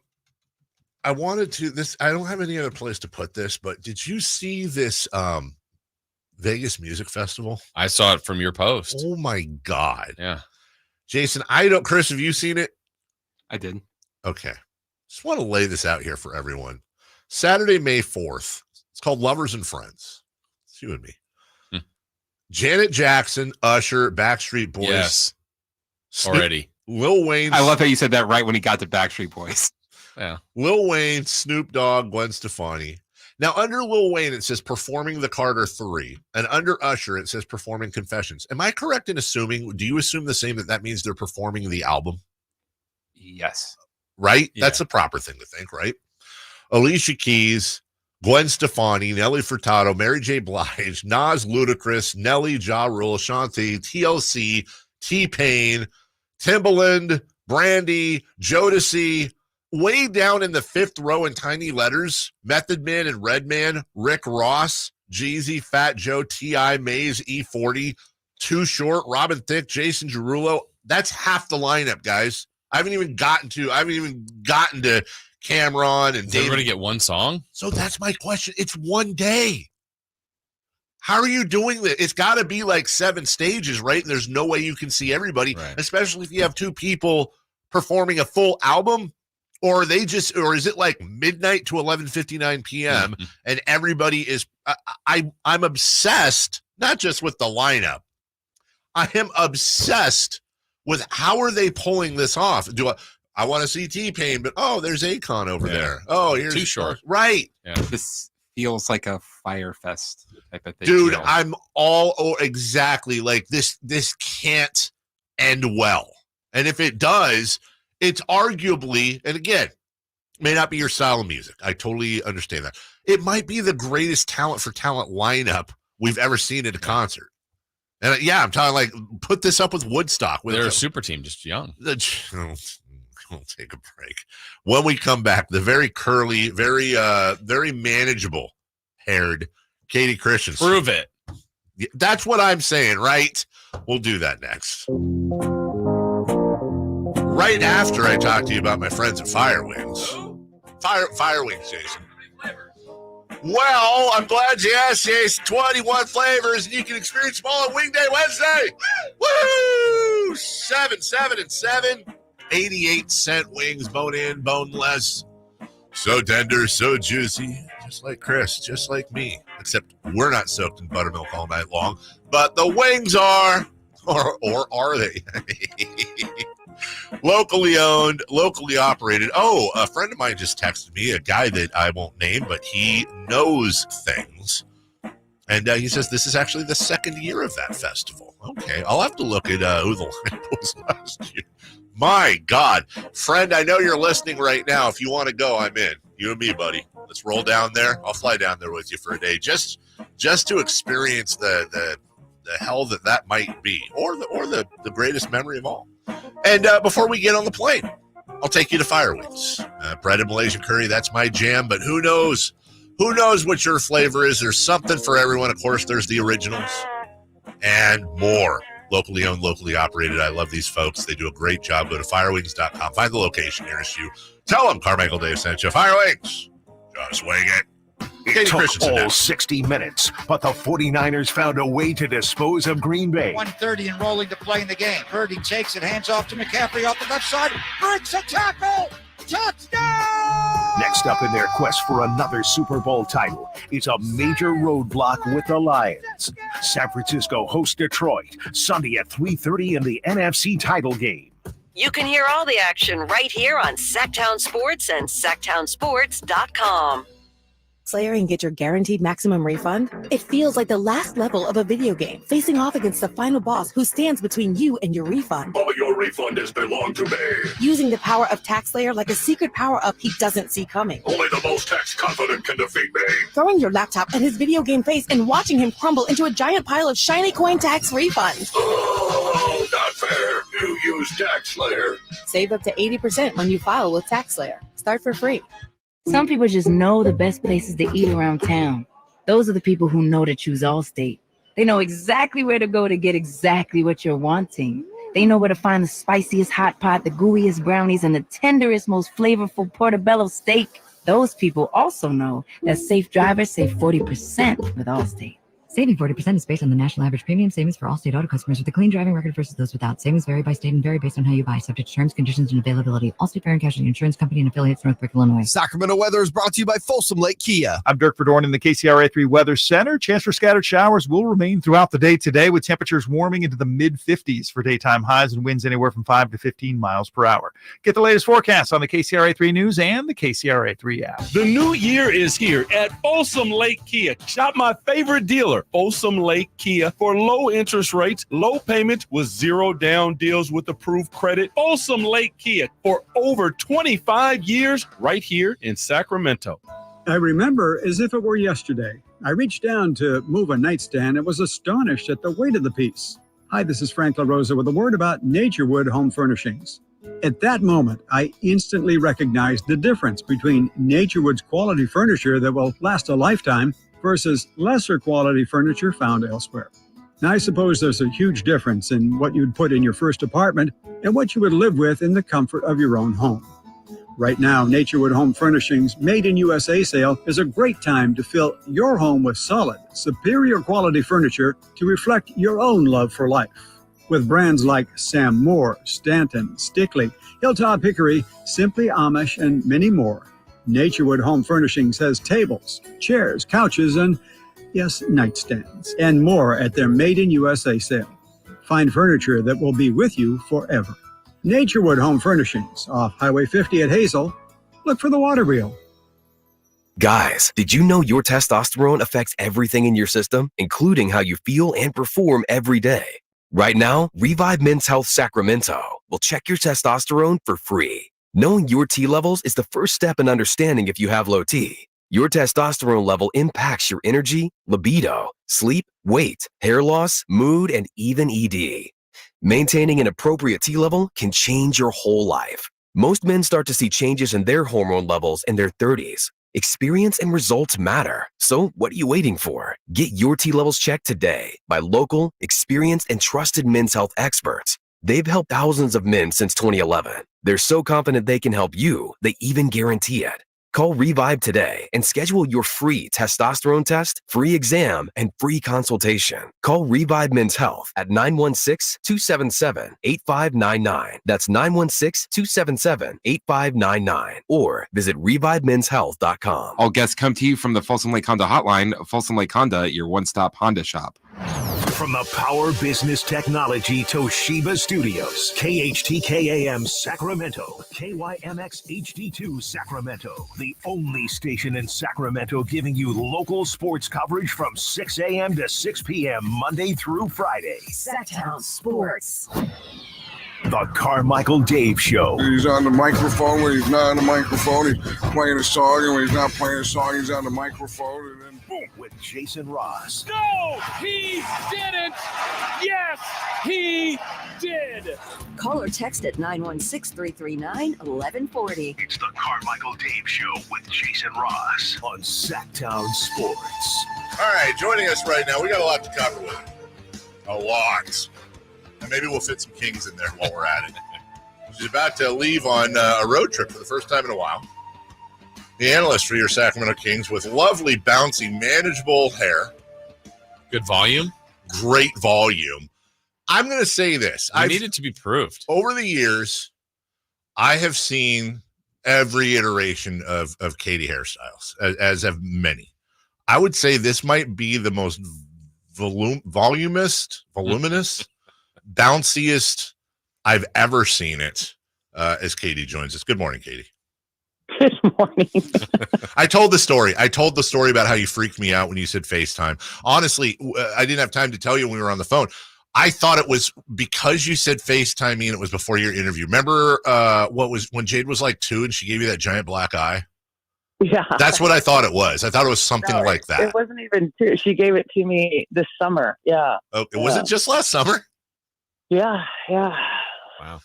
don't have any other place to put this, but did you see this Vegas Music Festival? I saw it from your post. Oh my God. Yeah. Jason, Chris, have you seen it? I did. Okay. Just want to lay this out here for everyone. Saturday, May 4th. It's called Lovers and Friends. It's you and me. Janet Jackson, Usher, Backstreet Boys. Yes. Already. Lil Wayne. I love how you said that right when he got to Backstreet Boys. Yeah. Lil Wayne, Snoop Dogg, Gwen Stefani. Now, under Lil Wayne, it says performing the Carter 3. And under Usher, it says performing Confessions. Am I correct in assuming, do you assume the same, that means they're performing the album? Yes. Right? Yeah. That's the proper thing to think, right? Alicia Keys, Gwen Stefani, Nelly Furtado, Mary J. Blige, Nas, Ludacris, Nelly, Ja Rule, Shanti, TLC, T-Pain, Timbaland, Brandy, Jodeci, way down in the fifth row in tiny letters, Method Man and Redman, Rick Ross, Jeezy, Fat Joe, T.I., Maze, E40, Too Short, Robin Thicke, Jason Derulo. That's half the lineup, guys. I haven't even gotten to Cameron and Is David. everybody get one song? So that's my question. It's one day. How are you doing this? It's got to be like 7 stages, right? There's no way you can see everybody, Right. especially if you have 2 people performing a full album. Or is it like midnight to 11:59 p.m. and everybody is? I'm obsessed, not just with the lineup. I am obsessed with how are they pulling this off? I want to see T-Pain, but there's Akon over there. Oh, here's Too Short. Right. Yeah. This feels like a Fire Fest type of thing. Dude, I'm exactly like this. This can't end well. And if it does, it's arguably, and again, may not be your style of music. I totally understand that. It might be the greatest talent for talent lineup we've ever seen at a concert. And I'm talking like, put this up with Woodstock. They're a super team, just young. We'll take a break. When we come back, the very curly, very manageable haired Kayte Christensen. Prove it. That's what I'm saying, right? We'll do that next. Right after I talk to you about my friends at Fire Wings. Fire Wings, Jason. Well, I'm glad you asked, Jason. 21 flavors, and you can experience them all on Wing Day Wednesday. Woo! 7, 88-cent wings, bone in, boneless. So tender, so juicy. Just like Chris, just like me. Except we're not soaked in buttermilk all night long. But the wings are. Or are they? Locally owned, locally operated. Oh, a friend of mine just texted me, a guy that I won't name, but he knows things. And he says this is actually the second year of that festival. Okay, I'll have to look at who the lineup was last year. My God. Friend, I know you're listening right now. If you want to go, I'm in. You and me, buddy. Let's roll down there. I'll fly down there with you for a day just to experience the hell that might be, or the greatest memory of all. And before we get on the plane, I'll take you to Firewings. Bread and Malaysian curry, that's my jam, but who knows what your flavor is. There's something for everyone. Of course, there's the originals and more. Locally owned, locally operated. I love these folks. They do a great job. Go to firewings.com. Find the location nearest you. Tell them Carmichael Dave sent you. Firewings. Just wing it. It took all 60 minutes, but the 49ers found a way to dispose of Green Bay. 1:30 and rolling to play in the game. Purdy takes it, hands off to McCaffrey off the left side. Breaks a tackle. Touchdown! Next up in their quest for another Super Bowl title is a major roadblock with the Lions. San Francisco hosts Detroit Sunday at 3:30 in the NFC title game. You can hear all the action right here on Sactown Sports and Sactownsports.com. Slayer and get your guaranteed maximum refund? It feels like the last level of a video game, facing off against the final boss who stands between you and your refund. All your refund is belong to me. Using the power of TaxSlayer like a secret power-up he doesn't see coming. Only the most tax-confident can defeat me. Throwing your laptop at his video game face and watching him crumble into a giant pile of shiny coin tax refunds. Oh, not fair. You use TaxSlayer. Save up to 80% when you file with TaxSlayer. Start for free. Some people just know the best places to eat around town. Those are the people who know to choose Allstate. They know exactly where to go to get exactly what you're wanting. They know where to find the spiciest hot pot, the gooeyest brownies, and the tenderest, most flavorful portobello steak. Those people also know that safe drivers save 40% with Allstate. Saving 40% is based on the national average premium savings for all state auto customers with a clean driving record versus those without. Savings vary by state and vary based on how you buy, subject to terms, conditions, and availability. Allstate Fire and Casualty Insurance Company and affiliates, Northbrook, Illinois. Sacramento weather is brought to you by Folsom Lake Kia. I'm Dirk Verdorn in the KCRA 3 Weather Center. Chance for scattered showers will remain throughout the day today, with temperatures warming into the mid-50s for daytime highs and winds anywhere from 5 to 15 miles per hour. Get the latest forecast on the KCRA 3 News and the KCRA 3 app. The new year is here at Folsom Lake Kia. Shop my favorite dealer, Folsom Lake Kia, for low interest rates, low payment with zero down deals with approved credit. Folsom Lake Kia for over 25 years right here in Sacramento. I remember as if it were yesterday. I reached down to move a nightstand and was astonished at the weight of the piece. Hi, this is Frank LaRosa with a word about Naturewood Home Furnishings. At that moment, I instantly recognized the difference between Naturewood's quality furniture that will last a lifetime versus lesser quality furniture found elsewhere. Now, I suppose there's a huge difference in what you'd put in your first apartment and what you would live with in the comfort of your own home. Right now, Naturewood Home Furnishings Made in USA sale is a great time to fill your home with solid, superior quality furniture to reflect your own love for life. With brands like Sam Moore, Stanton, Stickley, Hilltop Hickory, Simply Amish, and many more, Naturewood Home Furnishings has tables, chairs, couches, and, yes, nightstands, and more at their Made in USA sale. Find furniture that will be with you forever. Naturewood Home Furnishings, off Highway 50 at Hazel. Look for the water wheel. Guys, did you know your testosterone affects everything in your system, including how you feel and perform every day? Right now, Revive Men's Health Sacramento will check your testosterone for free. Knowing your T levels is the first step in understanding if you have low T. Your testosterone level impacts your energy, libido, sleep, weight, hair loss, mood, and even ED. Maintaining an appropriate T level can change your whole life. Most men start to see changes in their hormone levels in their 30s. Experience and results matter. So what are you waiting for? Get your T levels checked today by local, experienced, and trusted men's health experts. They've helped thousands of men since 2011. They're so confident they can help you, they even guarantee it. Call Revive today and schedule your free testosterone test, free exam, and free consultation. Call Revive Men's Health at 916-277-8599. That's 916-277-8599. Or visit ReviveMen'sHealth.com. All guests come to you from the Folsom Lake Honda Hotline. Folsom Lake Honda, your one-stop Honda shop. From the Power Business Technology Toshiba Studios, KHTK AM Sacramento, KYMX HD2 Sacramento, the only station in Sacramento giving you local sports coverage from 6 a.m. to 6 p.m. Monday through Friday. Sactown Sports. The Carmichael Dave Show. He's on the microphone when he's not on the microphone. He's playing a song, and when he's not playing a song, he's on the microphone. And then boom. with Jason Ross. No, he didn't. Yes, he did. Call or text at 916-339-1140. It's the Carmichael Dave Show with Jason Ross on Sactown Sports. All right, joining us right now, we got a lot to cover with it. A lot. And maybe we'll fit some Kings in there while we're at it. She's about to leave on a road trip for the first time in a while. The analyst for your Sacramento Kings with lovely, bouncy, manageable hair. Good volume. Great volume. I'm going to say this. I need it to be proved. Over the years, I have seen every iteration of Kayte hairstyles, as have many. I would say this might be the most voluminous, bounciest I've ever seen it as Kayte joins us. Good morning, Kayte. Good morning. I told the story about how you freaked me out when you said FaceTime. Honestly, I didn't have time to tell you when we were on the phone. I thought it was because you said FaceTime me and it was before your interview. Remember when Jade was like 2 and she gave you that giant black eye? Yeah. That's what I thought it was. I thought it was something like that. It wasn't even 2. She gave it to me this summer. Yeah. Oh, was it just last summer? Yeah. Wow.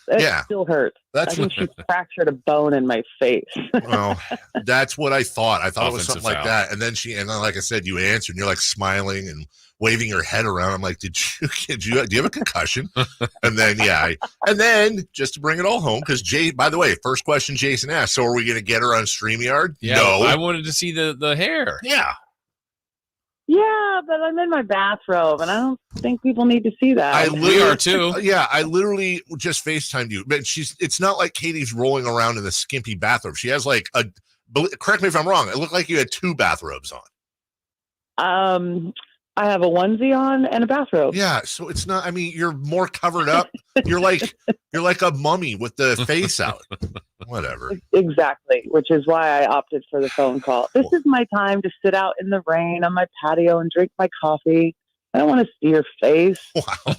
It still hurts. I think she fractured a bone in my face. Well, that's what I thought. I thought it was Offensive something like foul. that. And then like I said, you answered and you're like smiling and waving your head around. I'm like, do you have a concussion? And then, just to bring it all home, because Jay, by the way, first question Jason asked, so are we going to get her on StreamYard? Yeah, no. I wanted to see the hair. Yeah. Yeah, but I'm in my bathrobe, and I don't think people need to see that. We are too. Yeah, I literally just FaceTimed you. But it's not like Katie's rolling around in the skimpy bathrobe. She has like correct me if I'm wrong, it looked like you had 2 bathrobes on. I have a onesie on and a bathrobe. Yeah, so it's not, I mean, you're more covered up. You're like a mummy with the face out. Whatever. Exactly, which is why I opted for the phone call. This is my time to sit out in the rain on my patio and drink my coffee. I don't want to see your face. Wow.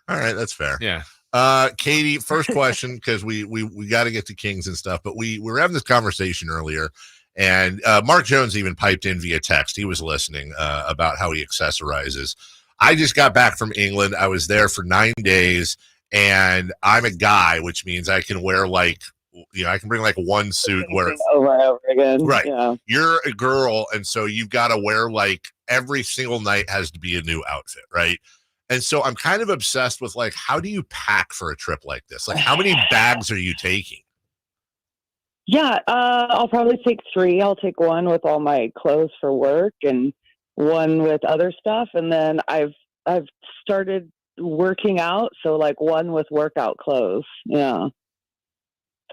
All right, that's fair. Yeah. Kayte, first question, because we got to get to Kings and stuff, but we were having this conversation earlier. And Mark Jones even piped in via text. He was listening about how he accessorizes. I just got back from England. I was there for 9 days, and I'm a guy, which means I can wear I can bring like one suit where over and over again. Right. Yeah. You're a girl, and so you've got to wear like every single night has to be a new outfit, right? And so I'm kind of obsessed with like, how do you pack for a trip like this? Like, how many bags are you taking? Yeah, I'll probably take 3. I'll take one with all my clothes for work and one with other stuff. And then I've started working out. So like one with workout clothes. Yeah.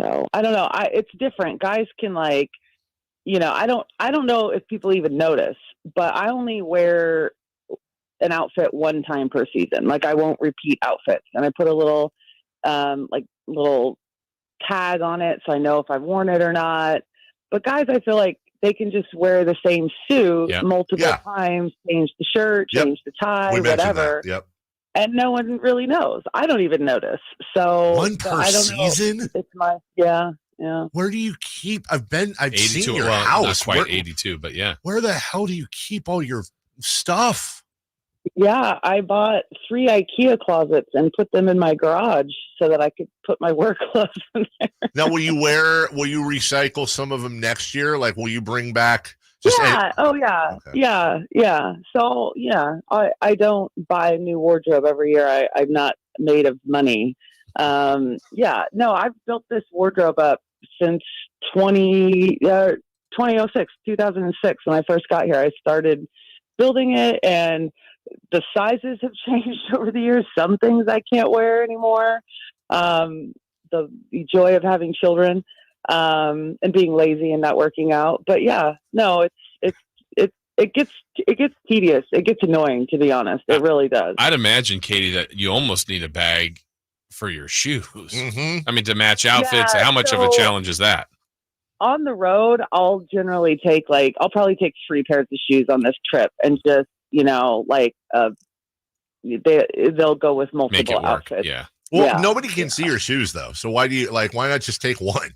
So I don't know. It's different. Guys can I don't know if people even notice, but I only wear an outfit one time per season. Like I won't repeat outfits, and I put a little tag on it so I know if I've worn it or not. But guys, I feel like they can just wear the same suit multiple times, change the shirt, change the tie, whatever. Yep. And no one really knows. I don't even notice. So one per season? It's my yeah. Where do you keep? I've seen your not house. quite 82, but yeah. Where the hell do you keep all your stuff? Yeah, I bought 3 IKEA closets and put them in my garage so that I could put my work clothes in there. Now, will you recycle some of them next year? Like, will you bring back? Oh yeah. Okay. Yeah. So yeah, I don't buy a new wardrobe every year. I'm not made of money. No, I've built this wardrobe up since 2006, when I first got here. I started building it, and the sizes have changed over the years. Some things I can't wear anymore. The joy of having children, and being lazy and not working out. But yeah, no, it gets tedious. It gets annoying, to be honest. It really does. I'd imagine, Kayte, that you almost need a bag for your shoes. Mm-hmm. I mean, to match outfits. How much of a challenge is that? On the road, I'll generally take I'll probably take 3 pairs of shoes on this trip, and just they'll go with multiple outfits. Yeah. Well, nobody can see your shoes though. So why not just take one?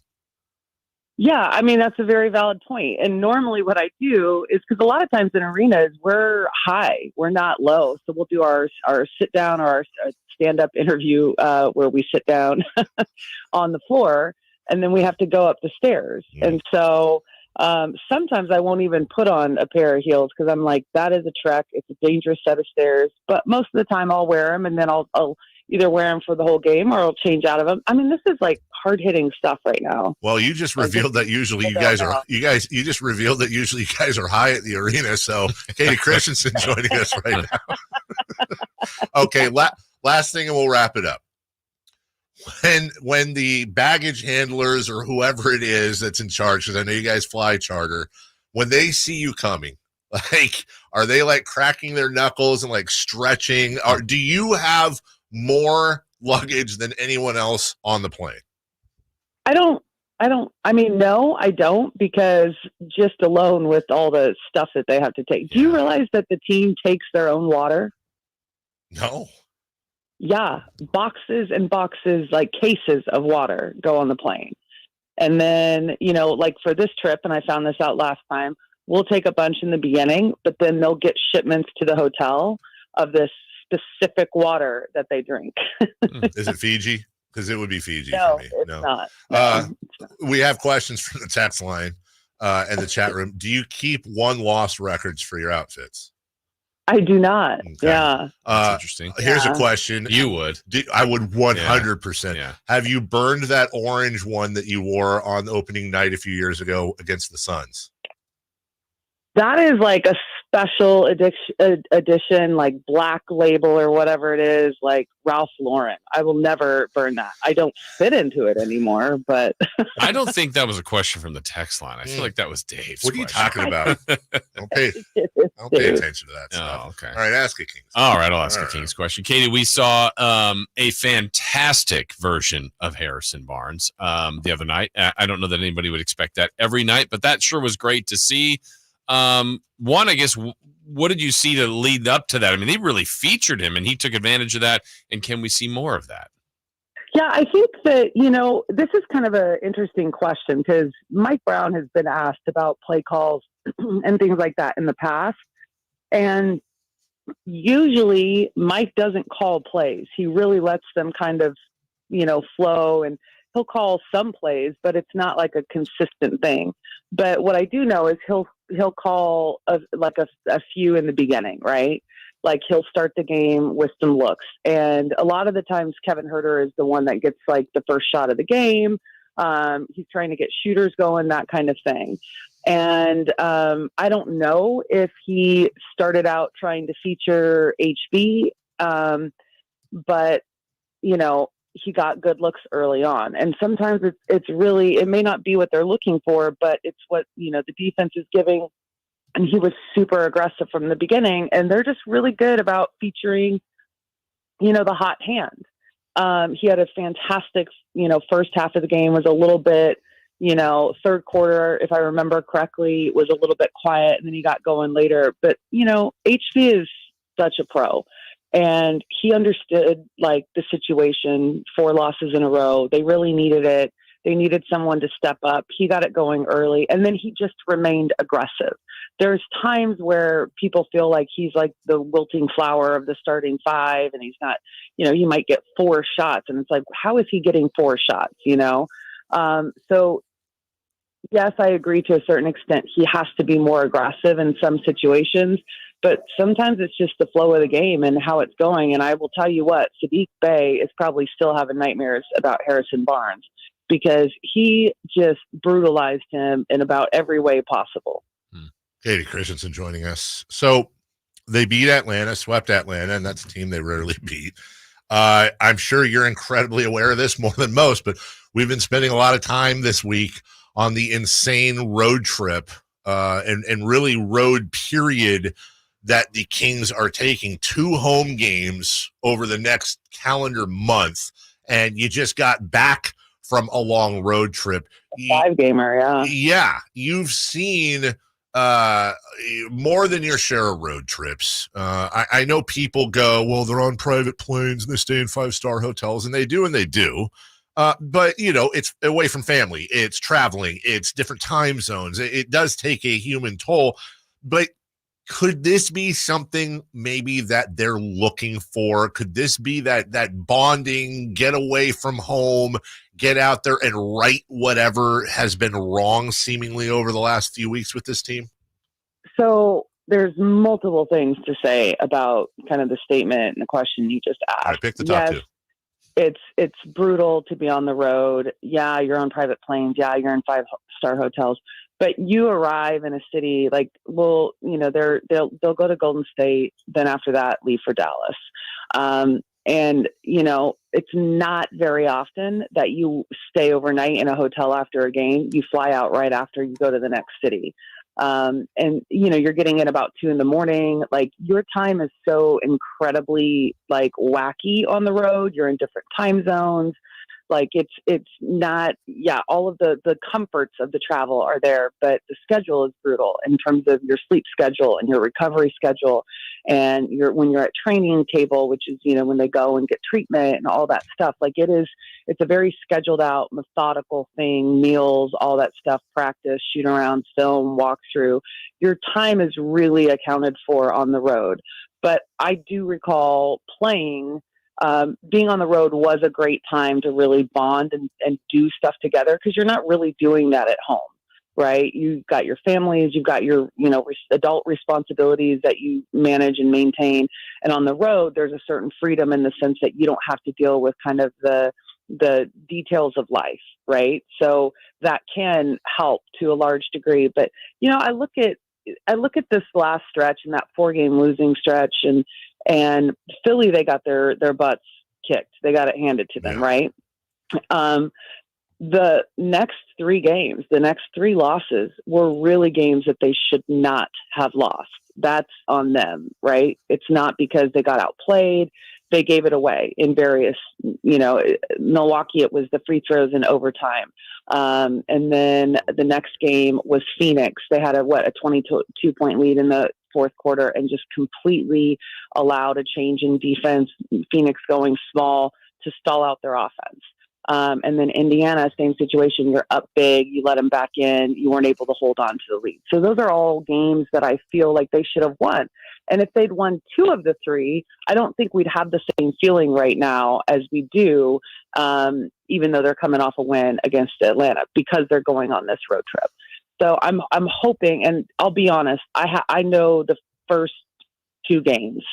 Yeah, I mean, that's a very valid point. And normally what I do is, because a lot of times in arenas, we're high, we're not low. So we'll do our sit down or our stand up interview where we sit down on the floor, and then we have to go up the stairs. And so sometimes I won't even put on a pair of heels because I'm like, that is a trek. It's a dangerous set of stairs. But most of the time I'll wear them, and then I'll either wear them for the whole game or I'll change out of them. I mean, this is like hard hitting stuff right now. Well, you just revealed that usually you guys are high at the arena. So Kayte Christensen joining us right now. Okay. Last thing, and we'll wrap it up. When the baggage handlers or whoever it is that's in charge, because I know you guys fly charter, when they see you coming, like, are they like cracking their knuckles and like stretching? Or do you have more luggage than anyone else on the plane? No, I don't, because just alone with all the stuff that they have to take. Do you realize that the team takes their own water? No. Yeah. Boxes and boxes, like cases of water go on the plane. And then, like for this trip, and I found this out last time, we'll take a bunch in the beginning, but then they'll get shipments to the hotel of this specific water that they drink. Is it Fiji? Because it would be Fiji no, for me. It's not. No, it's not. We have questions from the text line and the chat room. Do you keep one loss records for your outfits? I do not. Okay. Yeah. That's interesting. Here's a question. You would. I would 100%. Yeah. Have you burned that orange one that you wore on opening night a few years ago against the Suns? That is like a special edition, like black label or whatever it is, like Ralph Lauren. I will never burn that. I don't fit into it anymore, but I don't think that was a question from the text line. I feel like that was Dave's. What are you question. talking about? Don't pay attention to that stuff. Oh, okay. All right, ask a Kings. All right, I'll ask a Kings question. Kayte, we saw a fantastic version of Harrison Barnes the other night. I don't know that anybody would expect that every night, but that sure was great to see. One, I guess, what did you see to lead up to that? I mean, they really featured him and he took advantage of that. And can we see more of that? Yeah, I think that, this is kind of an interesting question because Mike Brown has been asked about play calls and things like that in the past. And usually Mike doesn't call plays. He really lets them kind of, flow, and he'll call some plays, but it's not like a consistent thing. But what I do know is he'll call a few in the beginning, right? Like he'll start the game with some looks. And a lot of the times Kevin Huerter is the one that gets like the first shot of the game. He's trying to get shooters going, that kind of thing. And I don't know if he started out trying to feature HB, but, he got good looks early on. And sometimes it's really, it may not be what they're looking for, but it's what, the defense is giving. And he was super aggressive from the beginning, and they're just really good about featuring, the hot hand. He had a fantastic, first half of the game was a little bit, third quarter, if I remember correctly, was a little bit quiet, and then he got going later. But, HB is such a pro. And he understood like the situation, 4 losses in a row. They really needed it. They needed someone to step up. He got it going early, and then he just remained aggressive. There's times where people feel like he's like the wilting flower of the starting 5, and he's not, he might get 4 shots, and it's like, how is he getting 4 shots, So yes, I agree to a certain extent. He has to be more aggressive in some situations. But sometimes it's just the flow of the game and how it's going. And I will tell you what, Sadiq Bey is probably still having nightmares about Harrison Barnes because he just brutalized him in about every way possible. Kayte Christensen joining us. So they beat Atlanta, swept Atlanta, and that's a team they rarely beat. I'm sure you're incredibly aware of this more than most, but we've been spending a lot of time this week on the insane road trip and really road period that the Kings are taking 2 home games over the next calendar month. And you just got back from a long road trip. 5-gamer, yeah. Yeah. You've seen more than your share of road trips. I know people go, well, they're on private planes and they stay in 5-star hotels, and they do. But it's away from family, it's traveling, it's different time zones. It does take a human toll. But could this be something maybe that they're looking for? Could this be that bonding, get away from home, get out there and right whatever has been wrong seemingly over the last few weeks with this team? So there's multiple things to say about kind of the statement and the question you just asked. All right, pick the top two. It's brutal to be on the road. Yeah, you're on private planes. Yeah, you're in 5-star hotels. But you arrive in a city like, they'll go to Golden State. Then after that, leave for Dallas. And it's not very often that you stay overnight in a hotel after a game. You fly out right after you go to the next city. And you're getting in about 2 a.m. Like, your time is so incredibly like wacky on the road. You're in different time zones. Like, it's not, all of the comforts of the travel are there, but the schedule is brutal in terms of your sleep schedule and your recovery schedule. And when you're at training table, which is, when they go and get treatment and all that stuff, like it's a very scheduled out, methodical thing, meals, all that stuff, practice, shoot around, film, walk through. Your time is really accounted for on the road. But I do recall being on the road was a great time to really bond and do stuff together, because you're not really doing that at home, right? You've got your families, you've got your, adult responsibilities that you manage and maintain. And on the road, there's a certain freedom in the sense that you don't have to deal with kind of the details of life, right? So that can help to a large degree. But, I look at this last stretch and that 4-game losing stretch, and Philly, they got their butts kicked. They got it handed to them, right? The next 3 games, the next 3 losses were really games that they should not have lost. That's on them, right? It's not because they got outplayed. They gave it away in various, Milwaukee, it was the free throws in overtime. And then the next game was Phoenix. They had a 22-point lead in the fourth quarter and just completely allowed a change in defense, Phoenix going small to stall out their offense. And then Indiana, same situation. You're up big. You let them back in. You weren't able to hold on to the lead. So those are all games that I feel like they should have won. And if they'd won 2 of the 3, I don't think we'd have the same feeling right now as we do, even though they're coming off a win against Atlanta, because they're going on this road trip. So I'm hoping, and I'll be honest, I know the first 2 games.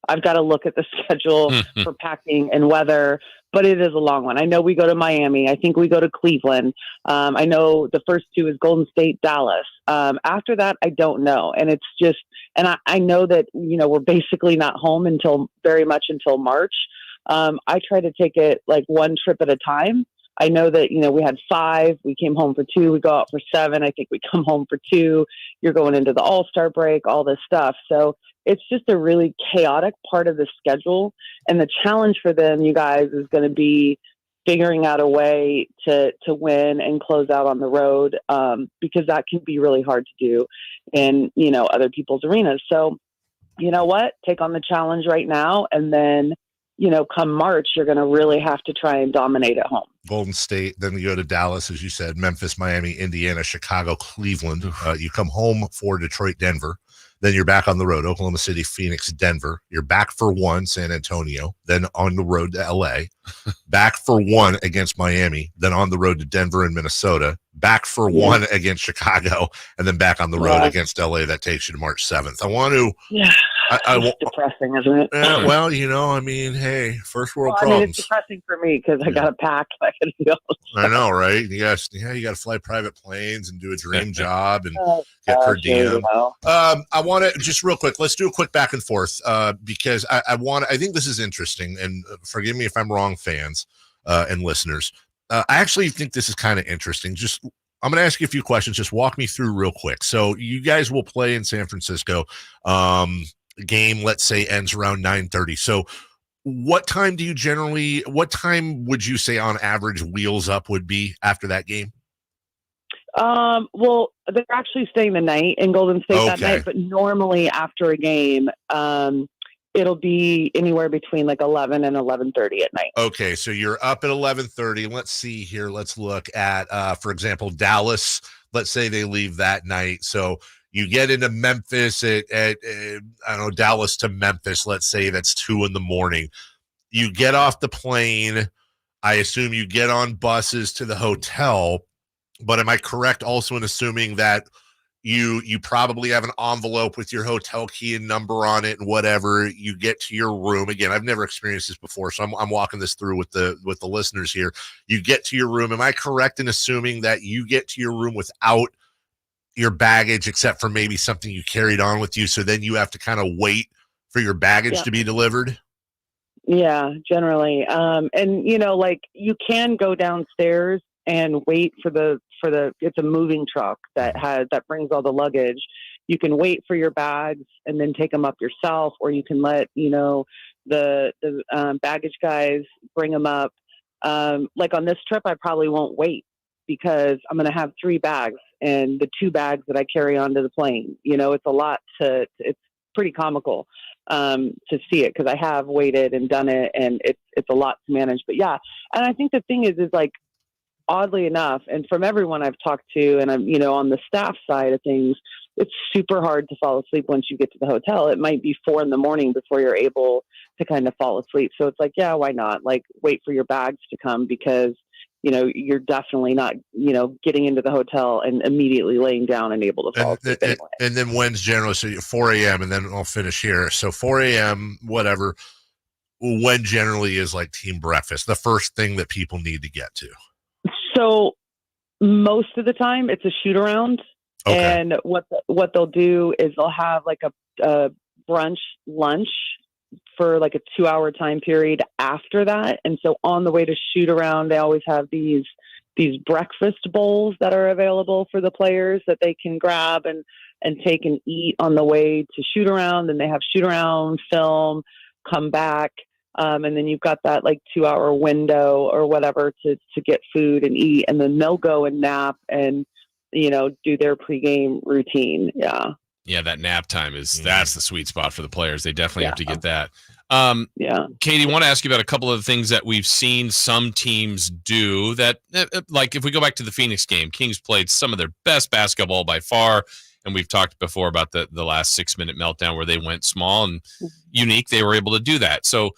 I've got to look at the schedule for packing and weather, but it is a long one. I know we go to Miami. I think we go to Cleveland. I know the first 2 is Golden State, Dallas. After that, I don't know. And it's just, and I know that, we're basically not home very much until March. I try to take it like one trip at a time. I know that, we had 5, we came home for 2, we go out for 7. I think we come home for 2. You're going into the All-Star break, all this stuff. So it's just a really chaotic part of the schedule. And the challenge for them, you guys, is going to be figuring out a way to win and close out on the road, because that can be really hard to do in, other people's arenas. So, you know what? Take on the challenge right now, and then, come March, you're going to really have to try and dominate at home. Golden State, then you go to Dallas, as you said, Memphis, Miami, Indiana, Chicago, Cleveland. You come home for Detroit, Denver. Then you're back on the road, Oklahoma City, Phoenix, Denver. You're back for 1, San Antonio. Then on the road to LA. Back for 1 against Miami. Then on the road to Denver and Minnesota. Back for 1 against Chicago. And then back on the road against LA. That takes you to March 7th. I want to... Yeah. It's depressing, isn't it? Well, hey, first world problems. It's depressing for me because I got to pack. I know, right? You got to fly private planes and do a dream job and get per diem. I want to just real quick. Let's do a quick back and forth because I think this is interesting. And forgive me if I'm wrong, fans and listeners. I actually think this is kind of interesting. I'm going to ask you a few questions. Just walk me through real quick. So you guys will play in San Francisco. Game, let's say, ends around 9:30. So what time would you say on average wheels up would be after that game? Well, they're actually staying the night in Golden State that night, but normally after a game, it'll be anywhere between like 11 and 11:30 at night. Okay, so you're up at 11:30. Let's see here. Let's look at, for example, Dallas. Let's say they leave that night. So you get into Memphis at I don't know, Dallas to Memphis. Let's say that's 2 a.m. You get off the plane. I assume you get on buses to the hotel. But am I correct also in assuming that you probably have an envelope with your hotel key and number on it and whatever? You get to your room. Again, I've never experienced this before, so I'm walking this through with the listeners here. You get to your room. Am I correct in assuming that you get to your room without your baggage, except for maybe something you carried on with you? So then you have to kind of wait for your baggage to be delivered? Yeah, generally. And like you can go downstairs and wait for the it's a moving truck that brings all the luggage. You can wait for your bags and then take them up yourself, or you can let the baggage guys bring them up. Like on this trip, I probably won't wait because I'm going to have 3 bags and the 2 bags that I carry onto the plane. It's a lot it's pretty comical to see it, because I have waited and done it, and it's a lot to manage. But yeah, and I think the thing is like, oddly enough, and from everyone I've talked to, and I'm, on the staff side of things, it's super hard to fall asleep once you get to the hotel. It might be 4 a.m. before you're able to kind of fall asleep. So it's like, yeah, why not? Like, wait for your bags to come, because, you're definitely not, getting into the hotel and immediately laying down and able to fall asleep anyway. And then when's generally, so 4 a.m. and then I'll finish here. So 4 a.m., whatever, when generally is like team breakfast, the first thing that people need to get to? So most of the time it's a shoot around. Okay. And what they'll do is they'll have like a brunch lunch for like a 2-hour time period after that. And so on the way to shoot around, they always have these breakfast bowls that are available for the players that they can grab and take and eat on the way to shoot around. And they have shoot around, film, come back. And then you've got that like 2-hour window or whatever to get food and eat. And then they'll go and nap and, do their pregame routine. Yeah. Yeah. That nap time that's the sweet spot for the players. They definitely have to get that. Kayte, I want to ask you about a couple of things that we've seen some teams do that, like if we go back to the Phoenix game, Kings played some of their best basketball by far. And we've talked before about the last 6-minute meltdown where they went small and unique. They were able to do that. So,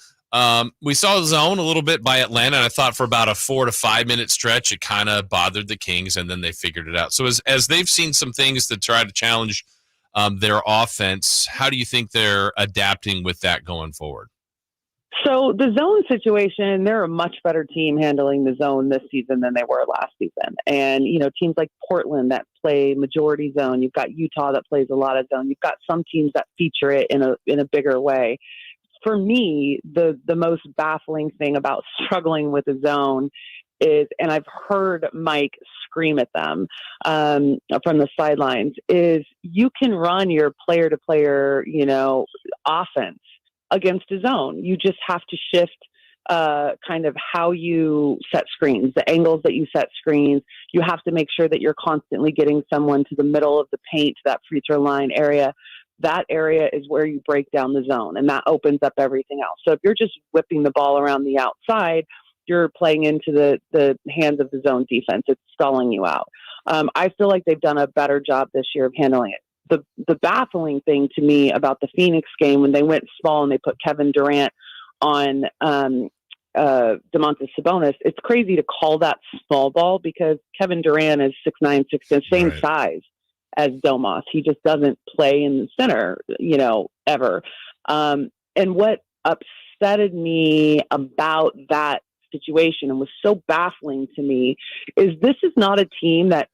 we saw the zone a little bit by Atlanta, and I thought for about a 4 to 5 minute stretch, it kind of bothered the Kings, and then they figured it out. So as they've seen some things to try to challenge their offense, how do you think they're adapting with that going forward? So the zone situation, they're a much better team handling the zone this season than they were last season. And, teams like Portland that play majority zone, you've got Utah that plays a lot of zone. You've got some teams that feature it in a bigger way. For me, the most baffling thing about struggling with a zone is, and I've heard Mike scream at them from the sidelines, is you can run your player-to-player, offense against a zone. You just have to shift kind of how you set screens, the angles that you set screens. You have to make sure that you're constantly getting someone to the middle of the paint, that free throw line area. That area is where you break down the zone, and that opens up everything else. So if you're just whipping the ball around the outside, you're playing into the hands of the zone defense. It's stalling you out. I feel like they've done a better job this year of handling it. The baffling thing to me about the Phoenix game, when they went small and they put Kevin Durant on Domantas Sabonis, it's crazy to call that small ball because Kevin Durant is 6'9", 6'10", same size as Domas. He just doesn't play in the center, ever. And what upsetted me about that situation and was so baffling to me is this is not a team that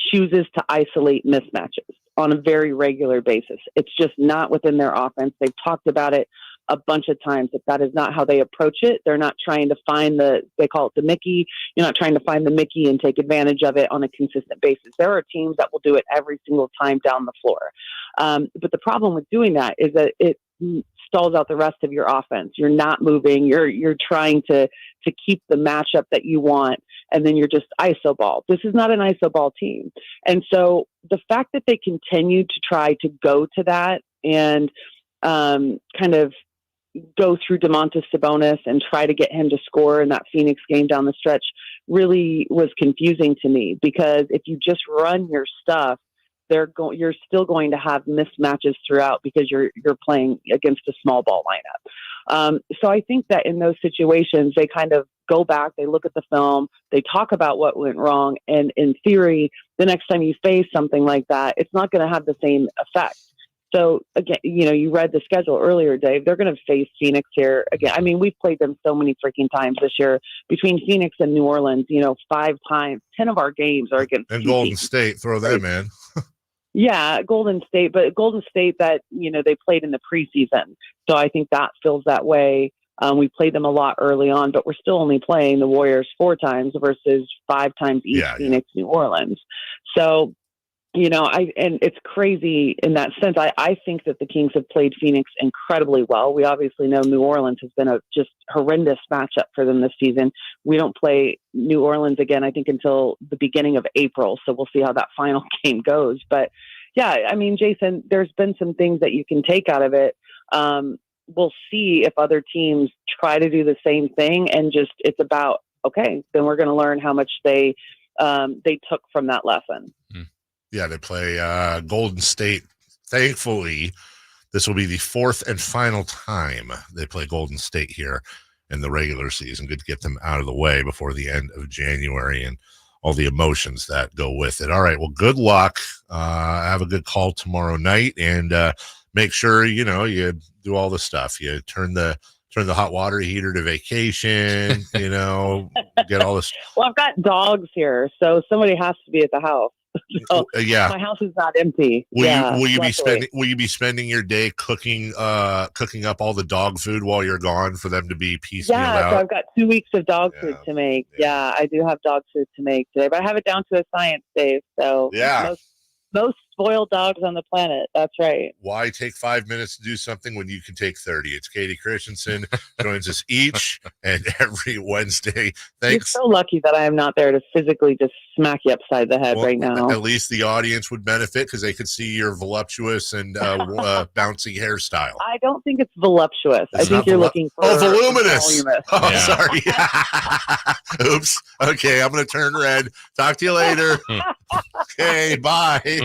chooses to isolate mismatches on a very regular basis. It's just not within their offense. They've talked about it a bunch of times that is not how they approach it. They're not trying to find they call it the Mickey. You're not trying to find the Mickey and take advantage of it on a consistent basis. There are teams that will do it every single time down the floor. But the problem with doing that is that it stalls out the rest of your offense. You're not moving. You're trying to keep the matchup that you want, and then you're just iso ball. This is not an iso ball team. And so the fact that they continue to try to go to that and kind of go through DeMontis Sabonis and try to get him to score in that Phoenix game down the stretch really was confusing to me, because if you just run your stuff, you're still going to have mismatches throughout because you're playing against a small ball lineup. So I think that in those situations, they kind of go back, they look at the film, they talk about what went wrong. And in theory, the next time you face something like that, it's not going to have the same effect. So again, you read the schedule earlier, Dave. They're going to face Phoenix here again. I mean, we've played them so many freaking times this year. Between Phoenix and New Orleans, 5 times, 10 of our games are against and Golden State. Throw them in. Yeah, Golden State, but Golden State that, they played in the preseason. So I think that feels that way. We played them a lot early on, but we're still only playing the Warriors 4 times versus 5 times each, Phoenix, New Orleans. So, and it's crazy in that sense. I think that the Kings have played Phoenix incredibly well. We obviously know New Orleans has been a just horrendous matchup for them this season. We don't play New Orleans again, I think, until the beginning of April. So we'll see how that final game goes. But yeah, I mean, Jason, there's been some things that you can take out of it. We'll see if other teams try to do the same thing, and it's about, okay, then we're going to learn how much they took from that lesson. Yeah, they play Golden State. Thankfully, this will be the 4th and final time they play Golden State here in the regular season. Good to get them out of the way before the end of January and all the emotions that go with it. All right, well, good luck. Have a good call tomorrow night, and make sure, you do all the stuff. You turn the hot water heater to vacation, get all this. Well, I've got dogs here, so somebody has to be at the house. So yeah, my house is not empty. Will you be spending your day cooking up all the dog food while you're gone for them to be piecemeal out? So I've got 2 weeks of dog food to make. Yeah, I do have dog food to make today, but I have it down to a science, Dave. So most spoiled dogs on the planet. That's right. Why take 5 minutes to do something when you can take 30? It's Kayte Christensen joins us each and every Wednesday. Thanks. You're so lucky that I am not there to physically just smack you upside the head right now. At least the audience would benefit because they could see your voluptuous and bouncy hairstyle. I don't think it's voluptuous. I think you're looking for voluminous. Sorry. Oops. Okay, I'm going to turn red. Talk to you later. Okay, bye.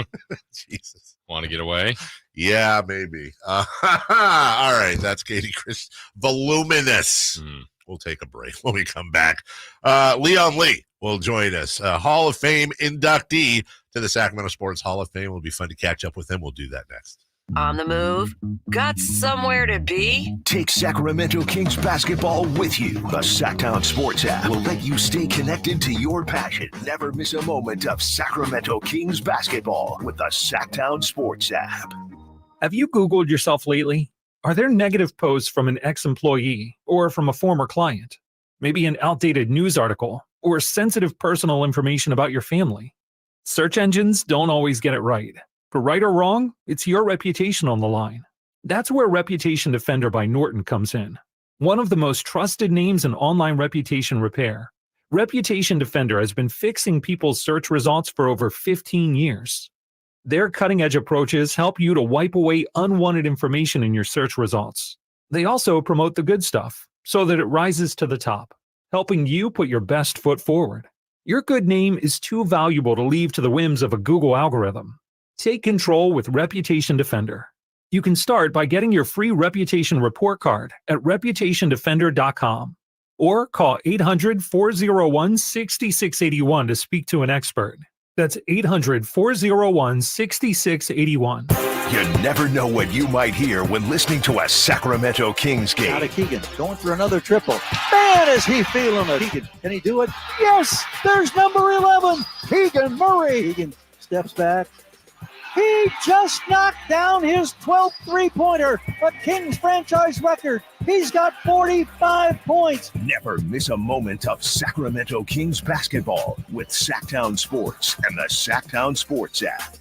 Jesus. Want to get away? Yeah, maybe. All right, that's Kayte Christensen. Voluminous. We'll take a break when we come back. Leon Lee will join us. Hall of Fame inductee to the Sacramento Sports Hall of Fame. Will be fun to catch up with him. We'll do that next. On the move? Got somewhere to be? Take Sacramento Kings basketball with you. The Sactown Sports app will let you stay connected to your passion. Never miss a moment of Sacramento Kings basketball with the Sactown Sports app. Have you Googled yourself lately? Are there negative posts from an ex-employee or from a former client? Maybe an outdated news article or sensitive personal information about your family? Search engines don't always get it right. For right or wrong, it's your reputation on the line. That's where Reputation Defender by Norton comes in. One of the most trusted names in online reputation repair, Reputation Defender has been fixing people's search results for over 15 years. Their cutting-edge approaches help you to wipe away unwanted information in your search results. They also promote the good stuff so that it rises to the top, helping you put your best foot forward. Your good name is too valuable to leave to the whims of a Google algorithm. Take control with Reputation Defender. You can start by getting your free reputation report card at reputationdefender.com or call 800-401-6681 to speak to an expert. That's 800-401-6681. You never know what you might hear when listening to a Sacramento Kings game. Out of Keegan, going for another triple. Man, is he feeling it. Keegan, can he do it? Yes, there's number 11, Keegan Murray. Keegan steps back. He just knocked down his 12th three-pointer, a Kings franchise record. He's got 45 points. Never miss a moment of Sacramento Kings basketball with Sactown Sports and the Sactown Sports app.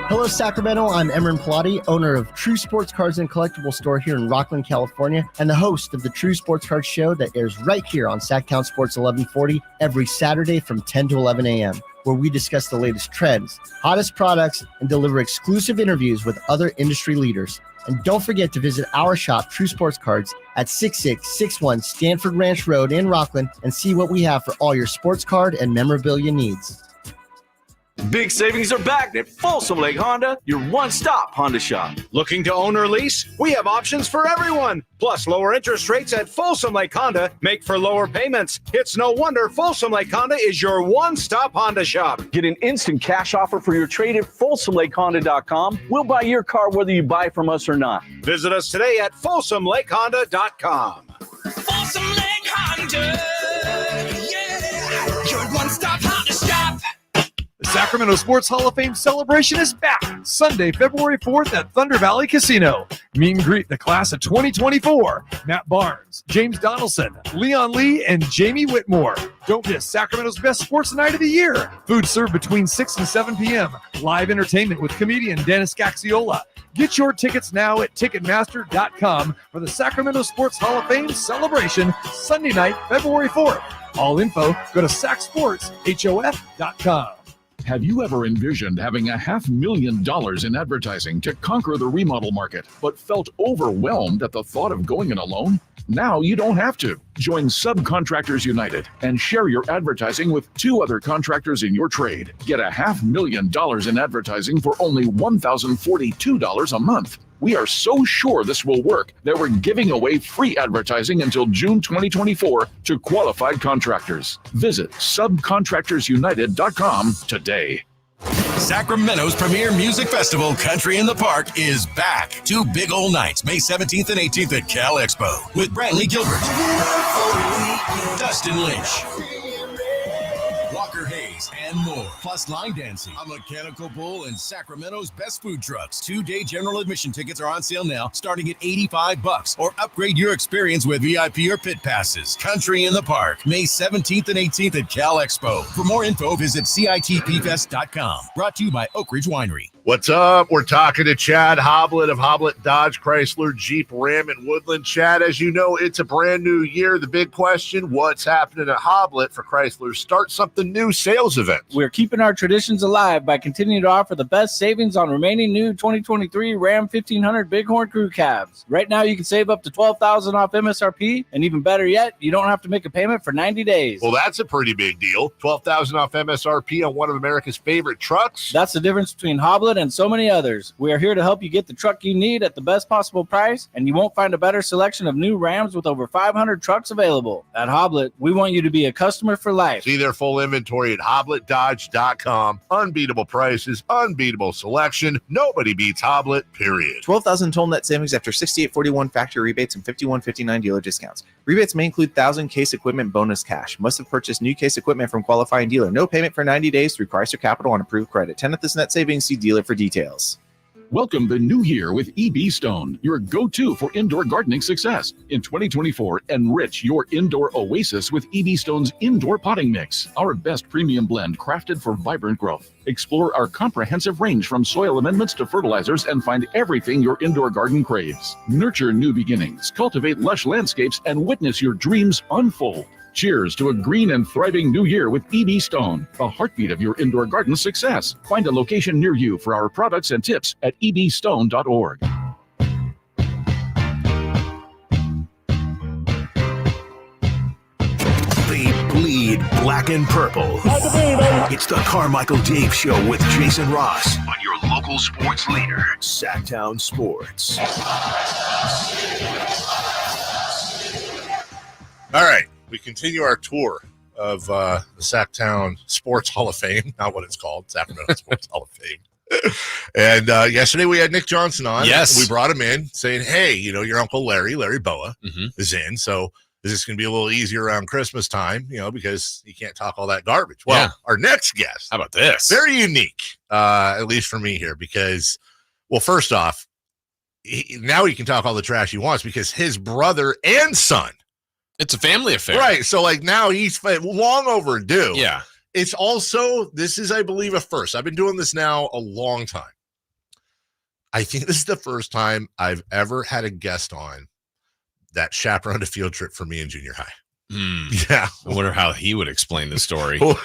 Hello, Sacramento. I'm Emran Pilati, owner of True Sports Cards and Collectible Store here in Rockland, California, and the host of the True Sports Cards Show that airs right here on Sactown Sports 1140 every Saturday from 10 to 11 a.m., where we discuss the latest trends, hottest products, and deliver exclusive interviews with other industry leaders. And don't forget to visit our shop, True Sports Cards, at 6661 Stanford Ranch Road in Rockland and see what we have for all your sports card and memorabilia needs. Big savings are back at Folsom Lake Honda, your one-stop Honda shop. Looking to own or lease? We have options for everyone. Plus, lower interest rates at Folsom Lake Honda make for lower payments. It's no wonder Folsom Lake Honda is your one-stop Honda shop. Get an instant cash offer for your trade at FolsomLakeHonda.com. We'll buy your car whether you buy from us or not. Visit us today at FolsomLakeHonda.com. Folsom Lake Honda, yeah, your one-stop Honda shop. The Sacramento Sports Hall of Fame celebration is back Sunday, February 4th at Thunder Valley Casino. Meet and greet the class of 2024. Matt Barnes, James Donaldson, Leon Lee, and Jamie Whitmore. Don't miss Sacramento's best sports night of the year. Food served between 6 and 7 p.m. Live entertainment with comedian Dennis Gaxiola. Get your tickets now at Ticketmaster.com for the Sacramento Sports Hall of Fame celebration Sunday night, February 4th. All info, go to SacSportsHOF.com. Have you ever envisioned having $500,000 in advertising to conquer the remodel market, but felt overwhelmed at the thought of going it alone? Now you don't have to. Join Subcontractors United and share your advertising with 2 other contractors in your trade. Get $500,000 in advertising for only $1,042 a month. We are so sure this will work that we're giving away free advertising until June 2024 to qualified contractors. Visit subcontractorsunited.com today. Sacramento's premier music festival, Country in the Park, is back. 2 big old nights, May 17th and 18th at Cal Expo, with Brantley Gilbert, Dustin Lynch, Walker Hayes, and more. Plus line dancing, a mechanical bull, and Sacramento's best food trucks. 2-day general admission tickets are on sale now, starting at $85, or upgrade your experience with VIP or pit passes. Country in the Park, May 17th and 18th at Cal Expo. For more info, visit CITPfest.com. Brought to you by Oak Ridge Winery. What's up? We're talking to Chad Hoblet of Hoblet Dodge Chrysler Jeep Ram in Woodland. Chad, as you know, it's a brand new year. The big question, what's happening at Hoblet for Chrysler's Start Something New sales event? We're keeping our traditions alive by continuing to offer the best savings on remaining new 2023 Ram 1500 Bighorn Crew cabs. Right now, you can save up to $12,000 off MSRP, and even better yet, you don't have to make a payment for 90 days. Well, that's a pretty big deal. $12,000 off MSRP on one of America's favorite trucks. That's the difference between Hoblet and so many others. We are here to help you get the truck you need at the best possible price, and you won't find a better selection of new Rams with over 500 trucks available. At Hoblet, we want you to be a customer for life. See their full inventory at HobletDodge.com. Unbeatable prices, unbeatable selection. Nobody beats Hoblet, period. 12,000 total net savings after 6841 factory rebates and 5159 dealer discounts. Rebates may include 1,000 case equipment bonus cash. Must have purchased new case equipment from qualifying dealer. No payment for 90 days through Chrysler Capital on approved credit. 10th this net savings. See dealer for details. Welcome the new year with EB Stone, your go-to for indoor gardening success. In 2024, enrich your indoor oasis with EB Stone's Indoor Potting Mix, our best premium blend crafted for vibrant growth. Explore our comprehensive range from soil amendments to fertilizers and find everything your indoor garden craves. Nurture new beginnings, cultivate lush landscapes, and witness your dreams unfold. Cheers to a green and thriving new year with EB Stone, the heartbeat of your indoor garden success. Find a location near you for our products and tips at ebstone.org. They bleed black and purple. It's the Carmichael Dave Show with Jason Ross on your local sports leader, Sactown Sports. All right. We continue our tour of the Sactown Sports Hall of Fame, not what it's called, Sacramento Sports Hall of Fame. And yesterday we had Nick Johnson on. Yes. We brought him in saying, hey, you know, your Uncle Larry Boa is in. So is this going to be a little easier around Christmas time, you know, because you can't talk all that garbage. Well, our next guest. How about this? Very unique, at least for me here, because, well, first off, now he can talk all the trash he wants because his brother and son. It's a family affair. Right. So, like, now he's long overdue. Yeah. It's also, this is, I believe, a first. I've been doing this now a long time. I think this is the first time I've ever had a guest on that chaperoned a field trip for me in junior high. Yeah. I wonder how he would explain the story. We'll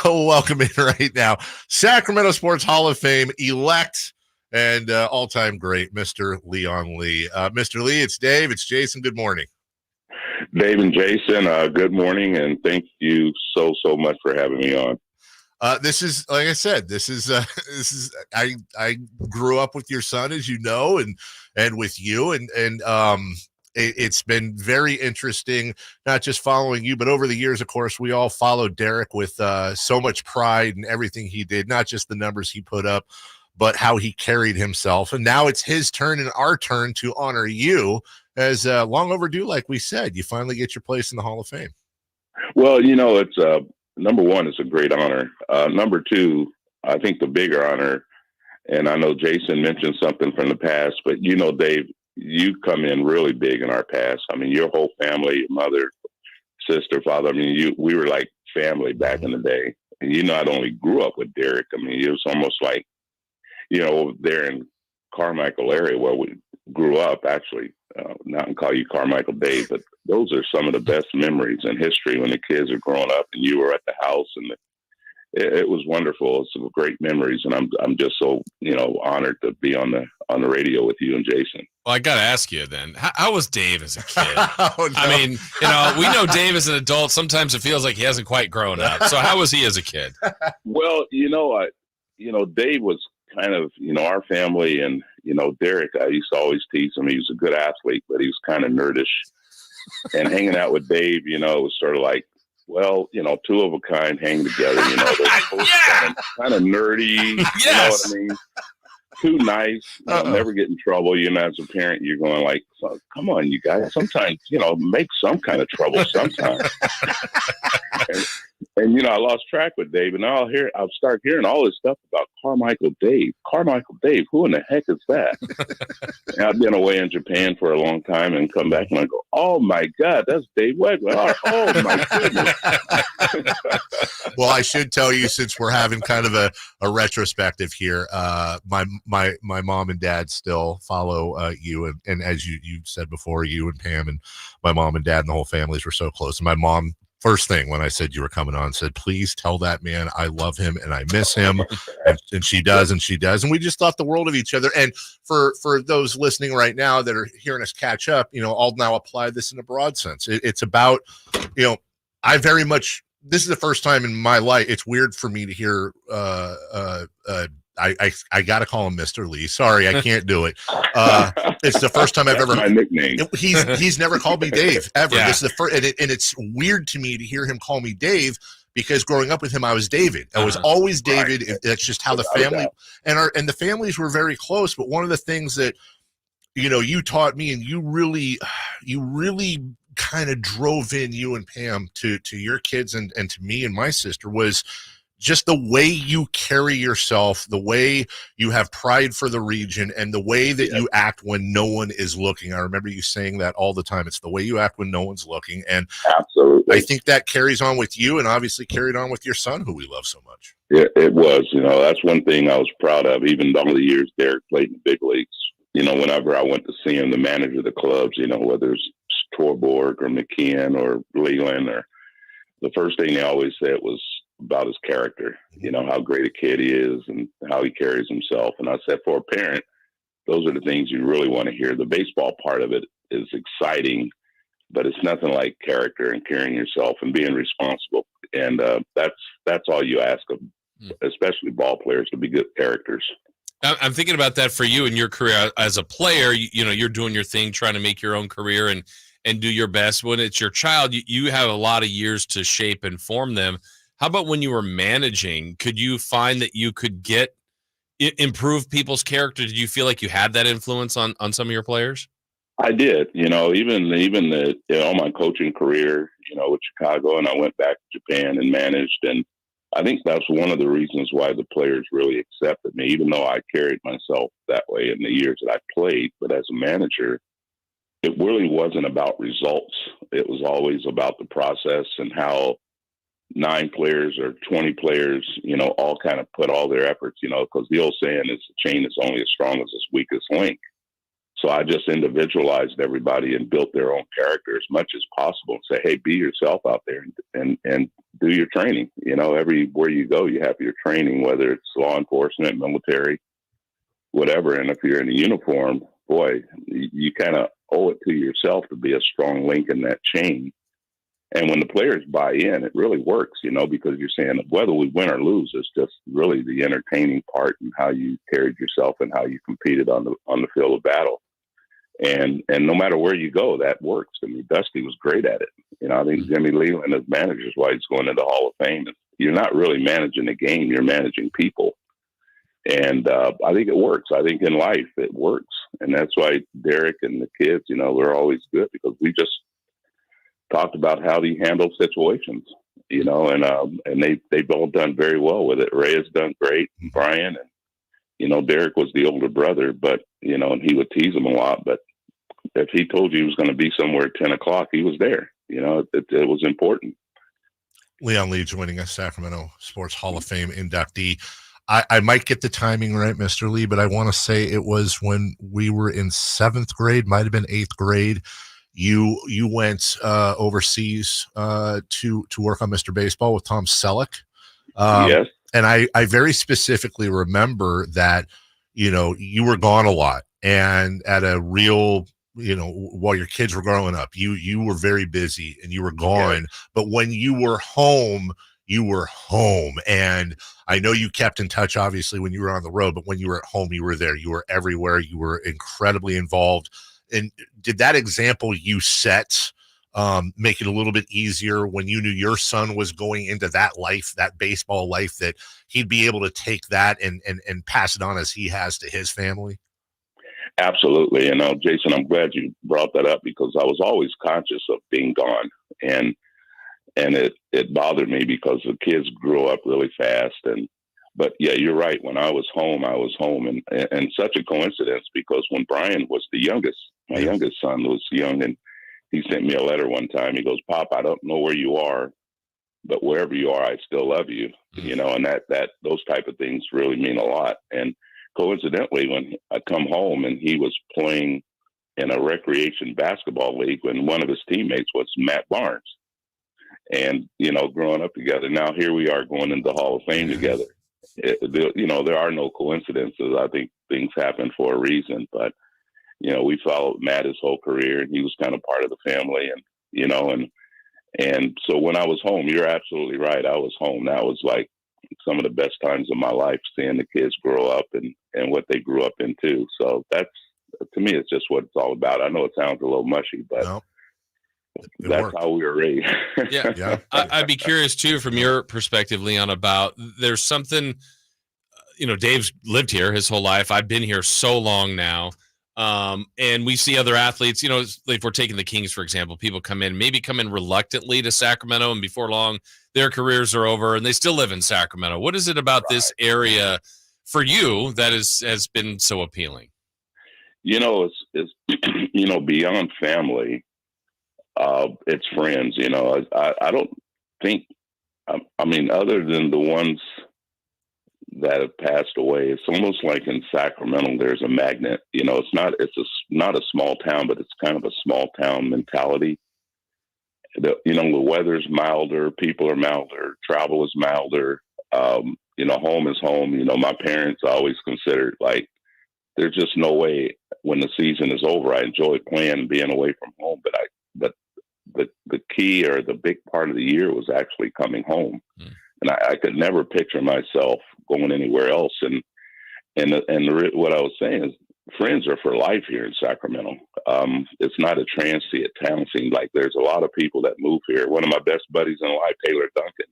welcome in right now Sacramento Sports Hall of Fame elect and all-time great, Mr. Leon Lee. Mr. Lee, it's Dave. It's Jason. Good morning. Dave and Jason, good morning, and thank you so much for having me on. This is, like I said, this is I grew up with your son, as you know, and with you, and it's been very interesting, not just following you, but over the years, of course, we all followed Derek with so much pride and everything he did, not just the numbers he put up, but how he carried himself. And now it's his turn and our turn to honor you as long overdue, like we said. You finally get your place in the Hall of Fame. Well, it's number one, it's a great honor. Number two, I think the bigger honor, and I know Jason mentioned something from the past, but Dave, you come in really big in our past. I mean, your whole family, your mother, sister, father, I mean, we were like family back in the day. And you not only grew up with Derek, I mean, it was almost like, there in Carmichael area where we grew up, actually, not and call you Carmichael Dave, but those are some of the best memories in history when the kids are growing up and you were at the house, and it was wonderful. It's some great memories, and I'm just so honored to be on the radio with you and Jason. Well, I got to ask you then, how was Dave as a kid? Oh, no. I mean, we know Dave as an adult. Sometimes it feels like he hasn't quite grown up. So how was he as a kid? Well, Dave was kind of, our family, and, Derek, I used to always tease him. He was a good athlete, but he was kind of nerdish. And hanging out with Dave, it was sort of like, well, two of a kind hang together, they're kind of nerdy, Yes. You know what I mean? Too nice, never get in trouble. As a parent, you're going like, come on, you guys, sometimes, make some kind of trouble sometimes. and I lost track with Dave, and I'll start hearing all this stuff about Carmichael Dave. Carmichael Dave, who in the heck is that? And I've been away in Japan for a long time and come back and I go, oh my God, that's Dave Wegman. Oh my goodness. Well, I should tell you, since we're having kind of a retrospective here, my mom and dad still follow you, and as you said before, you and Pam and my mom and dad and the whole families were so close. And my mom, first thing when I said you were coming on, said, please tell that man I love him and I miss him. And she does, and she does. And we just thought the world of each other. And for those listening right now that are hearing us catch up, I'll now apply this in a broad sense. It's about, I very much, this is the first time in my life, it's weird for me to hear I got to call him Mr. Lee. Sorry, I can't do it. It's the first time I've ever. My nickname. He's never called me Dave ever. Yeah. This is the first, and it's weird to me to hear him call me Dave, because growing up with him, I was David. I was always David. Right. That's just how the family and the families were very close. But one of the things that you taught me, and you really kind of drove in, you and Pam, to your kids and to me and my sister, was just the way you carry yourself, the way you have pride for the region, and the way that you act when no one is looking. I remember you saying that all the time. It's the way you act when no one's looking. And absolutely, I think that carries on with you, and obviously carried on with your son, who we love so much. Yeah, it was. That's one thing I was proud of, even all the years Derek played in the big leagues. Whenever I went to see him, the manager of the clubs, whether it's Torborg or McKeon or Leland, or the first thing they always said was about his character, how great a kid he is and how he carries himself. And I said, for a parent, those are the things you really want to hear. The baseball part of it is exciting, but it's nothing like character and carrying yourself and being responsible. And that's all you ask of, especially ball players, to be good characters. I'm thinking about that for you in your career as a player. You're doing your thing, trying to make your own career and do your best. When it's your child, you have a lot of years to shape and form them. How about when you were managing? Could you find that you could improve people's character? Did you feel like you had that influence on some of your players? I did. Even my coaching career, with Chicago, and I went back to Japan and managed, and I think that's one of the reasons why the players really accepted me, even though I carried myself that way in the years that I played. But as a manager, it really wasn't about results. It was always about the process and how 9 players or 20 players, all kind of put all their efforts, because the old saying is the chain is only as strong as its weakest link. So I just individualized everybody and built their own character as much as possible and say, hey, be yourself out there and do your training. Everywhere you go, you have your training, whether it's law enforcement, military, whatever. And if you're in a uniform, boy, you kind of owe it to yourself to be a strong link in that chain. And when the players buy in, it really works, because you're saying whether we win or lose, it's just really the entertaining part and how you carried yourself and how you competed on the field of battle. And no matter where you go, that works. I mean, Dusty was great at it. I think Jimmy Leland as manager is why he's going into the Hall of Fame. You're not really managing a game; you're managing people. And I think it works. I think in life it works, and that's why Derek and the kids, we're always good because we just talked about how he handles situations, and they've all done very well with it. Ray has done great, and Brian, and Derek was the older brother, but and he would tease him a lot. But if he told you he was going to be somewhere at 10 o'clock, he was there. It was important. Leon Lee joining us, Sacramento Sports Hall of Fame inductee. I might get the timing right, Mr. Lee, but I want to say it was when we were in 7th grade, might have been 8th grade. You went overseas to work on Mr. Baseball with Tom Selleck. Yes. And I very specifically remember that, you were gone a lot, and at a real, while your kids were growing up, you were very busy and you were gone. Yeah. But when you were home, and I know you kept in touch, obviously, when you were on the road, but when you were at home, you were there, you were everywhere, you were incredibly involved. And did that example you set make it a little bit easier when you knew your son was going into that life, that baseball life, that he'd be able to take that and pass it on as he has to his family? Absolutely. And Jason, I'm glad you brought that up because I was always conscious of being gone. And it bothered me because the kids grew up really fast. But yeah, you're right. When I was home, and such a coincidence because when Brian was the youngest, my youngest son was young, and he sent me a letter one time. He goes, "Pop, I don't know where you are, but wherever you are, I still love you." And that those type of things really mean a lot. And coincidentally, when I come home and he was playing in a recreation basketball league, when one of his teammates was Matt Barnes. And, growing up together, now here we are going into the Hall of Fame together. There are no coincidences. I think things happen for a reason, but, we followed Matt his whole career, and he was kind of part of the family. And so when I was home, you're absolutely right. I was home. That was like some of the best times of my life, seeing the kids grow up and what they grew up into. So that's, to me, it's just what it's all about. I know it sounds a little mushy, but no. That's how we were raised. Yeah. I'd be curious too, from your perspective, Leon, about there's something, Dave's lived here his whole life. I've been here so long now. And we see other athletes, if we're taking the Kings, for example, people come in reluctantly to Sacramento, and before long their careers are over and they still live in Sacramento. What is it about this area for you that has been so appealing? It's beyond family. It's friends, I don't think, other than the ones that have passed away, it's almost like in Sacramento, there's a magnet, it's not a small town, but it's kind of a small town mentality. The weather's milder, people are milder, travel is milder. Home is home. My parents always considered like, there's just no way when the season is over. I enjoy playing and being away from home, but the key or the big part of the year was actually coming home. And I could never picture myself going anywhere else. And what I was saying is friends are for life here in Sacramento. It's not a transient town. Seems like there's a lot of people that move here. One of my best buddies in life, Taylor Duncan,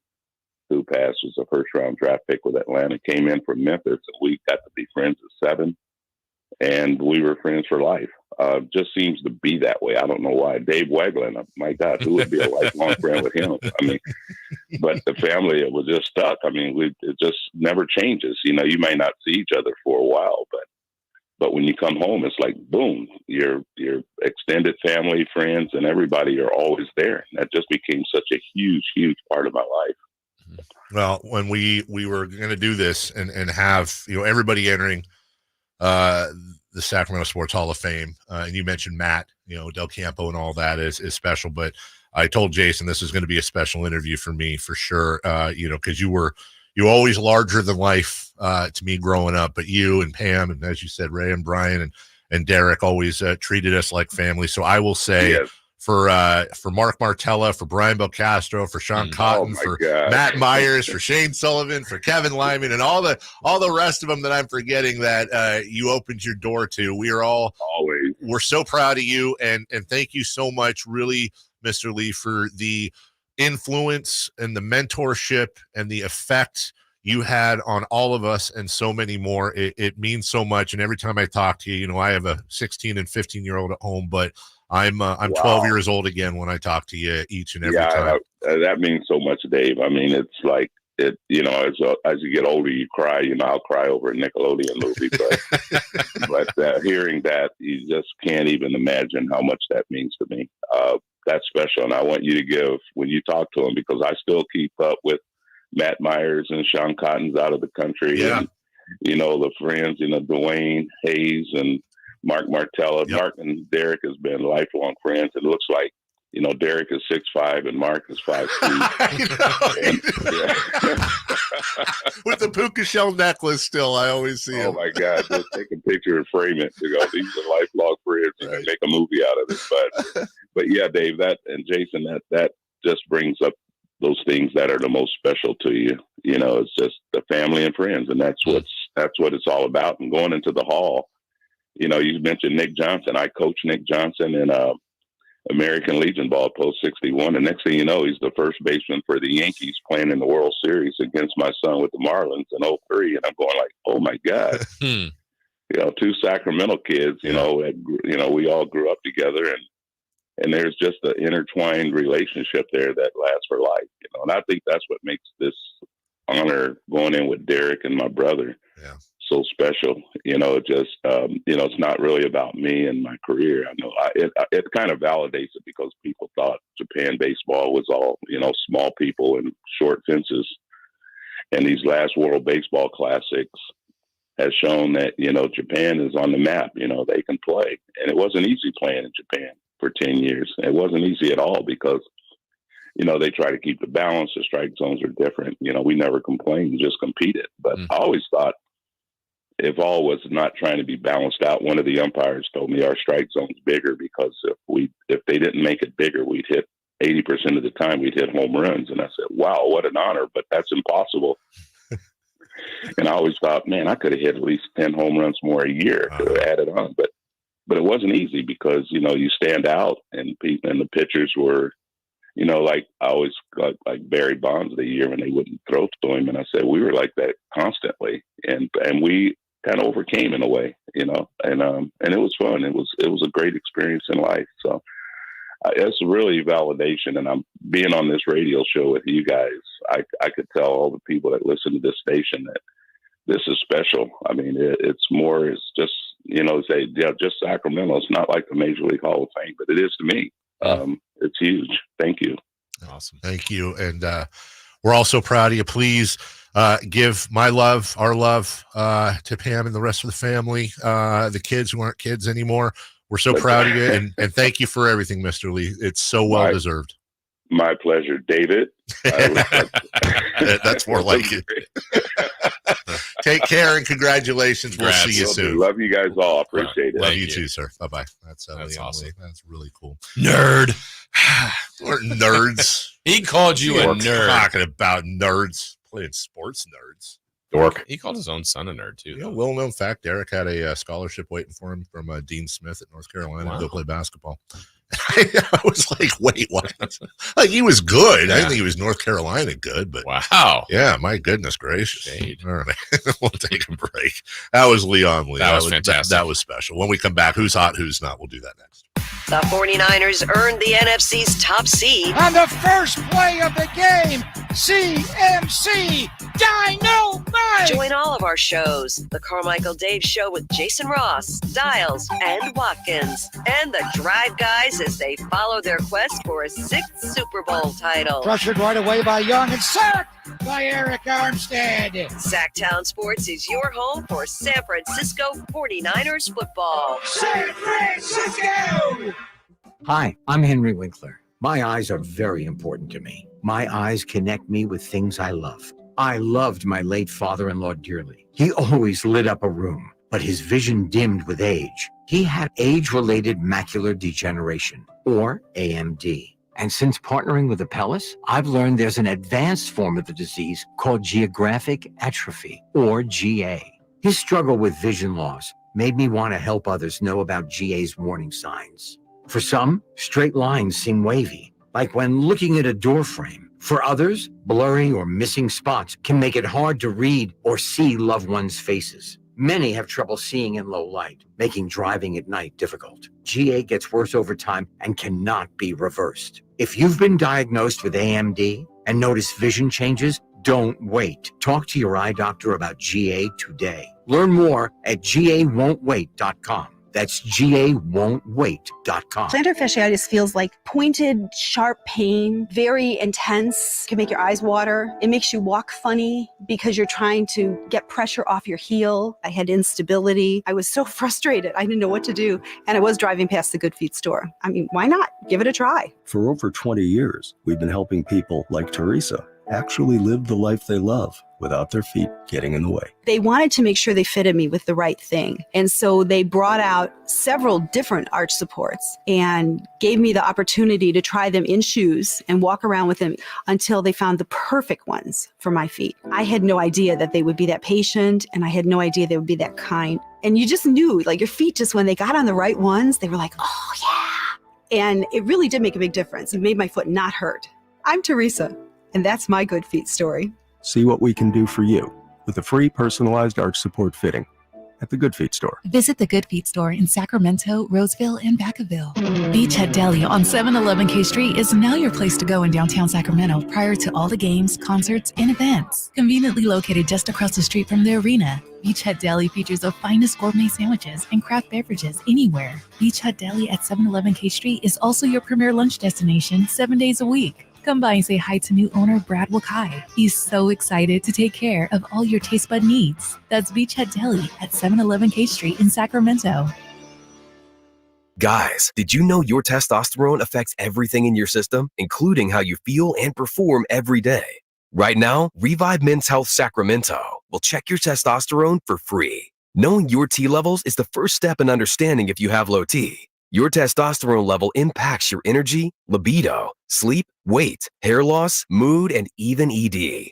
who passed, was a first-round draft pick with Atlanta, came in from Memphis, and we got to be friends at 7. And we were friends for life. Just seems to be that way. I don't know why. Dave Wegland, my God, who would be a lifelong friend with him? But the family, it was just stuck. It just never changes. You may not see each other for a while, but when you come home, it's like, boom, your extended family, friends, and everybody are always there. And that just became such a huge, huge part of my life. Well, when we were going to do this and have, everybody entering the Sacramento Sports Hall of Fame, and you mentioned Matt, Del Campo and all that is special, but I told Jason this is going to be a special interview for me for sure, because you were you always larger than life to me growing up. But you and Pam, and as you said, Ray and Brian and Derek always treated us like family. So I will say for Mark Martella, for Brian Belcastro, for Sean Cotton, for Matt Myers, for Shane Sullivan, for Kevin Lyman, and all the rest of them that I'm forgetting that you opened your door to. We're so proud of you, and thank you so much, really, Mr. Lee, for the influence and the mentorship and the effect you had on all of us and so many more. It means so much. And every time I talk to you, I have a 16 and 15-year-old at home, but I'm 12 years old again when I talk to you each and every time. That means so much, Dave. I mean, it's like as you get older, you cry. I'll cry over a Nickelodeon movie, but hearing that, you just can't even imagine how much that means to me. That's special, and I want you to give when you talk to him, because I still keep up with Matt Myers and Sean Cotton's out of the country, and the friends, Dwayne Hayes and Mark Martella. Mark and Derek has been lifelong friends. It looks like Derek is 6'5" and Mark is 5'2". With the puka shell necklace still, I always see him. Oh my God, just take a picture and frame it. These are lifelong friends, and make a movie out of it. But yeah, Dave, that and Jason, that just brings up those things that are the most special to you. It's just the family and friends, and that's what it's all about. And going into the hall, you mentioned Nick Johnson. I coached Nick Johnson in American Legion ball post 61. And next thing you know, he's the first baseman for the Yankees playing in the World Series against my son with the Marlins in 2003. And I'm going like, oh my God, two Sacramento kids, we all grew up together, and there's just an intertwined relationship there that lasts for life, and I think that's what makes this honor going in with Derek and my brother so special. It's not really about me and my career. I know it kind of validates it, because people thought Japan baseball was all, small people and short fences. And these last World Baseball Classics has shown that, Japan is on the map. They can play. And it wasn't easy playing in Japan for 10 years. It wasn't easy at all, because, they try to keep the balance. The strike zones are different. We never complained, just competed. But I always thought, if all was not trying to be balanced out, one of the umpires told me our strike zone's bigger, because if they didn't make it bigger, we'd hit 80% of the time we'd hit home runs. And I said, wow, what an honor, but that's impossible. And I always thought, man, I could have hit at least 10 home runs more a year to have added on. But it wasn't easy, because, you stand out, and the pitchers were, like I always got like Barry Bonds the year when they wouldn't throw to him. And I said, we were like that constantly. And we kind of overcame in a way, and it was fun. It was a great experience in life. So it's really validation. And I'm being on this radio show with you guys. I could tell all the people that listen to this station that this is special. I mean, it's just, just Sacramento. It's not like the Major League Hall of Fame, but it is to me. It's huge. Thank you. Awesome. Thank you. And we're also proud of you. Please give our love to Pam and the rest of the family, the kids who aren't kids anymore. We're so proud of you, and thank you for everything, Mr. Lee. It's so well deserved. My pleasure, David. That's more like it. Take care and congratulations. We'll see you soon. Love you guys all. Appreciate it. Love you too, sir. Bye-bye. That's awesome. That's really cool. Nerd. We're nerds. He called you a nerd. Talking about nerds. Playing sports nerds. Dork. He called his own son a nerd too. Well-known fact, Derek had a scholarship waiting for him from Dean Smith at North Carolina to go play basketball. I was like, wait, what? Like, he was good. I didn't think he was North Carolina good, but wow. Yeah, my goodness gracious. All right. We'll take a break. That was Leon Lee. That was fantastic. That was special. When we come back, who's hot, who's not? We'll do that next. The 49ers earned the NFC's top seed. On the first play of the game, CMC Dynamite! Join all of our shows. The Carmichael Dave Show with Jason Ross, Dials, and Watkins. And the Drive Guys as they follow their quest for a 6th Super Bowl title. Pressured right away by Young and sacked by Eric Armstead. Sactown Sports is your home for San Francisco 49ers football. San Francisco! Hi, I'm Henry Winkler. My eyes are very important to me. My eyes connect me with things I love. I loved my late father-in-law dearly. He always lit up a room, but his vision dimmed with age. He had age-related macular degeneration, or AMD. And since partnering with Apellis, I've learned there's an advanced form of the disease called geographic atrophy, or GA. His struggle with vision loss made me want to help others know about GA's warning signs. For some, straight lines seem wavy, like when looking at a door frame. For others, blurry or missing spots can make it hard to read or see loved ones' faces. Many have trouble seeing in low light, making driving at night difficult. GA gets worse over time and cannot be reversed. If you've been diagnosed with AMD and notice vision changes, don't wait. Talk to your eye doctor about GA today. Learn more at GAWon'tWait.com. That's GAWon'tWait.com. Plantar fasciitis feels like pointed, sharp pain, very intense. It can make your eyes water. It makes you walk funny because you're trying to get pressure off your heel. I had instability. I was so frustrated. I didn't know what to do. And I was driving past the Good Feet store. I mean, why not? Give it a try. For over 20 years, we've been helping people like Teresa actually live the life they love without their feet getting in the way. They wanted to make sure they fitted me with the right thing. And so they brought out several different arch supports and gave me the opportunity to try them in shoes and walk around with them until they found the perfect ones for my feet. I had no idea that they would be that patient, and I had no idea they would be that kind. And you just knew, like, your feet, just when they got on the right ones, they were like, oh yeah. And it really did make a big difference. It made my foot not hurt. I'm Teresa, and that's my Good Feet story. See what we can do for you with a free personalized arch support fitting at the Good Feet store. Visit the Good Feet store in Sacramento, Roseville, and Vacaville. Beachhead Deli on 711 K Street is now your place to go in downtown Sacramento prior to all the games, concerts, and events. Conveniently located just across the street from the arena, Beachhead Deli features the finest gourmet sandwiches and craft beverages anywhere. Beachhead Deli at 711 K Street is also your premier lunch destination 7 days a week. Come by and say hi to new owner Brad Wakai. He's so excited to take care of all your taste bud needs. That's Beachhead Deli at 711 K Street in Sacramento. Guys, did you know your testosterone affects everything in your system, including how you feel and perform every day? Right now, Revive Men's Health Sacramento will check your testosterone for free. Knowing your T levels is the first step in understanding if you have low T. Your testosterone level impacts your energy, libido, sleep, weight, hair loss, mood, and even ED.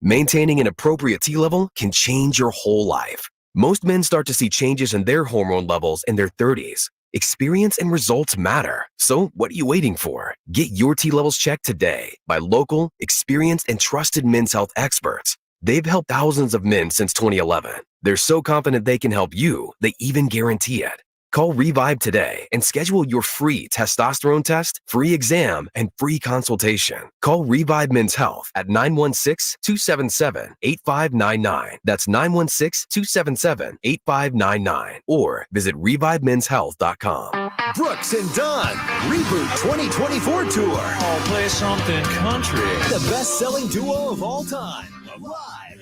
Maintaining an appropriate T level can change your whole life. Most men start to see changes in their hormone levels in their 30s. Experience and results matter. So what are you waiting for? Get your T levels checked today by local, experienced, and trusted men's health experts. They've helped thousands of men since 2011. They're so confident they can help you, they even guarantee it. Call Revive today and schedule your free testosterone test, free exam, and free consultation. Call Revive Men's Health at 916-277-8599. That's 916-277-8599. Or visit ReviveMen'sHealth.com. Brooks and Dunn Reboot 2024 Tour. I'll play something country. The best-selling duo of all time. Live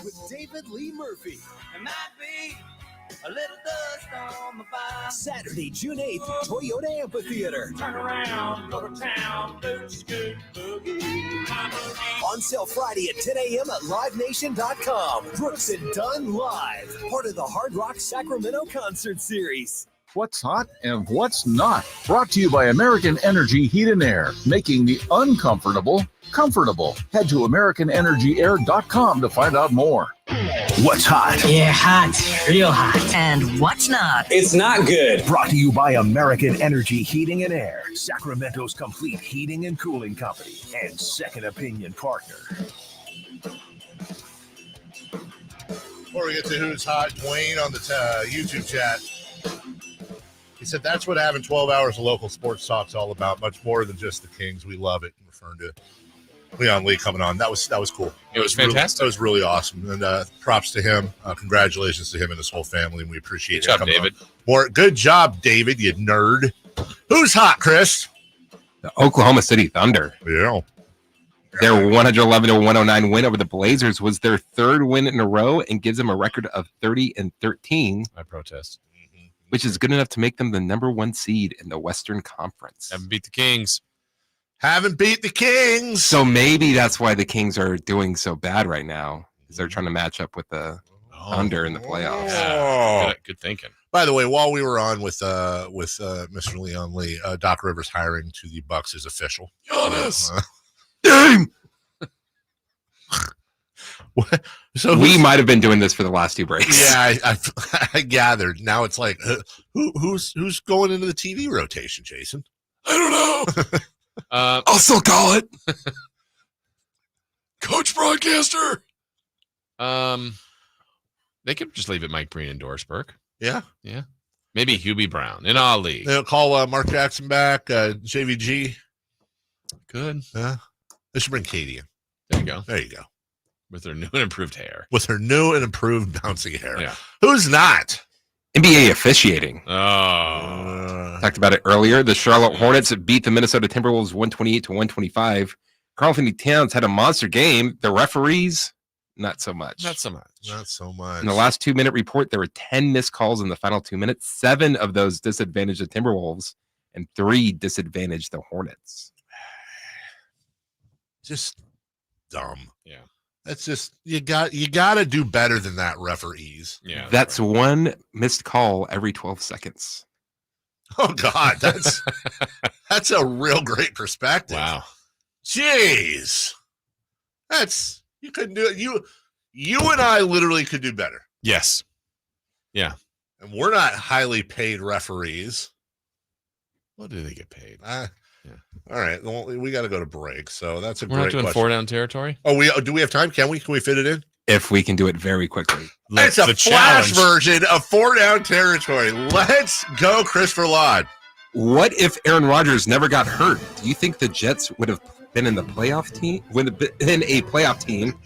with David Lee Murphy. It might be a little dust on the bike. Saturday, June 8th, Toyota Amphitheater. Turn around, go to town, boot, scoot, boogie. On sale Friday at 10 a.m. at LiveNation.com. Brooks and Dunn Live, part of the Hard Rock Sacramento Concert Series. What's hot and what's not. Brought to you by American Energy Heat and Air, making the uncomfortable comfortable. Head to AmericanEnergyAir.com to find out more. What's hot? Yeah, hot. Real hot. And what's not? It's not good. Brought to you by American Energy Heating and Air, Sacramento's complete heating and cooling company, and second opinion partner. Before we get to who's hot, Dwayne on the YouTube chat. He said that's what having 12 hours of local sports talk's all about. Much more than just the Kings. We love it. Referring to Leon Lee coming on. That was cool. It was fantastic. That was really awesome. And props to him. Congratulations to him and his whole family. And we appreciate it. Good job, David. Good job, David, you nerd. Who's hot, Chris? The Oklahoma City Thunder. Yeah. Their 111-109 win over the Blazers was their third win in a row and gives them a record of 30-13. I protest. Which is good enough to make them the number one seed in the Western Conference. Haven't beat the Kings. Haven't beat the Kings. So maybe that's why the Kings are doing so bad right now, is they're trying to match up with the Thunder in the playoffs. Yeah. Good thinking. By the way, while we were on with Mr. Leon Lee, Doc Rivers hiring to the Bucks is official. Giannis. Damn. So we might have been doing this for the last 2 breaks. Yeah, I gathered. Now it's like, who's going into the TV rotation, Jason? I don't know. I'll still call it. Coach broadcaster. They could just leave it Mike Breen and Doris Burke. Yeah. Maybe Hubie Brown in Ali. They'll call Mark Jackson back. JVG. Good. They should bring Katie in. There you go. With her new and improved hair. With her new and improved bouncing hair. Yeah. Who's not? NBA officiating. Talked about it earlier. The Charlotte Hornets beat the Minnesota Timberwolves 128-125. Karl Anthony Towns had a monster game. The referees, not so much. Not so much. In the last 2-minute report, there were 10 missed calls in the final 2 minutes. 7 of those disadvantaged the Timberwolves, and 3 disadvantaged the Hornets. Just dumb. Yeah. That's just you got to do better than that, referees. Yeah. That's right. 1 missed call every 12 seconds. Oh God, that's a real great perspective. Wow. Jeez. You couldn't do it. You and I literally could do better. Yes. Yeah. And we're not highly paid referees. What do they get paid? All right. Well, we got to go to break. So that's a We're great not doing question. 4-down territory? Do we have time? Can we fit it in? If we can do it very quickly. It's a flash version of 4-down territory. Let's go, Christopher Laud. What if Aaron Rodgers never got hurt? Do you think the Jets would have been in the playoff team? Would have been a playoff team?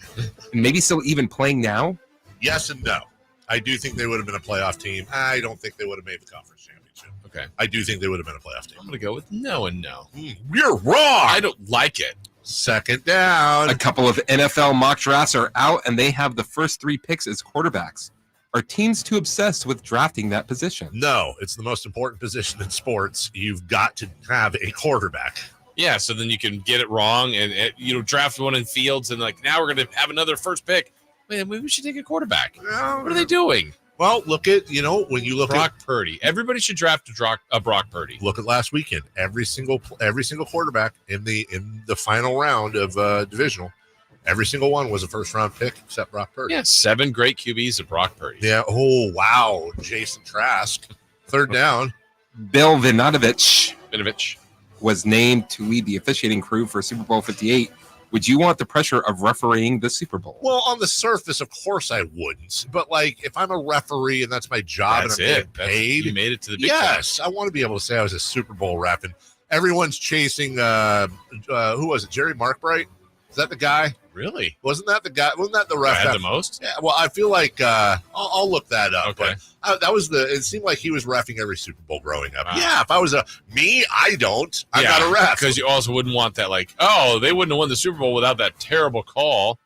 And maybe still even playing now? Yes and no. I do think they would have been a playoff team. I don't think they would have made the conference championship. Okay. I do think they would have been a playoff team. I'm going to go with no and no. You're wrong. I don't like it. Second down. A couple of NFL mock drafts are out, and they have the first 3 picks as quarterbacks. Are teams too obsessed with drafting that position? No, it's the most important position in sports. You've got to have a quarterback. Yeah, so then you can get it wrong and draft one in Fields and now we're going to have another first pick. Man, maybe we should take a quarterback. What are they doing? Well, look at, when you look Brock Purdy. Everybody should draft a Brock Purdy. Look at last weekend. Every single quarterback in the final round of divisional, every single one was a first-round pick except Brock Purdy. Yeah, 7 great QBs of Brock Purdy. Yeah. Oh, wow. Jason Trask. Third down. Bill Vinovich was named to lead the officiating crew for Super Bowl 58. Would you want the pressure of refereeing the Super Bowl? Well, on the surface, of course I wouldn't. But, if I'm a referee and that's my job and I'm getting paid. You made it to the big Yes, time. I want to be able to say I was a Super Bowl ref. And everyone's chasing, who was it, Jerry Markbright? Is that the guy? Really? Wasn't that the guy? Wasn't that the ref? Had the most? Yeah, well, I feel like I'll look that up. Okay. But that was it seemed like he was reffing every Super Bowl growing up. Yeah, if I was I don't. I'm not a ref. Because you also wouldn't want that, they wouldn't have won the Super Bowl without that terrible call.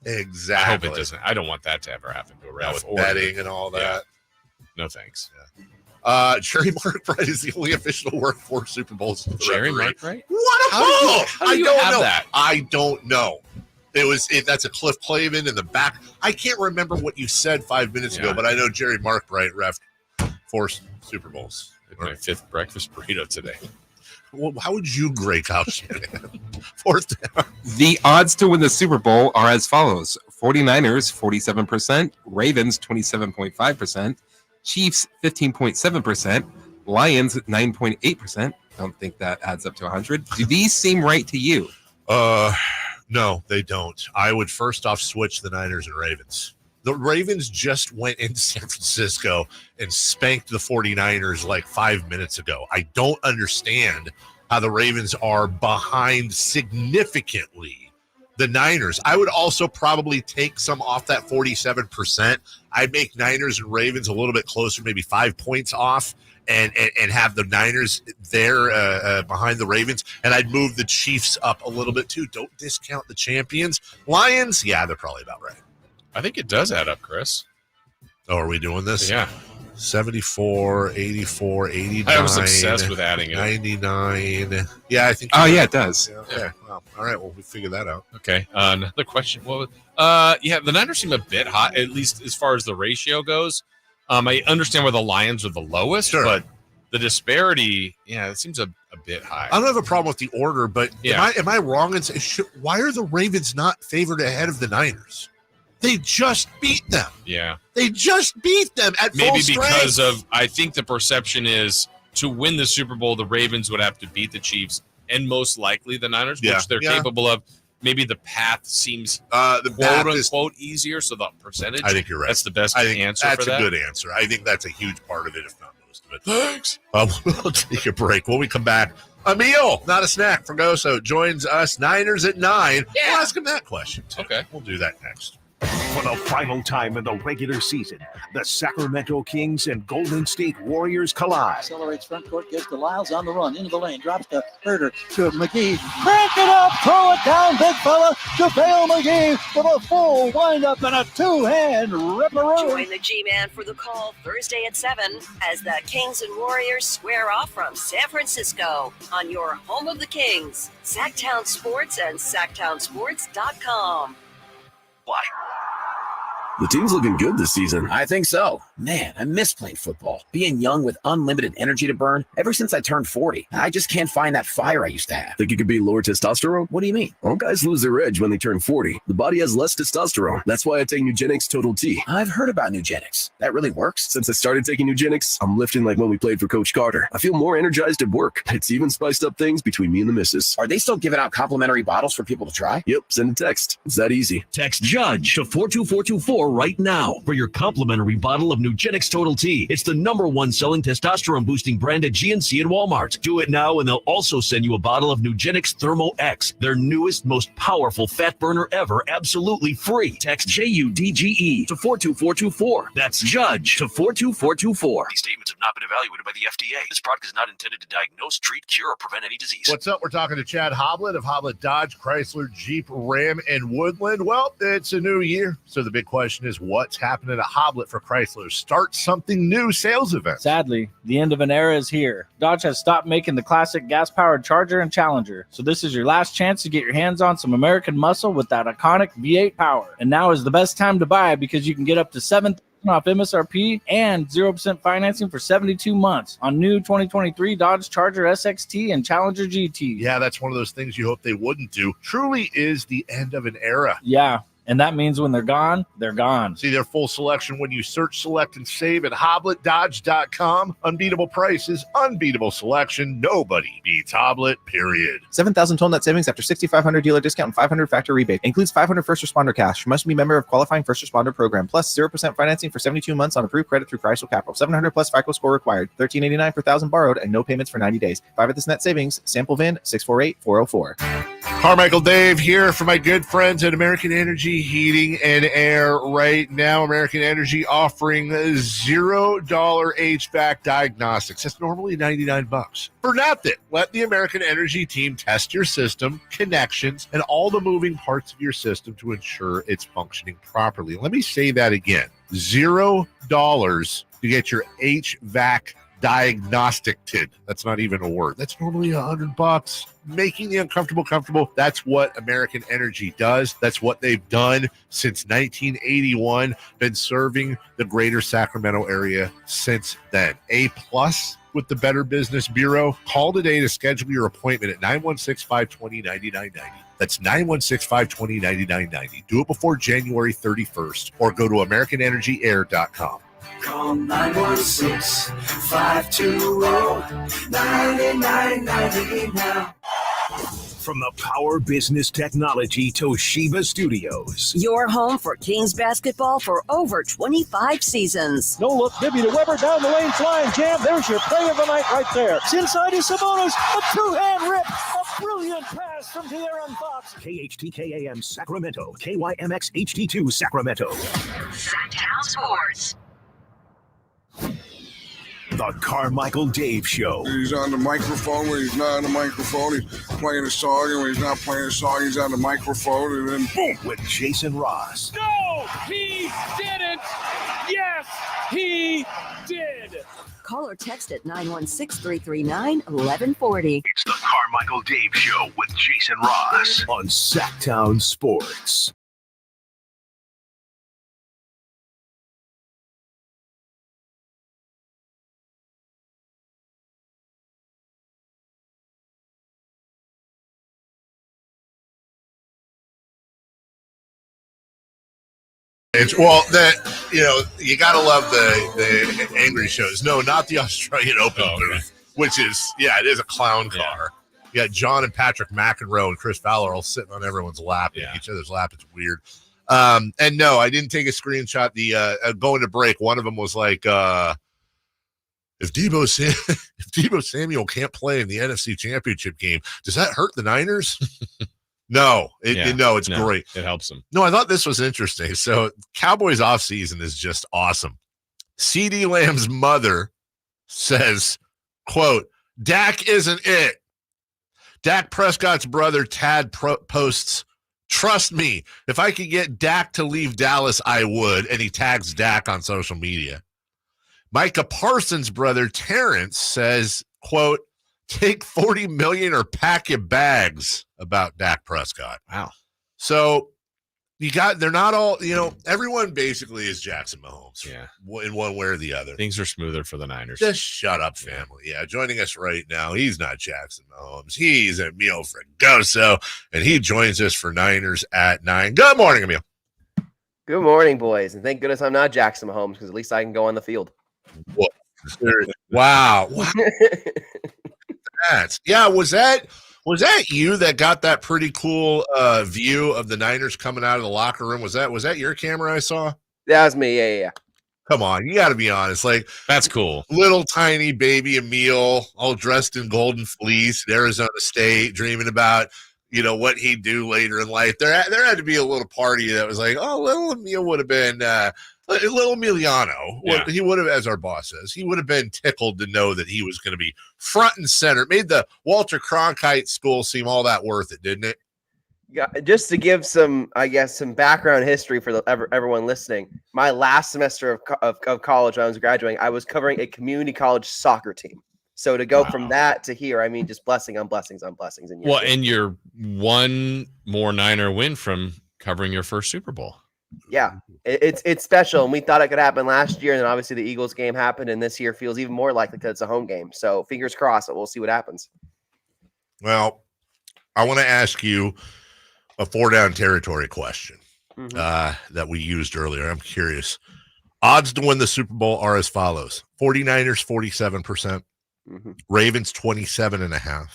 Exactly. I hope it doesn't. I don't want that to ever happen to a ref. With betting and all that. Yeah. No thanks. Yeah. Jerry Markbright is the only official to work for Super Bowls. Jerry Markbright? What a ball! How do you have that? I don't know. That's a Cliff Clavin in the back. I can't remember what you said 5 minutes ago, but I know Jerry Markbright ref 4 Super Bowls. My 5th breakfast burrito today. Well, how would you grade Kyle Shanahan? 4th down. The odds to win the Super Bowl are as follows: 49ers 47%, Ravens 27.5%, Chiefs 15.7%, Lions 9.8%. Don't think that adds up to 100. Do these seem right to you? No, they don't. I would first off switch the Niners and Ravens. The Ravens just went into San Francisco and spanked the 49ers 5 minutes ago. I don't understand how the Ravens are behind significantly the Niners. I would also probably take some off that 47%. I'd make Niners and Ravens a little bit closer, maybe 5 points off, and have the Niners there behind the Ravens, and I'd move the Chiefs up a little bit too. Don't discount the champions. Lions, yeah, they're probably about right. I think it does add up, Chris. Oh, are we doing this? Yeah. 74, 84, 89. I was obsessed with adding it. 99. Yeah, I think. Oh, yeah, it does. Yeah, okay. Well, all right. Well, we figured that out. Okay. Another question. Well, yeah, the Niners seem a bit hot, at least as far as the ratio goes. I understand where the Lions are the lowest, but the disparity, it seems a bit high. I don't have a problem with the order, but am I wrong in saying why are the Ravens not favored ahead of the Niners? They just beat them. Yeah. They just beat them at full strength. Maybe because of, I think the perception is to win the Super Bowl, the Ravens would have to beat the Chiefs and most likely the Niners, which they're capable of. Maybe the path seems quote-unquote easier, so the percentage. I think you're right. That's the best answer for that. That's a good answer. I think that's a huge part of it, if not most of it. Thanks. We'll take a break. When we come back, a meal, not a snack, for Goso joins us, Niners at 9. Yeah. We'll ask him that question, too. Okay. We'll do that next. For the final time in the regular season, the Sacramento Kings and Golden State Warriors collide. Accelerates front court, gives to Lyles on the run, into the lane, drops to Herder, to McGee. Crank it up, throw it down, big fella, to Bale McGee with a full wind-up and a two-hand rip-a-roo. Join the G-Man for the call Thursday at 7 as the Kings and Warriors square off from San Francisco on your home of the Kings, Sactown Sports and Sactownsports.com. Why? The team's looking good this season. I think so. Man, I miss playing football. Being young with unlimited energy to burn. Ever since I turned 40, I just can't find that fire I used to have. Think you could be lower testosterone? What do you mean? All guys lose their edge when they turn 40. The body has less testosterone. That's why I take Nugenix Total T. I've heard about Nugenix. That really works? Since I started taking Nugenix, I'm lifting like when we played for Coach Carter. I feel more energized at work. It's even spiced up things between me and the missus. Are they still giving out complimentary bottles for people to try? Yep, send a text. It's that easy. Text JUDGE to 42424 right now for your complimentary bottle of Nugenix Total T. It's the #1 selling testosterone boosting brand at GNC and Walmart. Do it now and they'll also send you a bottle of Nugenix Thermo X, their newest, most powerful fat burner ever, absolutely free. Text JUDGE to 42424. That's JUDGE to 42424. These statements have not been evaluated by the FDA. This product is not intended to diagnose, treat, cure, or prevent any disease. What's up? We're talking to Chad Hoblet of Hoblet Dodge, Chrysler, Jeep, Ram, and Woodland. Well, it's a new year, so the big question is what's happening at Hoblet for Chrysler's Start Something New sales event? Sadly, the end of an era is here. Dodge has stopped making the classic gas-powered Charger and Challenger, so this is your last chance to get your hands on some American muscle with that iconic V8 power. And now is the best time to buy because you can get up to $7,000 off MSRP and 0% financing for 72 months on new 2023 Dodge Charger SXT and Challenger GT. Yeah, that's one of those things you hope they wouldn't do. Truly is the end of an era. Yeah. And that means when they're gone, they're gone. See their full selection when you search, select, and save at HobletDodge.com. Unbeatable prices, unbeatable selection. Nobody beats Hoblet, period. 7,000 total net savings after 6,500 dealer discount and 500 factory rebate. Includes 500 first responder cash. Must be member of qualifying first responder program. Plus 0% financing for 72 months on approved credit through Chrysler Capital. 700 plus FICO score required. $13.89 per thousand borrowed and no payments for 90 days. 5 at this net savings. Sample VIN 648404. Carmichael Dave here for my good friends at American Energy Heating and Air. Right now, American Energy offering $0 HVAC diagnostics. That's normally $99 for nothing. Let the American Energy team test your system, connections, and all the moving parts of your system to ensure it's functioning properly. Let me say that again. $0 to get your HVAC diagnostic. That's not even a word. That's normally $100. Making the uncomfortable comfortable. That's what American Energy does. That's what they've done since 1981. Been serving the greater Sacramento area since then. A+ with the Better Business Bureau. Call today to schedule your appointment at 916-520-9990. That's 916-520-9990. Do it before January 31st or go to AmericanEnergyAir.com. Call 916-520-9990 now. From the Power Business Technology Toshiba Studios. Your home for Kings basketball for over 25 seasons. No look, Bibby to Weber down the lane, flying jam. There's your play of the night right there. Inside is Sabonis, a two-hand rip. A brilliant pass from De'Aaron Fox. KHTKAM Sacramento, KYMX HD2 Sacramento. Sactown Sports. The Carmichael Dave Show. He's on the microphone when he's not on the microphone. He's playing a song, and when he's not playing a song, he's on the microphone, and then boom. With Jason Ross. No, he didn't. Yes, he did. Call or text at 916-339-1140. It's the Carmichael Dave Show with Jason Ross on Sactown Sports. It's you gotta love the angry shows. No, not the Australian Open booth, which is it is a clown car. You got John and Patrick McEnroe and Chris Fowler all sitting on everyone's lap, each other's lap. It's weird. And no, I didn't take a screenshot. The going to break, one of them was like, if Deebo Samuel can't play in the NFC Championship game, does that hurt the Niners? No, it's great. It helps them. No, I thought this was interesting. So Cowboys offseason is just awesome. CeeDee Lamb's mother says, quote, Dak isn't it. Dak Prescott's brother Tad posts, trust me, if I could get Dak to leave Dallas, I would. And he tags Dak on social media. Micah Parsons' brother Terrence says, quote, take $40 million or pack your bags about Dak Prescott. Wow. So they're not all, everyone basically is Jackson Mahomes. Yeah. In one way or the other. Things are smoother for the Niners. Just shut up, family. Yeah. Joining us right now, he's not Jackson Mahomes. He's Emil Fregoso, and he joins us for Niners at 9. Good morning, Emil. Good morning, boys. And thank goodness I'm not Jackson Mahomes, because at least I can go on the field. What? Wow. Was that you that got that pretty cool view of the Niners coming out of the locker room? Was that your camera I saw? That was me. Yeah. Come on, you got to be honest. Like, that's cool. Little tiny baby Emil, all dressed in golden fleece at Arizona State, dreaming about what he'd do later in life. There had to be a little party that was like, oh, little Emil would have been. Little Emiliano, he would have, as our boss says, he would have been tickled to know that he was going to be front and center. It made the Walter Cronkite school seem all that worth it, didn't it? Yeah, just to give some background history for everyone listening. My last semester of college, when I was graduating, I was covering a community college soccer team. So to go from that to here, I mean, just blessing on blessings on blessings. And you're one more Niner win from covering your first Super Bowl. Yeah, it's special, and we thought it could happen last year, and then obviously the Eagles game happened, and this year feels even more likely because it's a home game. So fingers crossed, we'll see what happens. Well, I want to ask you a 4-down territory question that we used earlier. I'm curious. Odds to win the Super Bowl are as follows: 49ers 47%, Ravens 27.5%,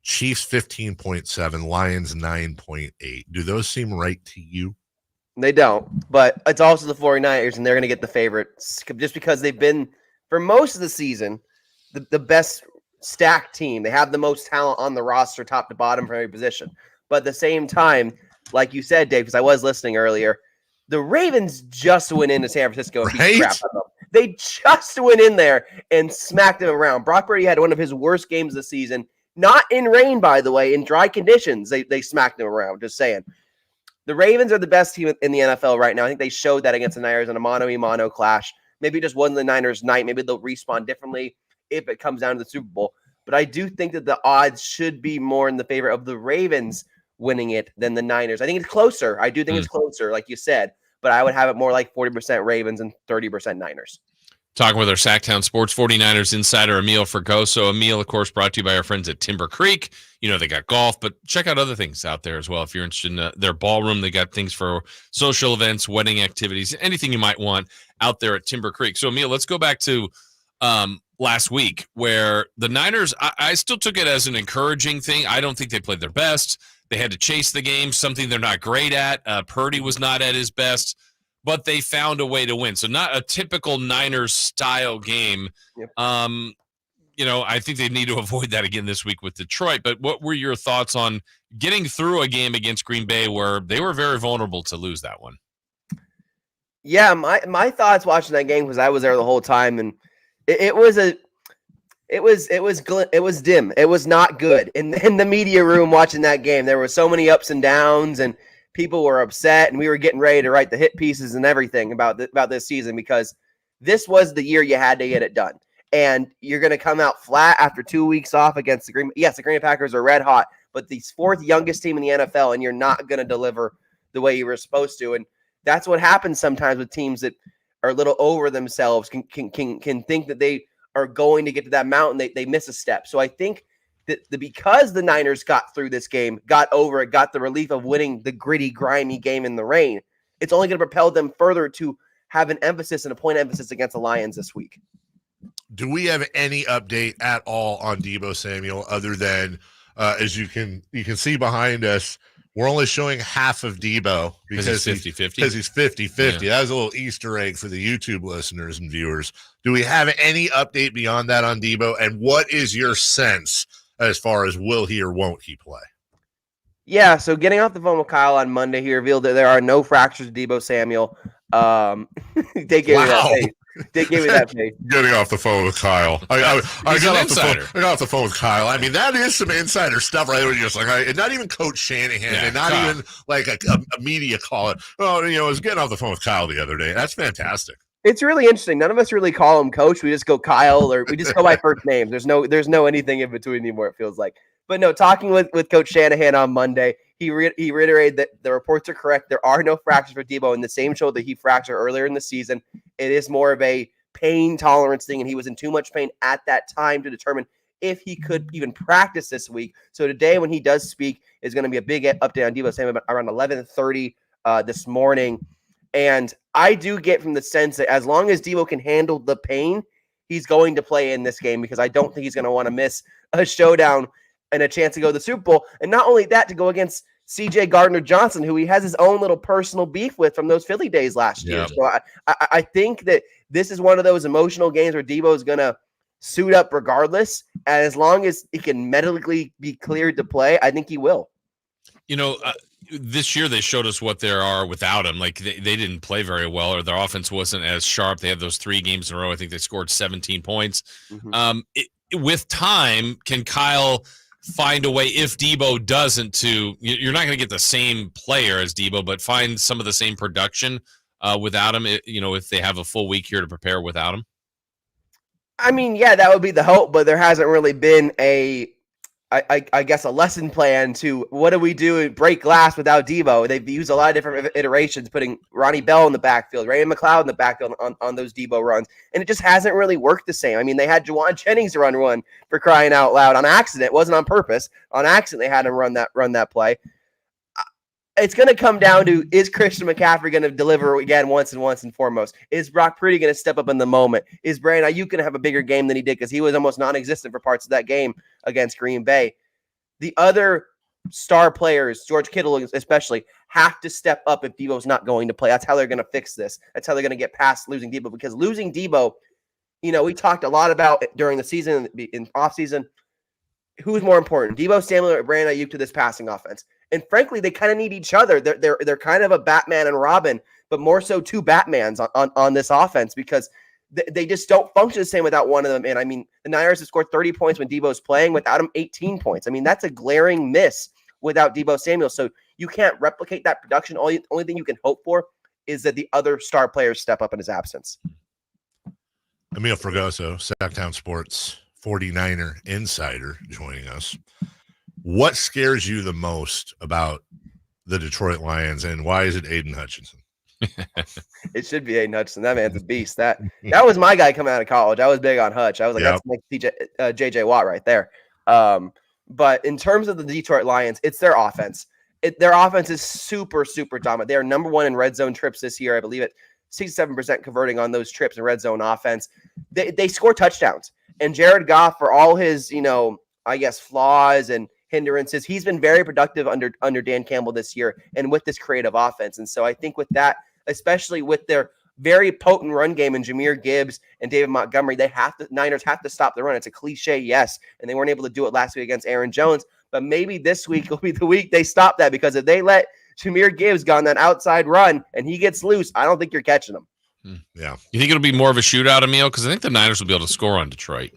Chiefs 15.7%, Lions 9.8%. Do those seem right to you? They don't, but it's also the 49ers, and they're going to get the favorites just because they've been, for most of the season, the best stacked team. They have the most talent on the roster, top to bottom, for every position. But at the same time, like you said, Dave, because I was listening earlier, the Ravens just went into San Francisco and beat crap out of them. They just went in there and smacked them around. Brock Purdy had one of his worst games of the season, not in rain, by the way, in dry conditions. They smacked them around, just saying. The Ravens are the best team in the NFL right now. I think they showed that against the Niners in a mano-a-mano clash. Maybe it just wasn't the Niners' night. Maybe they'll respond differently if it comes down to the Super Bowl. But I do think that the odds should be more in the favor of the Ravens winning it than the Niners. I think it's closer. I do think it's closer, like you said. But I would have it more like 40% Ravens and 30% Niners. Talking with our Sactown Sports 49ers insider, Emil Fregoso. Emil, of course, brought to you by our friends at Timber Creek. They got golf, but check out other things out there as well. If you're interested in their ballroom, they got things for social events, wedding activities, anything you might want out there at Timber Creek. So, Emil, let's go back to last week where the Niners, I still took it as an encouraging thing. I don't think they played their best. They had to chase the game, something they're not great at. Purdy was not at his best. But they found a way to win. So not a typical Niners style game. Yep. I think they need to avoid that again this week with Detroit. But what were your thoughts on getting through a game against Green Bay where they were very vulnerable to lose that one? Yeah, my thoughts watching that game, because I was there the whole time, and It was dim. It was not good. In the media room watching that game, there were so many ups and downs, and people were upset, and we were getting ready to write the hit pieces and everything about this season, because this was the year you had to get it done. And you're going to come out flat after 2 weeks off against the Green. Yes, the Green Bay Packers are red hot, but the fourth youngest team in the NFL, and you're not going to deliver the way you were supposed to. And that's what happens sometimes with teams that are a little over themselves, can think that they are going to get to that mountain. They miss a step. So I think that because the Niners got through this game, got over it, got the relief of winning the gritty, grimy game in the rain, it's only going to propel them further to have an emphasis and a point emphasis against the Lions this week. Do we have any update at all on Deebo Samuel other than, as you can see behind us, we're only showing half of Deebo because he's 50-50. Because he's 50-50. Yeah. That was a little Easter egg for the YouTube listeners and viewers. Do we have any update beyond that on Deebo? And what is your sense as far as will he or won't he play? Yeah, so getting off the phone with Kyle on Monday, he revealed that there are no fractures to Deebo Samuel. They gave me that face. They gave me that face. Getting off the phone with Kyle. I got off the phone with Kyle. I mean, that is some insider stuff right there. You're just like, and not even Coach Shanahan, and not even like a media call. Oh, I was getting off the phone with Kyle the other day. That's fantastic. It's really interesting. None of us really call him Coach. We just go Kyle, or we just go by first names. There's no anything in between anymore, it feels like. But no, talking with Coach Shanahan on Monday, he reiterated that the reports are correct. There are no fractures for Deebo in the same shoulder that he fractured earlier in the season. It is more of a pain tolerance thing, and he was in too much pain at that time to determine if he could even practice this week. So today, when he does speak, is going to be a big update on Deebo Samuel around 11:30 this morning. And I do get from the sense that as long as Deebo can handle the pain, he's going to play in this game, because I don't think he's going to want to miss a showdown and a chance to go to the Super Bowl. And not only that, to go against C.J. Gardner-Johnson, who he has his own little personal beef with from those Philly days last year. So I think that this is one of those emotional games where Deebo is going to suit up regardless. And as long as he can medically be cleared to play, I think he will. This year they showed us what there are without him. Like they didn't play very well, or their offense wasn't as sharp. They had those 3 games in a row. I think they scored 17 points. Mm-hmm. With time, can Kyle find a way, if Deebo doesn't, to, you're not going to get the same player as Deebo, but find some of the same production without him, if they have a full week here to prepare without him? I mean, yeah, that would be the hope, but there hasn't really been I guess a lesson plan to what do we do break glass without Deebo. They've used a lot of different iterations, putting Ronnie Bell in the backfield, Raymond McLeod in the backfield on those Deebo runs, and it just hasn't really worked the same. I mean, they had Juwan Jennings run one, for crying out loud, on accident. It wasn't on purpose. On accident, they had him run that play. It's going to come down to, is Christian McCaffrey going to deliver again once and foremost? Is Brock Purdy going to step up in the moment? Is Brandon Ayuk going to have a bigger game than he did, because he was almost non-existent for parts of that game against Green Bay? The other star players, George Kittle especially, have to step up if Deebo's not going to play. That's how they're going to fix this. That's how they're going to get past losing Deebo, because losing Deebo, we talked a lot about it during the season, in offseason. Who's more important, Deebo Samuel or Brandon Ayuk to this passing offense? And frankly, they kind of need each other. They're kind of a Batman and Robin, but more so 2 Batmans on this offense, because they just don't function the same without one of them. And I mean, the Niners have scored 30 points when Deebo's playing, without him 18 points. I mean, that's a glaring miss without Deebo Samuel. So you can't replicate that production. Only thing you can hope for is that the other star players step up in his absence. Emil Fragoso, Sactown Sports 49er insider, joining us. What scares you the most about the Detroit Lions, and why is it Aiden Hutchinson? It should be Aiden Hutchinson. That man's a beast. That was my guy coming out of college. I was big on Hutch. I was like, that's like JJ Watt right there. But in terms of the Detroit Lions, it's their offense. Their offense is super, super dominant. They are number 1 in red zone trips this year. I believe it 67% converting on those trips in red zone offense. They score touchdowns. And Jared Goff, for all his, I guess, flaws and hindrances, he's been very productive under Dan Campbell this year, and with this creative offense. And so I think with that, especially with their very potent run game in Jahmyr Gibbs and David Montgomery, Niners have to stop the run. It's a cliche, yes, and they weren't able to do it last week against Aaron Jones, but maybe this week will be the week they stop that, because if they let Jahmyr Gibbs go on that outside run and he gets loose, I don't think you're catching him. Yeah. You think it'll be more of a shootout, Emil? Because I think the Niners will be able to score on Detroit.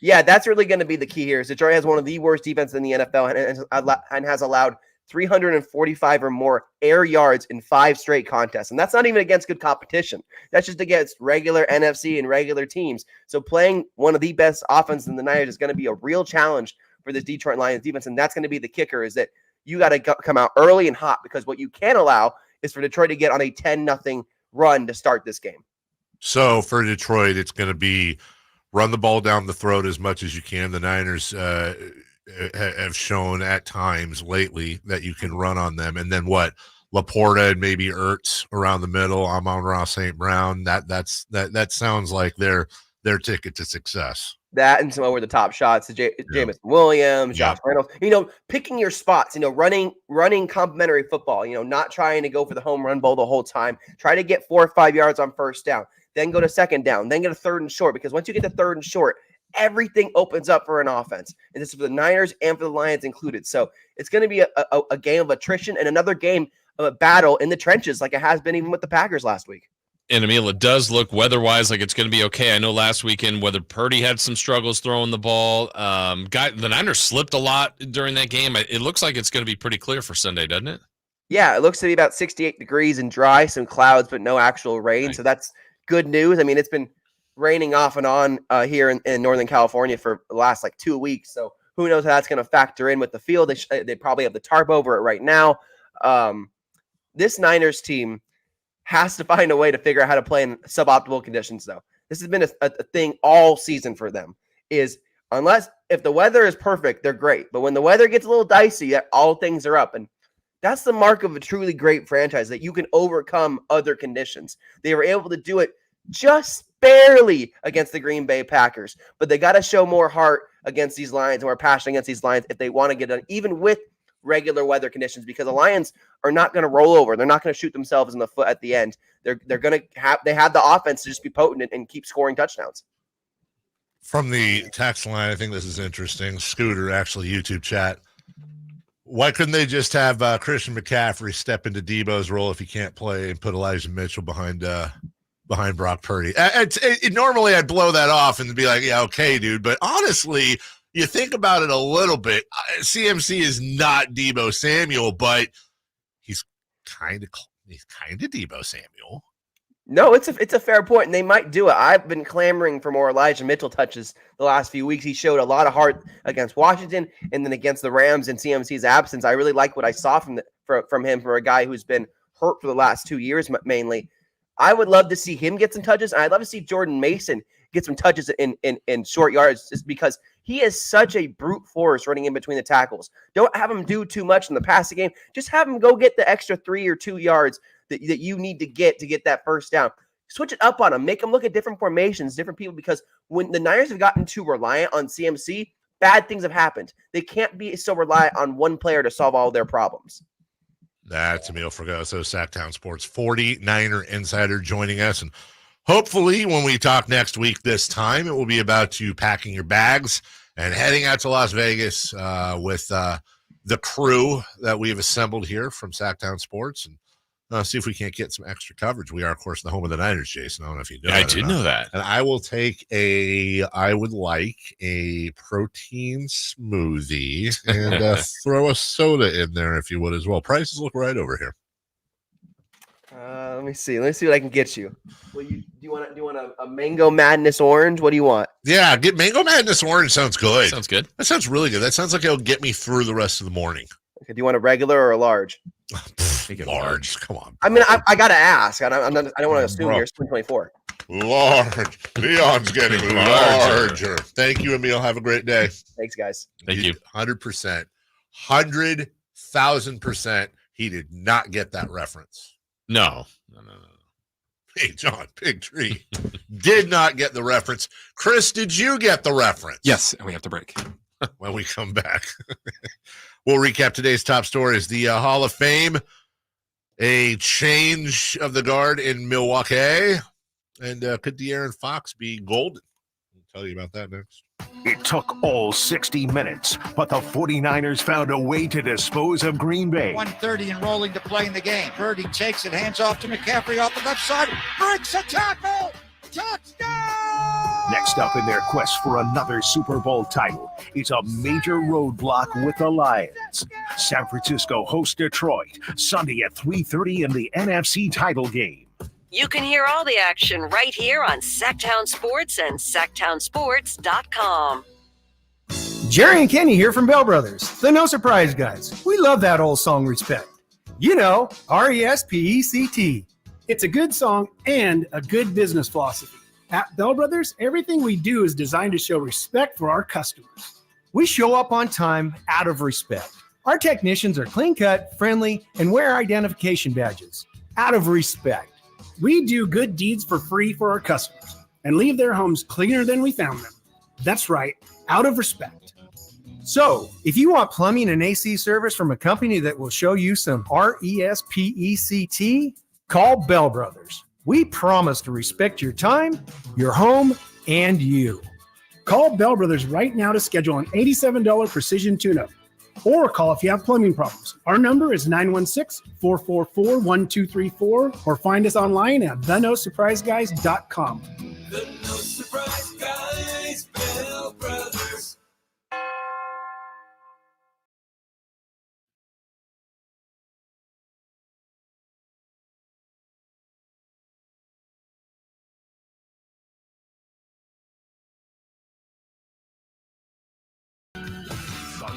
Yeah, that's really going to be the key here. Detroit has one of the worst defenses in the NFL and has allowed 345 or more air yards in 5 straight contests. And that's not even against good competition. That's just against regular NFC and regular teams. So playing one of the best offenses in the Niners is going to be a real challenge for this Detroit Lions defense. And that's going to be the kicker, is that you got to come out early and hot, because what you can't allow is for Detroit to get on a 10-0 run to start this game. So for Detroit, it's going to be run the ball down the throat as much as you can. The Niners have shown at times lately that you can run on them. And then what? Laporta and maybe Ertz around the middle. Amon-Ra St. Brown. That sounds like their ticket to success. That and some over the top shots to Jameson Williams, Josh Reynolds. Picking your spots. Running complementary football. Not trying to go for the home run ball the whole time. Try to get 4 or 5 yards on first down. Then go to second down. Then get a third and short. Because once you get to third and short, everything opens up for an offense. And this is for the Niners and for the Lions included. So it's going to be a game of attrition and another game of a battle in the trenches, like it has been even with the Packers last week. And Emil, it does look weather-wise like it's going to be okay. I know last weekend whether Purdy had some struggles throwing the ball. The Niners slipped a lot during that game. It looks like it's going to be pretty clear for Sunday, doesn't it? Yeah, it looks to be about 68 degrees and dry, some clouds, but no actual rain. Right. So that's good news. I mean, it's been raining off and on here in Northern California for the last 2 weeks. So who knows how that's going to factor in with the field. They probably have the tarp over it right now. This Niners team has to find a way to figure out how to play in suboptimal conditions, though. This has been a thing all season for them, is if the weather is perfect, they're great. But when the weather gets a little dicey, all things are up. And that's the mark of a truly great franchise, that you can overcome other conditions. They were able to do it just barely against the Green Bay Packers, but they got to show more heart against these Lions and more passion against these Lions if they want to get done, even with regular weather conditions, because the Lions are not going to roll over. They're not going to shoot themselves in the foot at the end. They have the offense to just be potent and keep scoring touchdowns. From the text line, I think this is interesting. Scooter, actually, YouTube chat. Why couldn't they just have Christian McCaffrey step into Debo's role if he can't play and put Elijah Mitchell behind Brock Purdy? Normally I'd blow that off and be like, yeah, okay, dude. But honestly, you think about it a little bit. CMC is not Debo Samuel, but he's kind of Debo Samuel. No, it's a fair point, and they might do it. I've been clamoring for more Elijah Mitchell touches the last few weeks. He showed a lot of heart against Washington, and then against the Rams in CMC's absence. I really like what I saw from him, for a guy who's been hurt for the last 2 years mainly. I would love to see him get some touches, and I'd love to see Jordan Mason get some touches in short yards, just because he is such a brute force running in between the tackles. Don't have him do too much in the passing game. Just have him go get the extra 3 or 2 yards that you need to get that first down. Switch it up on him. Make him look at different formations, different people, because when the Niners have gotten too reliant on CMC, bad things have happened. They can't be so reliant on one player to solve all their problems. That's Emil Fregoso, Sactown Sports 49er insider, joining us. And hopefully when we talk next week this time, it will be about you packing your bags and heading out to Las Vegas with the crew that we've assembled here from Sactown Sports, and see if we can't get some extra coverage. We are, of course, the home of the Niners, Jason. I don't know if you know that. I did know that. And I would like a protein smoothie and throw a soda in there if you would as well. Prices look right over here. Let me see what I can get you. Do you want a Mango Madness orange? What do you want? Yeah, get Mango Madness orange. Sounds good. Sounds good. That sounds really good. That sounds like it'll get me through the rest of the morning. Okay, do you want a regular or a large? Large. Come on. I mean, I gotta ask. I don't want to assume you're 24. Large. Leon's getting larger. Thank you, Emil. Have a great day. Thanks, guys. Thank you. 100%. 100,000%. He did not get that reference. No. Hey, John, Big Tree did not get the reference. Chris, did you get the reference? Yes, and we have to break. When we come back, we'll recap today's top stories. The Hall of Fame, a change of the guard in Milwaukee, and could De'Aaron Fox be golden? I'll tell you about that next. It took all 60 minutes, but the 49ers found a way to dispose of Green Bay. 1:30 and rolling to play in the game. Purdy takes it, hands off to McCaffrey off the left side, breaks a tackle, touchdown! Next up in their quest for another Super Bowl title is a major roadblock with the Lions. San Francisco hosts Detroit Sunday at 3:30 in the NFC title game. You can hear all the action right here on Sactown Sports and Sactownsports.com. Jerry and Kenny here from Bell Brothers, the No Surprise guys. We love that old song, Respect. You know, RESPECT. It's a good song and a good business philosophy. At Bell Brothers, everything we do is designed to show respect for our customers. We show up on time out of respect. Our technicians are clean-cut, friendly, and wear identification badges out of respect. We do good deeds for free for our customers and leave their homes cleaner than we found them. That's right, out of respect. So, if you want plumbing and AC service from a company that will show you some RESPECT, call Bell Brothers. We promise to respect your time, your home, and you. Call Bell Brothers right now to schedule an $87 precision tune-up. Or call if you have plumbing problems. Our number is 916-444-1234 or find us online at thenosurpriseguys.com. The No Surprise Guys, Bell Brothers.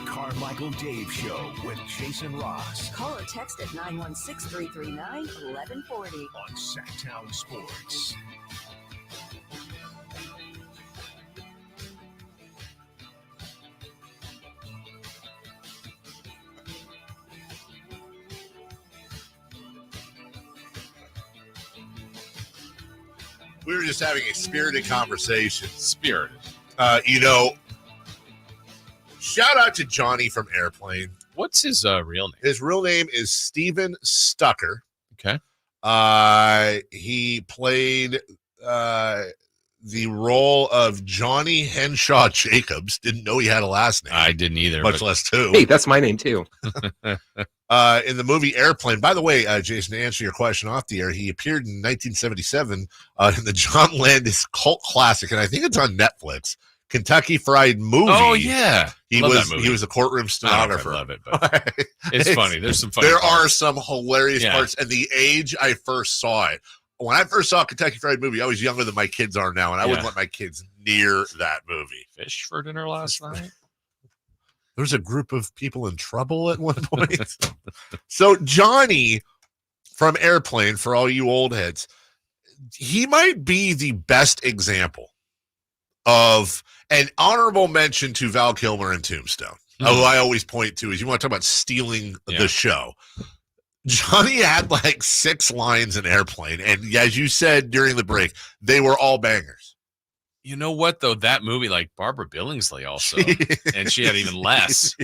Carmichael Dave Show with Jason Ross Call or text at 916-339-1140 on Sactown Sports. We were just having a spirited conversation. Spirited. Shout out to Johnny from Airplane. What's his real name? His real name is Steven Stucker. Okay. He played the role of Johnny Henshaw Jacobs. Didn't know he had a last name. I didn't either. Much less two. Hey, that's my name too. In the movie Airplane. By the way, Jason, to answer your question off the air, he appeared in 1977 in the John Landis cult classic, and I think it's on Netflix. Kentucky Fried Movie. Oh yeah, he was a courtroom stenographer. I love it, but it's funny. There's some funny. There parts. are some hilarious parts, and the age I first saw it. When I first saw Kentucky Fried Movie, I was younger than my kids are now, and I wouldn't let my kids near that movie. Fish for dinner last night. There was a group of people in trouble at one point. So Johnny from Airplane, for all you old heads, he might be the best example of an honorable mention to Val Kilmer in Tombstone. Who I always point to is you want to talk about stealing the show. Johnny had like 6 lines in Airplane, and as you said during the break, they were all bangers. You know what, though? That movie, like Barbara Billingsley also, and she had even less.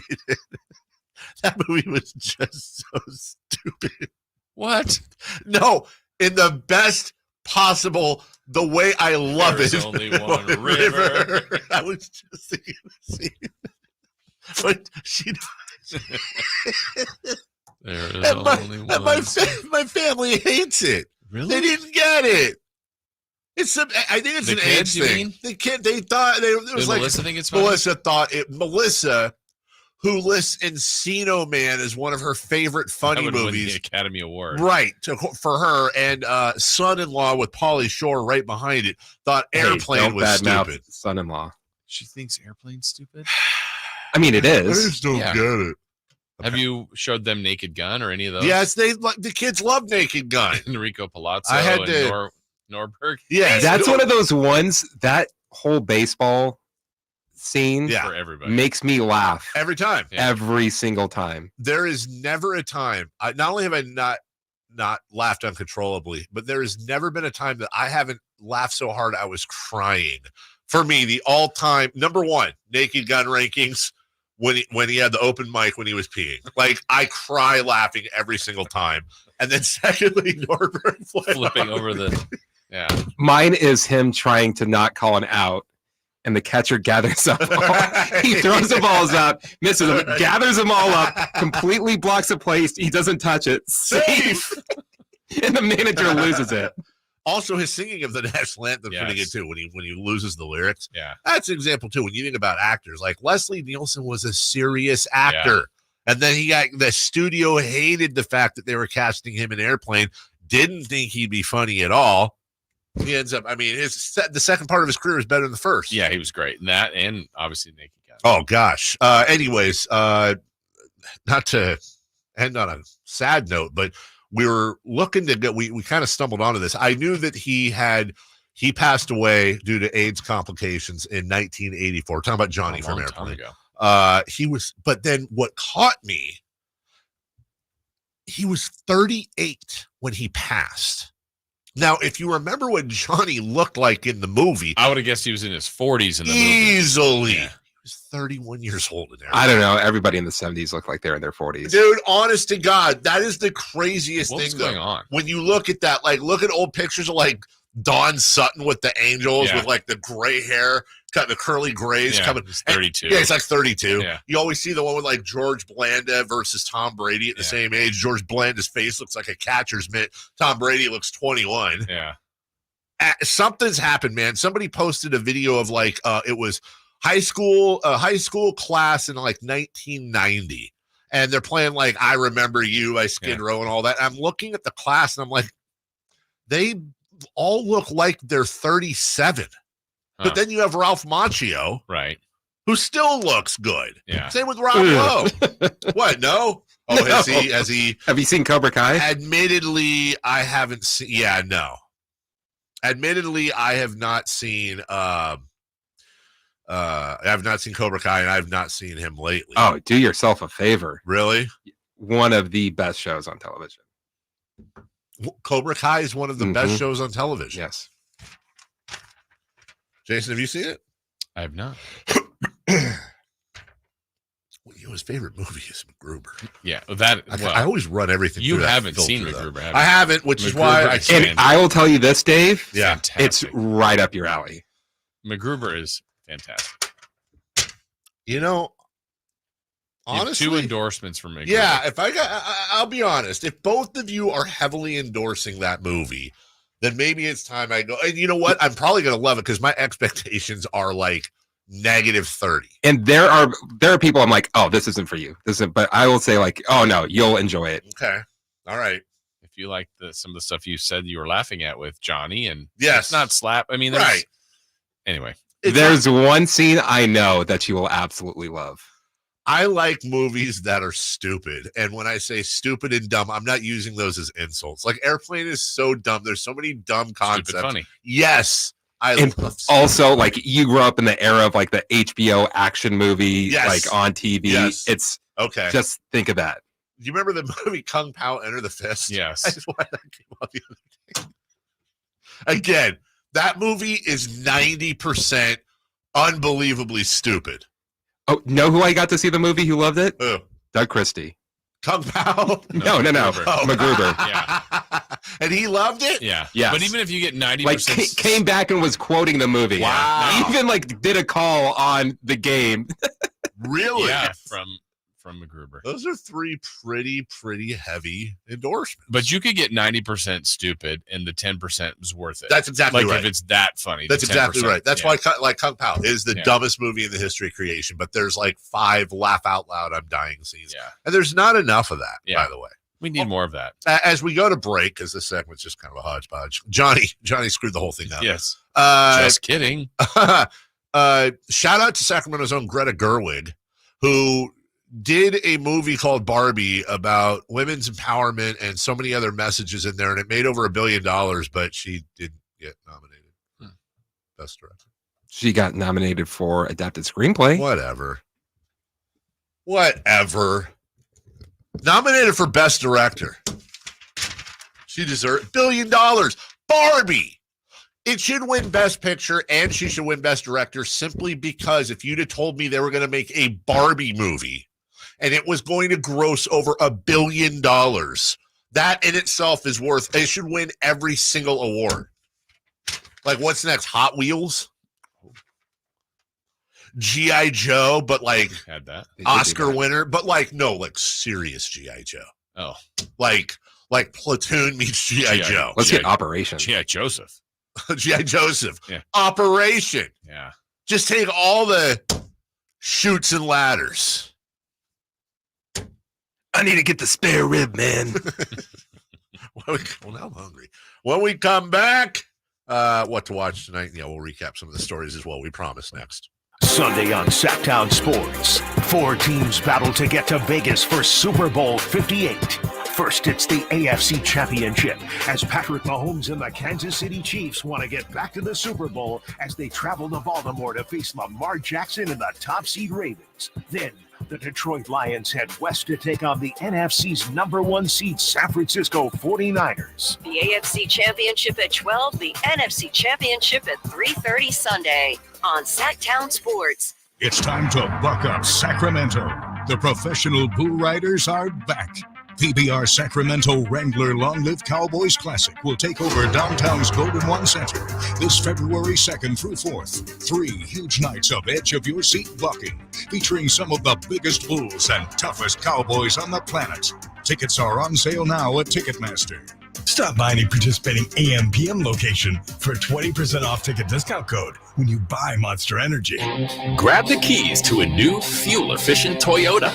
That movie was just so stupid. What? No, in the best possible, the way I love There's it. only one river. I was just thinking the scene. But she There is and only one. my family hates it. Really? They didn't get it. I think it's The an kids, age you thing. mean? The kid, they thought it was Did like Melissa think it's funny? Melissa, who lists Encino Man as one of her favorite funny That would win movies. the Academy Award. Right, for her, and Son-in-Law with Pauly Shore right behind it, thought Airplane was stupid. Son-in-law. She thinks Airplane's stupid? I mean, it I is. just don't get it. Have you showed them Naked Gun or any of those? Yes, the kids love Naked Gun. Enrico Palazzo I had and to- Norberg. Yes, That's one of those ones, that whole baseball scene For everybody. makes me laugh Every time. every single time. There is never a time. Not only have I not laughed uncontrollably, but there has never been a time that I haven't laughed so hard I was crying. For me, the all-time number one Naked Gun rankings when he had the open mic when he was peeing. Like I cry laughing every single time. And then secondly, Norberg Flipping over the Mine is him trying to not call an out and the catcher gathers up. He throws the balls up, misses them, gathers them all up, completely blocks the place. He doesn't touch it. Safe. And the manager loses it. Also, his singing of the national anthem pretty good too. When he loses the lyrics, that's an example too. When you think about actors, like Leslie Nielsen was a serious actor, and then the studio hated the fact that they were casting him in Airplane. Didn't think he'd be funny at all. He ends up. I mean, the second part of his career is better than the first. Yeah, he was great in that, and obviously Naked Gun. Oh gosh. Anyways, not to end on a sad note, but we were looking to get. We kind of stumbled onto this. I knew that he passed away due to AIDS complications in 1984. Talking about Johnny from Airplane. He was, but then what caught me? He was 38 when he passed. Now, if you remember what Johnny looked like in the movie, I would have guessed he was in his 40s in the movie. Easily. Yeah. He was 31 years old in there. I don't know. Everybody in the 70s looked like they're in their 40s. Dude, honest to God, that is the craziest thing. What's going on? When you look at that, like, look at old pictures of, like, Don Sutton with the Angels with, like, the gray hair, got the curly grays coming. He's 32. Yeah, he's like 32. Yeah. You always see the one with, like, George Blanda versus Tom Brady at the same age. George Blanda's face looks like a catcher's mitt. Tom Brady looks 21. Yeah. Something's happened, man. Somebody posted a video of, like, it was high school class in, like, 1990. And they're playing, like, I Remember You by Skid Row and all that. I'm looking at the class, and I'm like, they all look like they're 37. But then you have Ralph Macchio, right, who still looks good. Yeah. Same with Rob Lowe. What? No? Oh, No. has he? Have you seen Cobra Kai? Admittedly, I haven't seen. Yeah, no. Admittedly, I have not seen. I have not seen Cobra Kai, and I have not seen him lately. Oh, do yourself a favor. Really? One of the best shows on television. Cobra Kai is one of the best shows on television. Yes. Jason, have you seen it? I have not. His favorite movie is MacGruber. Yeah, that. I always run everything. You through haven't that seen filter, MacGruber, have I you? haven't, which is why I MacGruber And I will tell you this, Dave. Yeah, it's right up your alley. MacGruber is fantastic. You know, You have honestly, 2 endorsements from MacGruber. yeah. If I'll be honest. If both of you are heavily endorsing that movie, then maybe it's time I go. And you know what? I'm probably going to love it because my expectations are like -30. And there are people I'm like, oh, this isn't for you. But I will say like, oh no, you'll enjoy it. Okay, all right. If you like some of the stuff you said you were laughing at with Johnny, and yes, it's not slap. I mean, right. Anyway, There's one scene I know that you will absolutely love. I like movies that are stupid. And when I say stupid and dumb, I'm not using those as insults. Like Airplane is so dumb. There's so many dumb concepts. Stupid funny. Yes. And also, like, you grew up in the era of like the HBO action movie, like on TV. Yes. It's okay. Just think of that. Do you remember the movie Kung Pao Enter the Fist? Yes. I just wanted that came out the other day. Again, that movie is 90% unbelievably stupid. Oh, know who I got to see the movie who loved it? Who? Doug Christie. Kung Pao? No. MacGruber. Yeah. And he loved it? Yeah. Yes. But even if you get 90%. Like, came back and was quoting the movie. Wow. Even, like, did a call on the game. Really? Yeah, from MacGruber. Those are 3 pretty heavy endorsements. But you could get 90% stupid, and the 10% was worth it. That's exactly like right. If it's that funny. That's the exactly 10%, right. That's yeah. why, like, Kung Pao is the dumbest movie in the history of creation, but there's like 5 laugh out loud, I'm dying scenes. Yeah. And there's not enough of that, by the way. We need more of that. As we go to break, because this segment's just kind of a hodgepodge. Johnny screwed the whole thing up. Yes. Just kidding. Shout out to Sacramento's own Greta Gerwig, who did a movie called Barbie about women's empowerment and so many other messages in there, and it made over $1 billion, but she didn't get nominated. Best director. She got nominated for adapted screenplay. Whatever. Nominated for best director. She deserved $1 billion. Barbie. It should win best picture, and she should win best director simply because if you'd have told me they were going to make a Barbie movie and it was going to gross over $1 billion, that in itself is worth, it should win every single award. Like, what's next? Hot Wheels? G.I. Joe, but like had that Oscar winner, but like no, like serious G.I. Joe. Oh, like Platoon meets G.I. Joe. Let's get Operation. G.I. Joseph. G.I. Joseph. Yeah. Operation. Yeah. Just take all the chutes and ladders. I need to get the spare rib, man. Well, now I'm hungry. When we come back, what to watch tonight? Yeah, we'll recap some of the stories as well. We promise next. Sunday on Sactown Sports. 4 teams battle to get to Vegas for Super Bowl 58. First, it's the AFC Championship, as Patrick Mahomes and the Kansas City Chiefs want to get back to the Super Bowl as they travel to Baltimore to face Lamar Jackson and the top seed Ravens. Then, the Detroit Lions head west to take on the NFC's number 1 seed San Francisco 49ers. The AFC Championship at 12, the NFC Championship at 3:30 Sunday on Sactown Sports. It's time to buck up Sacramento. The professional bull riders are back. PBR Sacramento Wrangler Long Live Cowboys Classic will take over downtown's Golden One Center this February 2nd through 4th. 3 huge nights of edge-of-your-seat bucking, featuring some of the biggest bulls and toughest cowboys on the planet. Tickets are on sale now at Ticketmaster. Stop by any participating AM/PM location for a 20% off ticket discount code when you buy Monster Energy. Grab the keys to a new, fuel-efficient Toyota.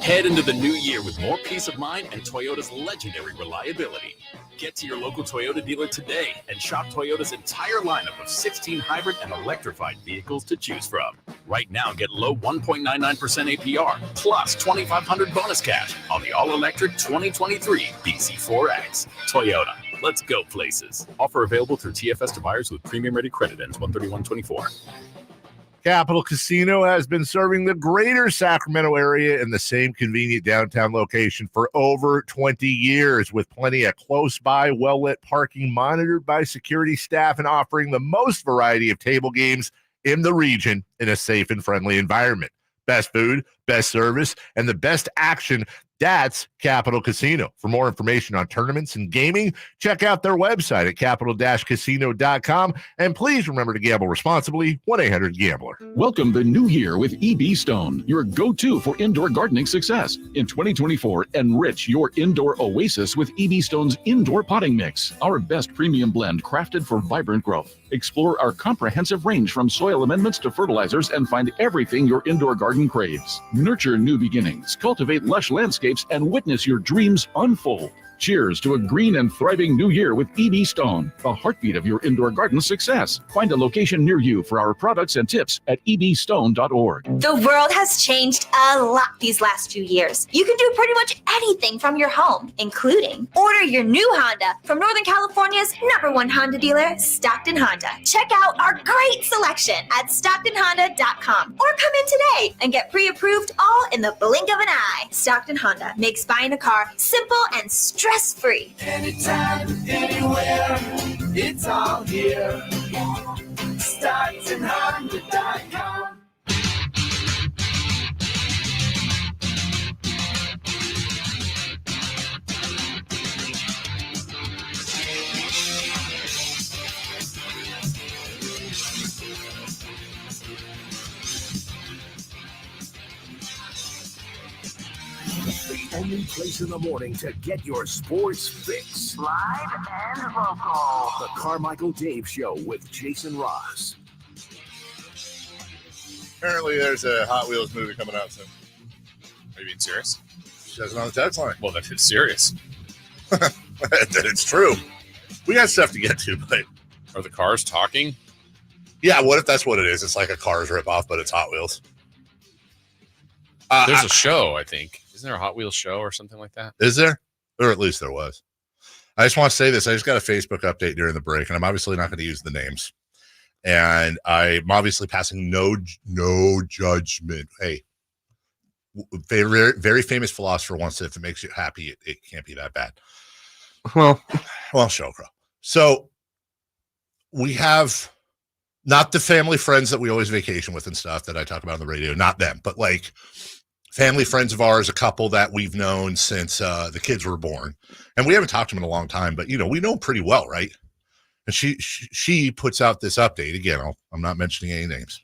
Head into the new year with more peace of mind and Toyota's legendary reliability. Get to your local Toyota dealer today and shop Toyota's entire lineup of 16 hybrid and electrified vehicles to choose from. Right now, get low 1.99% APR plus $2,500 bonus cash on the all-electric 2023 BZ4X. Toyota, let's go places. Offer available through TFS to buyers with premium-ready credit ends 1/31/24. Capital Casino has been serving the greater Sacramento area in the same convenient downtown location for over 20 years, with plenty of close-by, well-lit parking monitored by security staff and offering the most variety of table games in the region in a safe and friendly environment. Best food, best service, and the best action. That's Capital Casino. For more information on tournaments and gaming, check out their website at capital-casino.com. And please remember to gamble responsibly. 1-800-GAMBLER. Welcome the new year with EB Stone, your go-to for indoor gardening success. In 2024, enrich your indoor oasis with EB Stone's Indoor Potting Mix, our best premium blend crafted for vibrant growth. Explore our comprehensive range from soil amendments to fertilizers and find everything your indoor garden craves. Nurture new beginnings, cultivate lush landscapes, and witness your dreams unfold. Cheers to a green and thriving new year with EB Stone, the heartbeat of your indoor garden success. Find a location near you for our products and tips at ebstone.org. The world has changed a lot these last few years. You can do pretty much anything from your home, including order your new Honda from Northern California's #1 Honda dealer, Stockton Honda. Check out our great selection at StocktonHonda.com or come in today and get pre-approved all in the blink of an eye. Stockton Honda makes buying a car simple and stress-free. Anytime, anywhere, it's all here. StocktonHonda.com. The only place in the morning to get your sports fix. Live and local. The Carmichael Dave Show with Jason Ross. Apparently, there's a Hot Wheels movie coming out soon. Are you being serious? She has it on the text line. Well, that it's serious. That it's true. We got stuff to get to, but are the cars talking? Yeah, what if that's what it is? It's like a Cars ripoff, but it's Hot Wheels. There's a show, I think. Isn't there a Hot Wheels show or something like that? Is there? Or at least there was. I just want to say this. I just got a Facebook update during the break, and I'm obviously not going to use the names. And I'm obviously passing no judgment. Hey, very, very famous philosopher once said, if it makes you happy, it can't be that bad. Well, Showcrow. So we have not the family friends that we always vacation with and stuff that I talk about on the radio, not them, but like family friends of ours, a couple that we've known since the kids were born. And we haven't talked to them in a long time, but, we know them pretty well, right? And she puts out this update. Again, I'm not mentioning any names.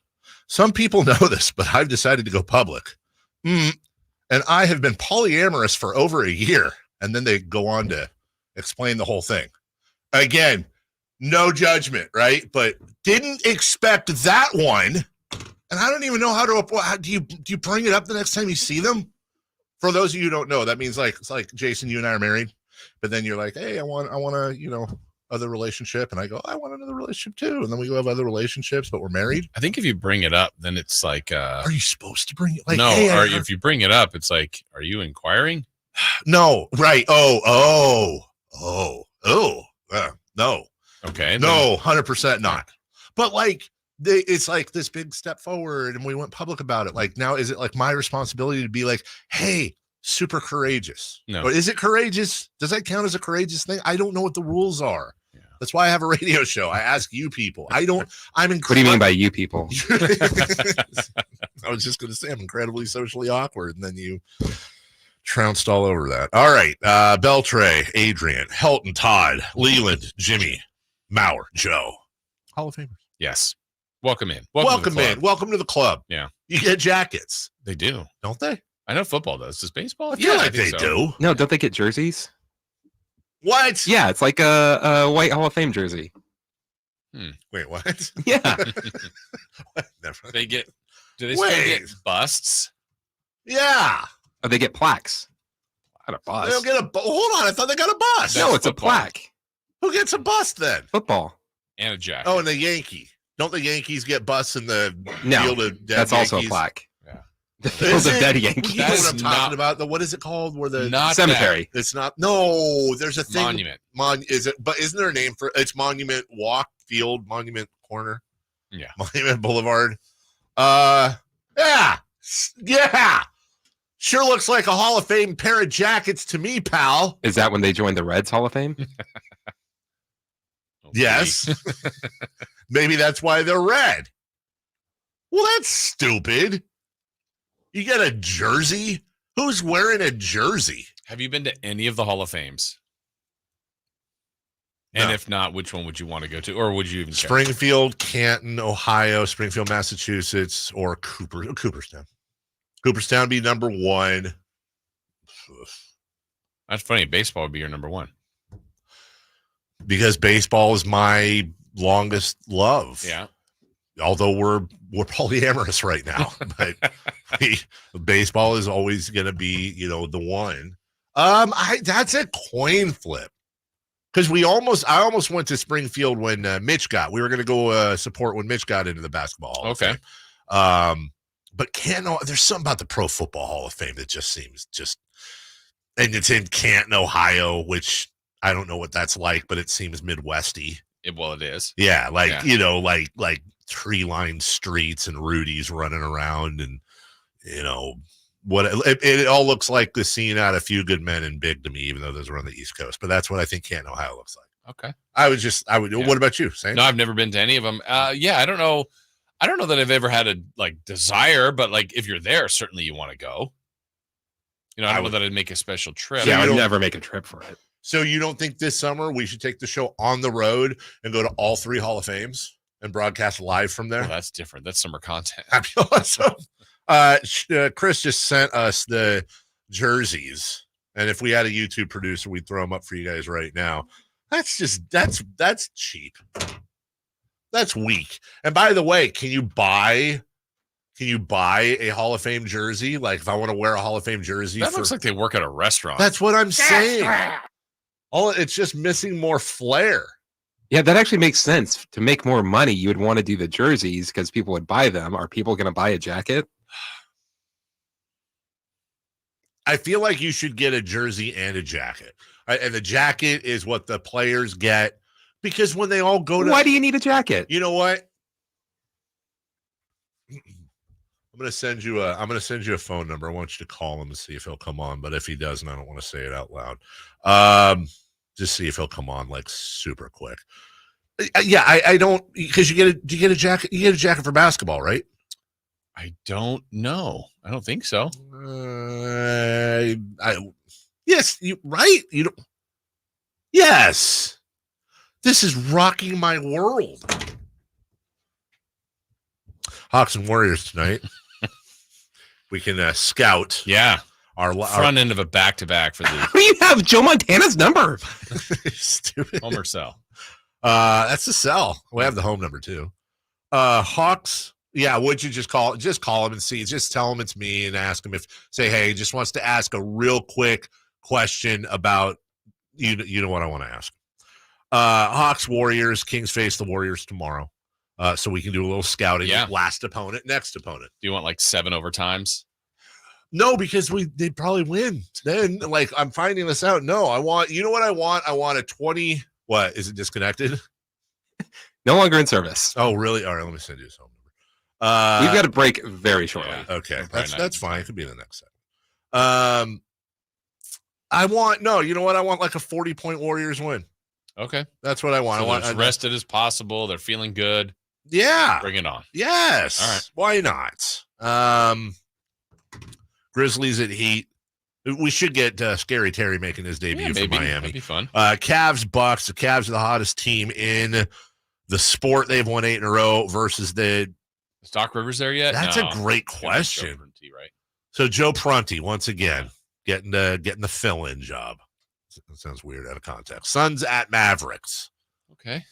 Some people know this, but I've decided to go public. And I have been polyamorous for over a year. And then they go on to explain the whole thing. Again, no judgment, right? But didn't expect that one. And I don't even know how do you bring it up the next time you see them? For those of you who don't know, that means it's like Jason, you and I are married, but then you're like, hey, I want to, other relationship, and I go, I want another relationship too, and then we go have other relationships, but we're married. I think if you bring it up, then it's like, are you supposed to bring it? Like, no, hey, if you bring it up, it's like, are you inquiring? No, right? No. Okay, no, 100% not. But it's like this big step forward, and we went public about it. Like, now is it like my responsibility to be like, hey, super courageous? No. But is it courageous? Does that count as a courageous thing? I don't know what the rules are. Yeah. That's why I have a radio show. I ask you people. What do you mean by you people? I was just going to say I'm incredibly socially awkward, and then you trounced all over that. All right. Beltray, Adrian, Helton, Todd, Leland, Jimmy, Maurer, Joe. Hall of Famers. Yes. Welcome in. Welcome in. Welcome to the club. Yeah. You get jackets. They do. Don't they? I know football does. Does baseball? I feel like they do. No, don't they get jerseys? What? Yeah, it's like a white Hall of Fame jersey. Wait, what? Yeah. Never. They get. Do they still get busts? Yeah. Oh, they get plaques. Not a bust. They don't get a. Hold on, I thought they got a bust. No, it's football. A plaque. Who gets a bust then? Football. And a jacket. Oh, and the Yankee. Don't the Yankees get busts in the field of dead that's Yankees? Also a plaque. Yeah. The field of dead Yankees. You know what I'm talking about? What is it called? Where the cemetery. It's not. No, there's a thing. Monument. Is it? But isn't there a name for? It's Monument Walk Field, Monument Corner. Yeah. Monument Boulevard. Yeah. Sure looks like a Hall of Fame pair of jackets to me, pal. Is that when they joined the Reds Hall of Fame? Yes. Maybe that's why they're red. Well, that's stupid. You get a jersey? Who's wearing a jersey? Have you been to any of the Hall of Fames? And if not, which one would you want to go to? Or would you even care? Springfield, Canton, Ohio, Springfield, Massachusetts, or Cooperstown. Cooperstown would be number one. That's funny. Baseball would be your number one. Because baseball is my longest love. Yeah. Although we're polyamorous right now, but baseball is always going to be, the one. That's a coin flip. Because I almost went to Springfield when Mitch got. We were going to go support when Mitch got into the basketball Hall of Fame. But Canton, there's something about the Pro Football Hall of Fame that just seems and it's in Canton, Ohio, which I don't know what that's like, but it seems Midwesty. It is. Yeah, like tree-lined streets and Rudy's running around, and what it all looks like the scene out of Few Good Men and Big to me, even though those are on the East Coast. But that's what I think Canton, Ohio looks like. Okay. I would. Yeah. What about you, Sam? No, I've never been to any of them. Yeah, I don't know. I don't know that I've ever had a desire, but if you're there, certainly you want to go. I don't know that I'd make a special trip. Yeah, I would never make a trip for it. So you don't think this summer we should take the show on the road and go to all 3 Hall of Fames and broadcast live from there? Well, that's different. That's summer content. That'd be awesome. Chris just sent us the jerseys, and if we had a YouTube producer, we'd throw them up for you guys right now. That's cheap. That's weak. And by the way, can you buy a Hall of Fame jersey? Like, if I want to wear a Hall of Fame jersey, that looks like they work at a restaurant. That's what I'm saying. It's just missing more flair. Yeah, that actually makes sense. To make more money, you would want to do the jerseys because people would buy them. Are people going to buy a jacket? I feel like you should get a jersey and a jacket. Right? And the jacket is what the players get, because when they all go to... Why do you need a jacket? You know what? I'm going to send you a phone number. I want you to call him and see if he'll come on. But if he doesn't, I don't want to say it out loud. Just see if he'll come on super quick. Yeah, I don't, because you get a jacket. You get a jacket for basketball, right? I don't know. I don't think so. Yes, right. You don't. Yes, this is rocking my world. Hawks and Warriors tonight. We can scout. Yeah. Our front end of a back-to-back for the. How do you have Joe Montana's number? Stupid. Home or sell? That's a sell. We have the home number too. Hawks. Yeah, would you just call him and see? Just tell him it's me and ask him say, hey, he just wants to ask a real quick question about you know what I want to ask. Hawks, Warriors, Kings face the Warriors tomorrow. So we can do a little scouting. Yeah. Last opponent, next opponent. Do you want like 7 overtimes? No, because they'd probably win. Then, like, I'm finding this out. No, I want, you know what I want? I want a 20. What? Is it disconnected? No longer in service. Oh, really? All right, let me send you this home number. We've got a break very shortly. Yeah, okay, that's fine. It could be in the next segment. I want, you know what? I want like a 40-point Warriors win. Okay. That's what I want. So I want as rested as possible. They're feeling good. Yeah. Bring it on. Yes. All right. Why not? Grizzlies at Heat. We should get Scary Terry making his debut for Miami. That'd be fun. Cavs, Bucks. The Cavs are the hottest team in the sport. They've won 8 in a row versus the. Is Doc Rivers there yet? That's a great question. Right? So Joe Prunty, once again, getting the fill-in job. That sounds weird out of context. Suns at Mavericks. Okay.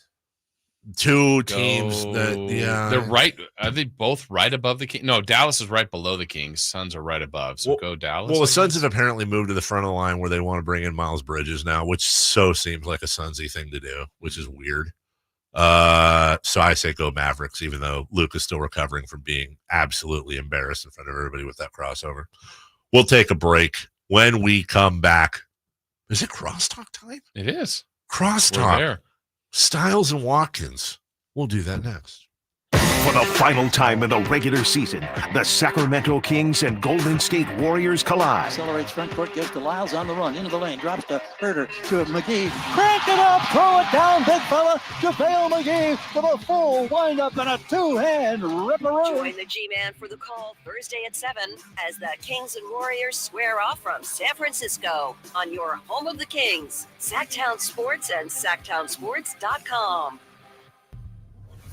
2 teams that they're right. Are they both right above the Kings? No, Dallas is right below the Kings. Suns are right above. So go Dallas. Well, the Suns have apparently moved to the front of the line where they want to bring in Miles Bridges now, which so seems like a Sunsy thing to do, which is weird. So I say go Mavericks, even though Luke is still recovering from being absolutely embarrassed in front of everybody with that crossover. We'll take a break. When we come back, is it crosstalk time? It is. Crosstalk. Styles and Watkins. We'll do that next. For the final time in the regular season, the Sacramento Kings and Golden State Warriors collide. Accelerates front court, gives to Lyles on the run, into the lane, drops to Herter, to McGee. Crank it up, throw it down, big fella, JaVale McGee with a full wind-up and a 2-hand ripperoo. Join the G-Man for the call Thursday at 7 as the Kings and Warriors square off from San Francisco on your home of the Kings, Sactown Sports and SactownSports.com.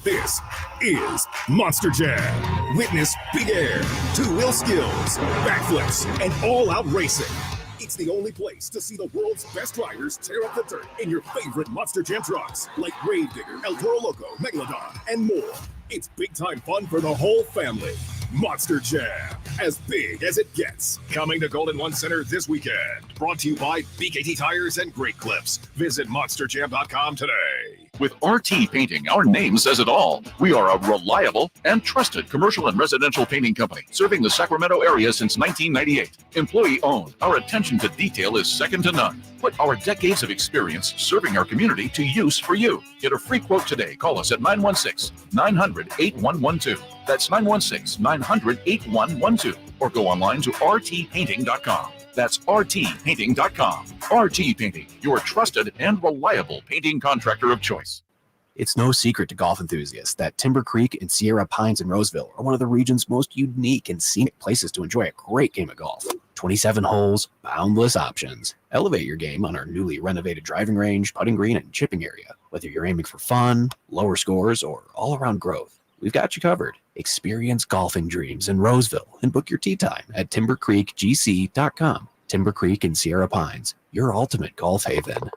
This is Monster Jam. Witness big air, 2-wheel skills, backflips, and all-out racing. It's the only place to see the world's best riders tear up the dirt in your favorite Monster Jam trucks like Gravedigger, El Toro Loco, Megalodon, and more. It's big-time fun for the whole family. Monster Jam, as big as it gets. Coming to Golden One Center this weekend. Brought to you by BKT Tires and Great Clips. Visit monsterjam.com today. With RT Painting, our name says it all. We are a reliable and trusted commercial and residential painting company serving the Sacramento area since 1998. Employee-owned, our attention to detail is second to none. Put our decades of experience serving our community to use for you. Get a free quote today. Call us at 916-900-8112. That's 916-900-8112. Or go online to rtpainting.com. That's rtpainting.com. RT Painting, your trusted and reliable painting contractor of choice. It's no secret to golf enthusiasts that Timber Creek and Sierra Pines in Roseville are one of the region's most unique and scenic places to enjoy a great game of golf. 27 holes, boundless options. Elevate your game on our newly renovated driving range, putting green, and chipping area. Whether you're aiming for fun, lower scores, or all-around growth, we've got you covered. Experience golfing dreams in Roseville and book your tee time at timbercreekgc.com. Timber Creek and Sierra Pines, your ultimate golf haven.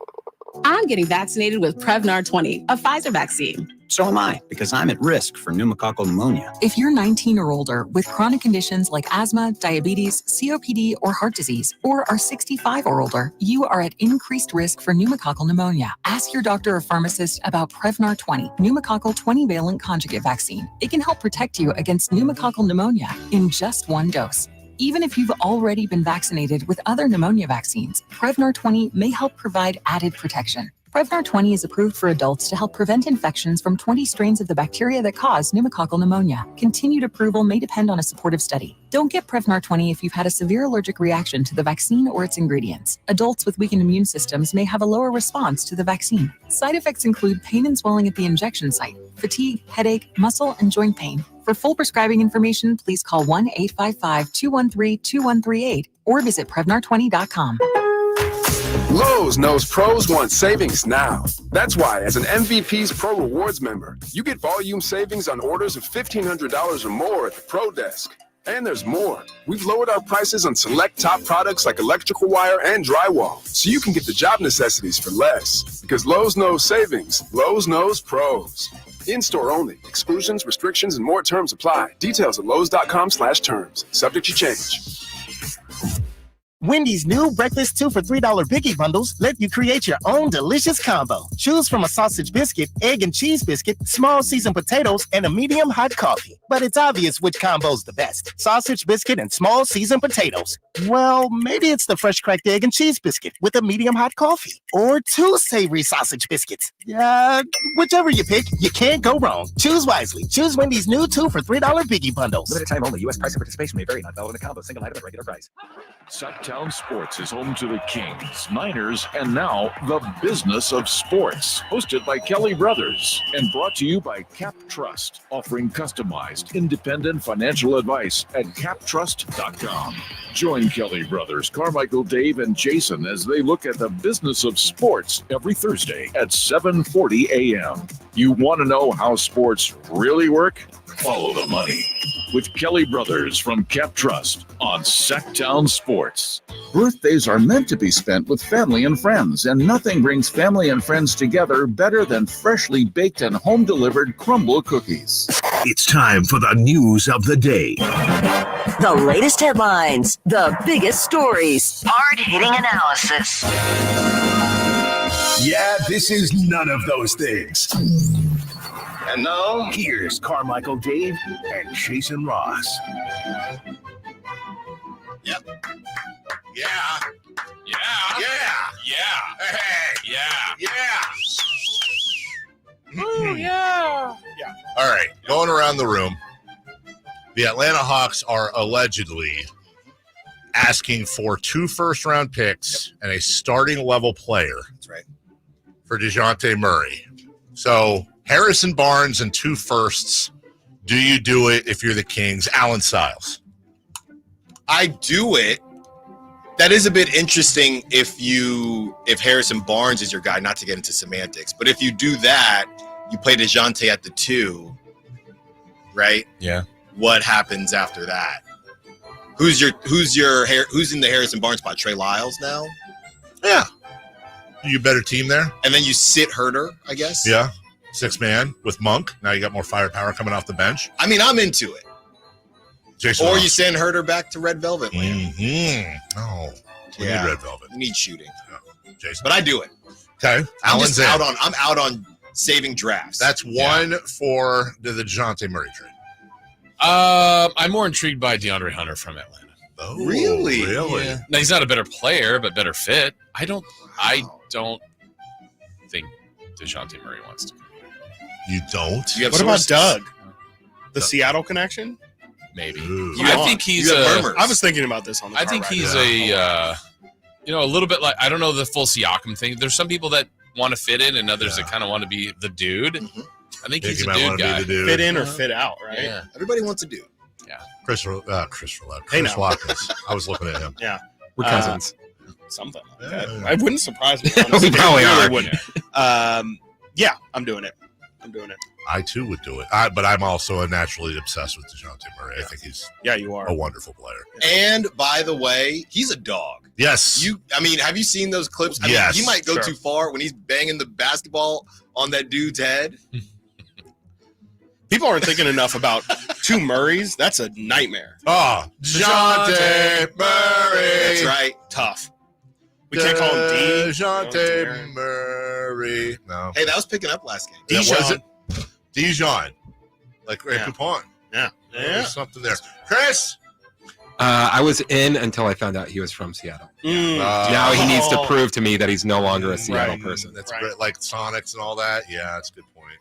I'm getting vaccinated with Prevnar 20, a Pfizer vaccine. So am I, because I'm at risk for pneumococcal pneumonia. If you're 19 or older with chronic conditions like asthma, diabetes, COPD, or heart disease, or are 65 or older, you are at increased risk for pneumococcal pneumonia. Ask your doctor or pharmacist about Prevnar 20, pneumococcal 20-valent conjugate vaccine. It can help protect you against pneumococcal pneumonia in just one dose. Even if you've already been vaccinated with other pneumonia vaccines, Prevnar 20 may help provide added protection. Prevnar 20 is approved for adults to help prevent infections from 20 strains of the bacteria that cause pneumococcal pneumonia. Continued approval may depend on a supportive study. Don't get Prevnar 20 if you've had a severe allergic reaction to the vaccine or its ingredients. Adults with weakened immune systems may have a lower response to the vaccine. Side effects include pain and swelling at the injection site, fatigue, headache, muscle, and joint pain. For full prescribing information, please call 1-855-213-2138 or visit Prevnar20.com. Lowe's knows pros want savings now. That's why, as an MVP's Pro Rewards member, you get volume savings on orders of $1,500 or more at the Pro Desk. And there's more. We've lowered our prices on select top products like electrical wire and drywall, so you can get the job necessities for less. Because Lowe's knows savings. Lowe's knows pros. In-store only. Exclusions, restrictions, and more terms apply. Details at lowes.com/terms. Subject to change. Wendy's new breakfast 2 for $3 Biggie bundles let you create your own delicious combo. Choose from a sausage biscuit, egg and cheese biscuit, small seasoned potatoes, and a medium hot coffee. But it's obvious which combo's the best. Sausage biscuit and small seasoned potatoes. Well, maybe it's the fresh cracked egg and cheese biscuit with a medium hot coffee. Or 2 savory sausage biscuits. Whichever you pick, you can't go wrong. Choose wisely. Choose Wendy's new 2 for $3 Biggie bundles. Limited time only. U.S. price and participation may vary. Not valid in a combo. Single item at regular price. Sactown Sports is home to the Kings, Niners, and now the business of sports. Hosted by Kelly Brothers and brought to you by Cap Trust, offering customized, independent financial advice at captrust.com. Join Kelly Brothers, Carmichael, Dave, and Jason as they look at the business of sports every Thursday at 7:40 a.m. You want to know how sports really work? Follow the money with Kelly Brothers from Cap Trust on Sactown Sports. Birthdays are meant to be spent with family and friends, and nothing brings family and friends together better than freshly baked and home-delivered crumble cookies. It's time for the news of the day. The latest headlines, the biggest stories, hard-hitting analysis. Yeah, this is none of those things. And now, here's Carmichael Dave and Jason Ross. Yep. Yeah. Yeah. Yeah. Yeah. Hey. Yeah. Yeah. Oh, yeah. Yeah. All right. Going around the room. The Atlanta Hawks are allegedly asking for 2 first-round picks and a starting level player. That's right. For DeJounte Murray. So Harrison Barnes and 2 firsts. Do you do it if you're the Kings? Alan Stiles. I do it. That is a bit interesting if Harrison Barnes is your guy, not to get into semantics, but if you do that, you play DeJounte at the 2, right? Yeah. What happens after that? Who's in the Harrison Barnes spot? Trey Lyles now? Yeah. You better team there. And then you sit Herter, I guess? Yeah. 6-man with Monk. Now you got more firepower coming off the bench. I mean, I'm into it. Jason or Ross. you send Herter back to Red Velvet land. Mm-hmm. Oh, we need Red Velvet. We need shooting. Yeah. Jason. But I do it. Okay. I'm out on saving drafts. That's one for the DeJounte Murray trade. I'm more intrigued by DeAndre Hunter from Atlanta. Oh, really? Yeah. Now, he's not a better player, but better fit. I don't think DeJounte Murray wants to. You don't? What about Doug? The Seattle connection? Maybe. I think he's I was thinking about this on the I car think ride. he's a little bit like, I don't know the full Siakam thing. There's some people that want to fit in and others that kind of want to be the dude. Mm-hmm. I think he's a dude guy. Fit in or fit out, right? Yeah. Everybody wants a dude. Yeah. Chris Watkins. I was looking at him. Yeah. We're cousins. Something like that. It wouldn't surprise me. We Honestly. probably It really are. wouldn't. Yeah, I'm doing it. I too would do it. But I'm also naturally obsessed with DeJounte Murray. I think he's you are a wonderful player. And by the way, he's a dog. Yes. Have you seen those clips? I mean, he might go too far when he's banging the basketball on that dude's head. People aren't thinking enough about 2 Murrays. That's a nightmare. Oh, DeJounte Murray. That's right. Tough. We can't call him D. DeJounte Murray. No. Hey, that was picking up last game. Was it? Dijon. Like Ray Coupon. Yeah. There's something there. Chris? I was in until I found out he was from Seattle. Now he needs to prove to me that he's no longer a Seattle person. That's great. Like Sonics and all that. Yeah, that's a good point.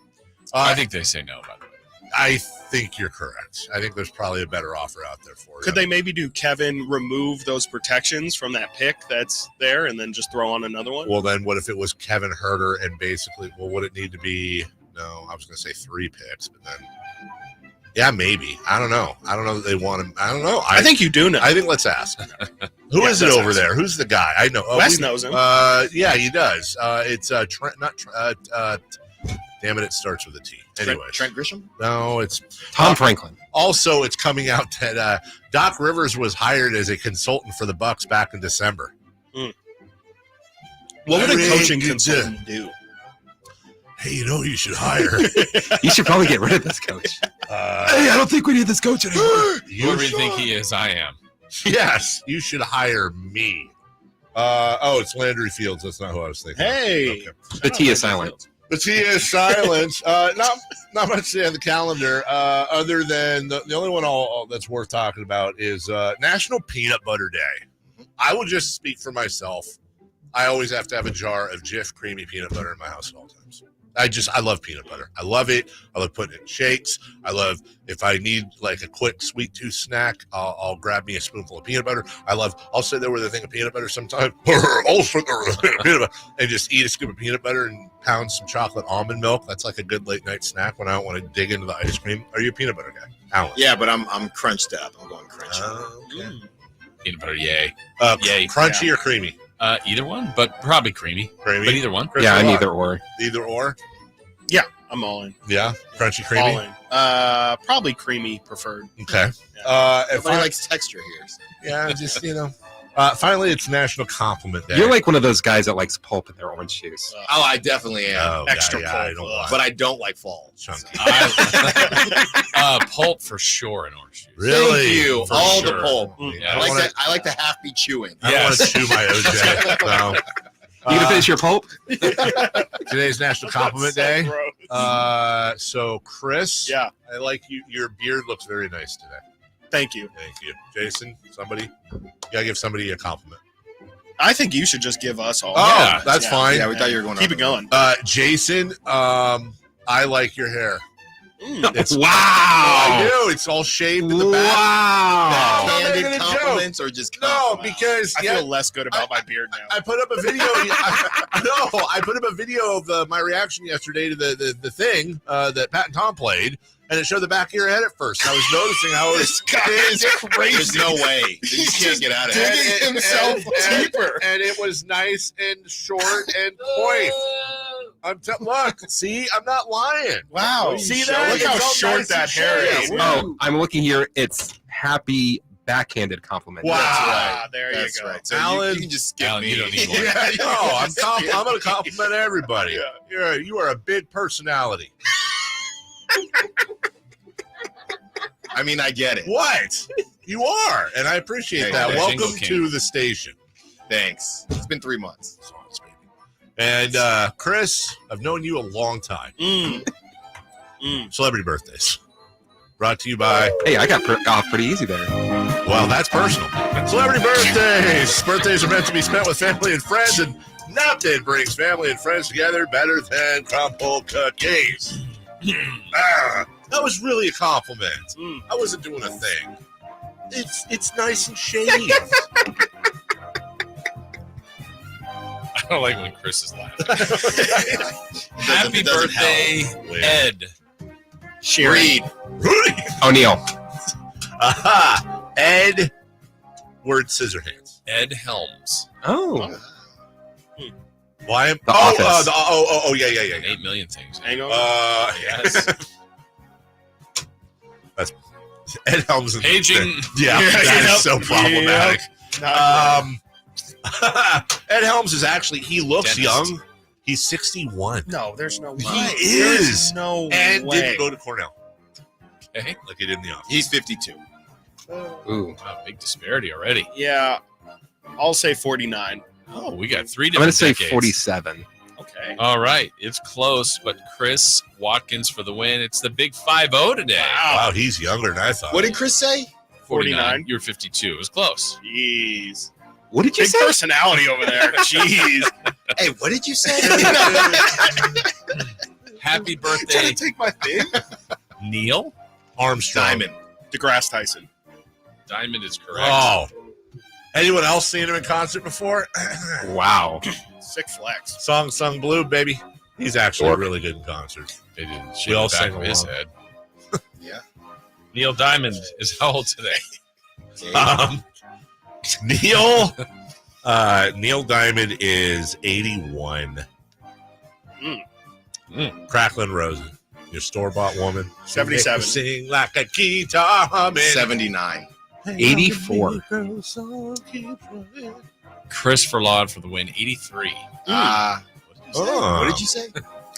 I think they say no, by the way. I think you're correct. I think there's probably a better offer out there for you. Could they maybe do Kevin remove those protections from that pick that's there and then just throw on another one? Well, then what if it was Kevin Herter and basically, would it need to be, no, I was going to say 3 picks, but then, yeah, maybe. I don't know. I don't know that they want him. I don't know. I think you do know. I think let's ask. Who Yeah, is it that's over awesome. there? Who's the guy? I know. Wes knows him. Yeah, he does. It's Trent. Damn it! It starts with a T. Anyways, Trent Grisham? No, it's Tom Franklin. Also, it's coming out that Doc Rivers was hired as a consultant for the Bucks back in December. What would a Larry, coaching you consultant do? Hey, you know who you should hire? You should probably get rid of this coach. Hey, I don't think we need this coach anymore. Whoever you think he is, I am. Yes, you should hire me. It's Landry Fields. That's not who I was thinking. Hey, Okay. The T is silent. The T is silent. Not much to say on the calendar, other than the only one that's worth talking about is National Peanut Butter Day. I will just speak for myself. I always have to have a jar of Jif creamy peanut butter in my house at all times. I love peanut butter. I love it. I love putting it in shakes. I love, if I need like a quick sweet tooth snack, I'll grab me a spoonful of peanut butter. I'll sit there with a thing of peanut butter sometimes. I'll sit there with a thing of peanut butter and just eat a scoop of peanut butter and pound some chocolate almond milk. That's like a good late night snack when I don't want to dig into the ice cream. Are you a peanut butter guy, Alan? Yeah, but I'm crunched up. I'm going crunchy. Okay. Peanut butter, yay. Yay. Crunchy or creamy? Either one, but probably creamy. Creamy. But either one. Yeah, I'm either or. Either or? Yeah, I'm all in. Yeah, crunchy, creamy? All in. Probably creamy preferred. Okay. Everybody likes texture here. Yeah, just, finally, it's National Compliment Day. You're like one of those guys that likes pulp in their orange juice. Oh, I definitely am. Extra yeah, pulp. I don't like, but I don't like fall. Chunky. Pulp for sure in orange juice. Really? Thank you. For All sure. the pulp. Yeah. I like to half be chewing. I don't want to chew my OJ. So. You gonna finish your pulp? Today's National Compliment Day. Gross. So Chris, Yeah. I like you. Your beard looks very nice today. Thank you. Thank you, Jason. You gotta give somebody a compliment. I think you should just give us all. Oh, that's fine. Yeah, we thought you were going. Keep it going. Jason, I like your hair. It's Wow. I do. It's all shaved in the back. Wow. No, Candid making a joke. compliments or just No, compliments? because I feel less good about my beard now. I put up a video. I put up a video of my reaction yesterday to the thing that Pat and Tom played, and it showed the back of your head at first. And I was noticing how it was crazy. There's no way. You can't get out of Digging it. himself deeper. And it was nice and short and poised. Look, see, I'm not lying. Wow. See Look that? how It's all short nice that and hair is. shaved. Oh, I'm looking here. It's happy backhanded compliment. Wow. That's right. Ah, there That's you go. right. So Alan, you can just skip Alan, me. you don't need one. Yeah, no, I'm going to compliment everybody. You are a big personality. I mean, I get it. What? You are, and I appreciate Hey, that. hey, Welcome Jingle King. to the station. Thanks. It's been 3 months. And Chris, I've known you a long time. Celebrity birthdays. Brought to you by... Hey, I got off pretty easy there. Well, that's personal. Celebrity birthdays. Birthdays are meant to be spent with family and friends, and nothing brings family and friends together better than crumble cookies. That was really a compliment. I wasn't doing a thing. It's nice and shady. I don't like when Chris is laughing. Happy birthday, Ed. Reed. O'Neal. Aha. Ed. Word Scissorhands. Ed Helms. Oh. Why? The Office. Yeah. 8 million things. Hang on. Yes. That's Ed Helms. And Paging. Yeah, that is so problematic. Ed Helms is actually, he looks Dentist. young. He's 61. No, there's no way. He is. No and way. didn't go to Cornell. Okay. Like he did in the office. He's 52. Ooh. Wow, big disparity already. Yeah. I'll say 49. Oh, we got 3 I'm different going to say decades. 47. Okay. All right. It's close, but Chris Watkins for the win. It's the big 5-0 today. Wow, he's younger than I thought. What did Chris say? 49. You were 52. It was close. Jeez. What did you Big say? personality over there. Jeez. Hey, what did you say? Happy Trying birthday, to take my thing? Neil. Armstrong. Diamond. DeGrasse Tyson. Diamond is correct. Oh. Anyone else seen him in concert before? Wow. Sick flex. Song Sung Blue, baby. He's actually really good in concert. They didn't We shave all the back sang of his along. head. Yeah. Neil Diamond is how old today? Neil Diamond is 81. Cracklin' Rosie, your store-bought woman. 77. Sing like a guitar humming. 79. 84. Christopher Laud for the win. 83. What did you say?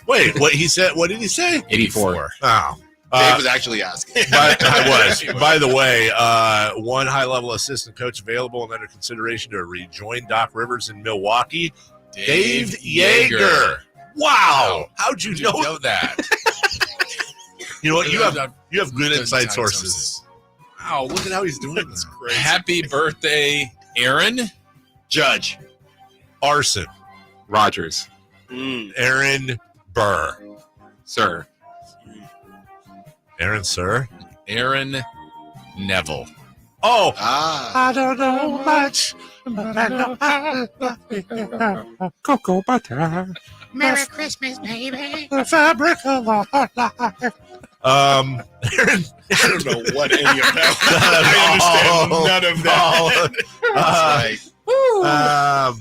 Wait, what he said? What did he say? 84. Oh. Dave was actually asking. I was. By the way, one high-level assistant coach available and under consideration to rejoin Doc Rivers in Milwaukee. Dave Yeager. Wow. How'd you know that? You know what? You have good inside sources. Wow, look at how he's doing this. Happy birthday, Aaron. Judge. Arson. Rogers. Aaron Burr. Sir. Aaron Sir. Aaron Neville. Oh. Ah. I don't know much, but I know cocoa butter. Merry Christmas, baby. The fabric of our life. Aaron, I don't know what any of that. I understand none of that. That's right.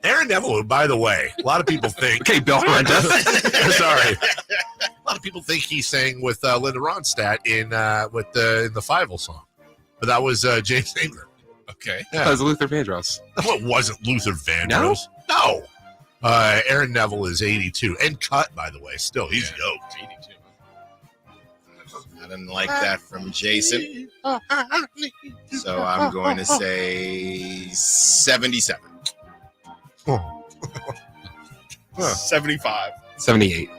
Aaron Neville, by the way, a lot of people think. Okay, Bill Renda. Sorry. A lot of people think he sang with Linda Ronstadt in the 5-0 song. But that was James Ingram. Okay. That was Luther Vandross. No, it wasn't Luther Vandross. No. Aaron Neville is 82. And cut, by the way. Still, he's yoked. 82. I didn't like that from Jason. So I'm going to say 77. 75. 78.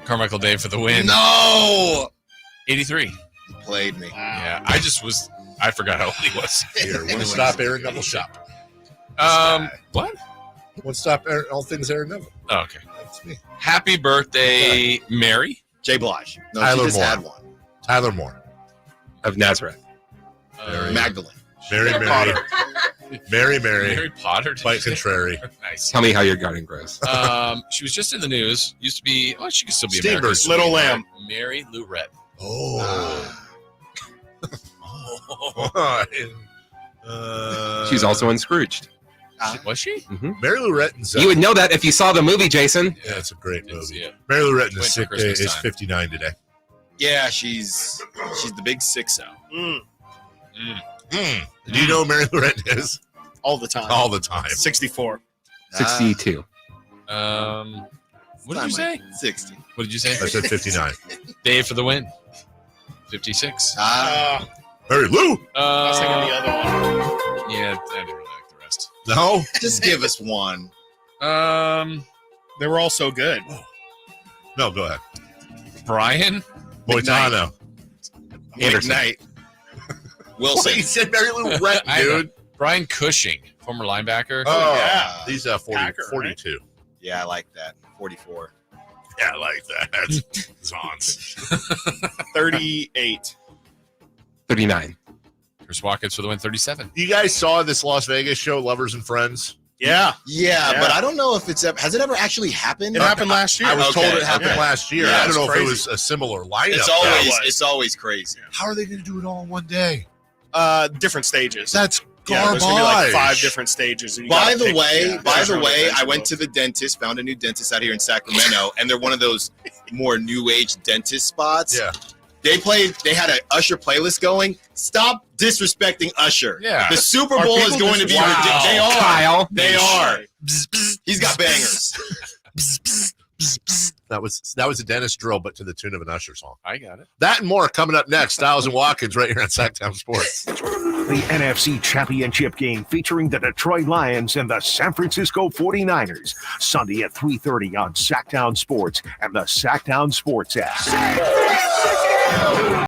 Carmichael Dave for the win. No! 83. You played me. Yeah, I forgot how old he was. Here, one stop Aaron Neville shop. What? One stop all things Aaron Neville. Oh, okay. That's me. Happy birthday, Mary. Jay Blige. No, Tyler she just Moore. had one. Tyler Moore. Of Nazareth. Magdalene. Mary. Mary Potter. Quite contrary. Nice. Tell me how your garden grows. She was just in the news. Used to be. Oh, she could still be Steve America's Little sweetheart. Lamb. Mary Lurette. She's also in Scrooged. Was she? Mm-hmm. Mary Lou Retton's. You would know that if you saw the movie, Jason. Yeah, it's a great movie. Yeah. Mary Lou Retton Went for Christmas is time. 59 today. Yeah, she's the big 6-0. Do you know who Mary Lou Retton is? All the time. All the time. 64. 62. What did you say? 60. What did you say? I said 59. Dave for the win. 56. Mary Lou. I was thinking the other one. Yeah, I didn't really like the rest. No. Just give us one. They were all so good. No, go ahead. Brian Boitano. Anderson. McKnight. Wilson. Wait, he said Mary Lou Retton, I know. dude. Brian Cushing, former linebacker. Oh, yeah. He's 42. Yeah, I like that. 44. Yeah, I like that. That's Zons. 38. 39. Chris Watkins for the win. 37. You guys saw this Las Vegas show, Lovers and Friends? Yeah. Yeah, but I don't know if has it ever actually happened? It happened last year. I was told it happened last year. Yeah, I don't know crazy. if it was a similar lineup. It's always crazy. How are they going to do it all in one day? Different stages. That's yeah, garbage. there's gonna be like 5 different stages. And By the way, I went to the dentist, found a new dentist out here in Sacramento, and they're one of those more new age dentist spots. Yeah. They had an Usher playlist going. Stop disrespecting Usher. Yeah. The Super Bowl is going to be ridiculous. They are. Kyle. They are. He's got bangers. That was a dentist drill, but to the tune of an Usher song. I got it. That and more coming up next. Styles and Watkins right here on Sactown Sports. The NFC Championship game featuring the Detroit Lions and the San Francisco 49ers. Sunday at 3:30 on Sactown Sports and the Sactown Sports app.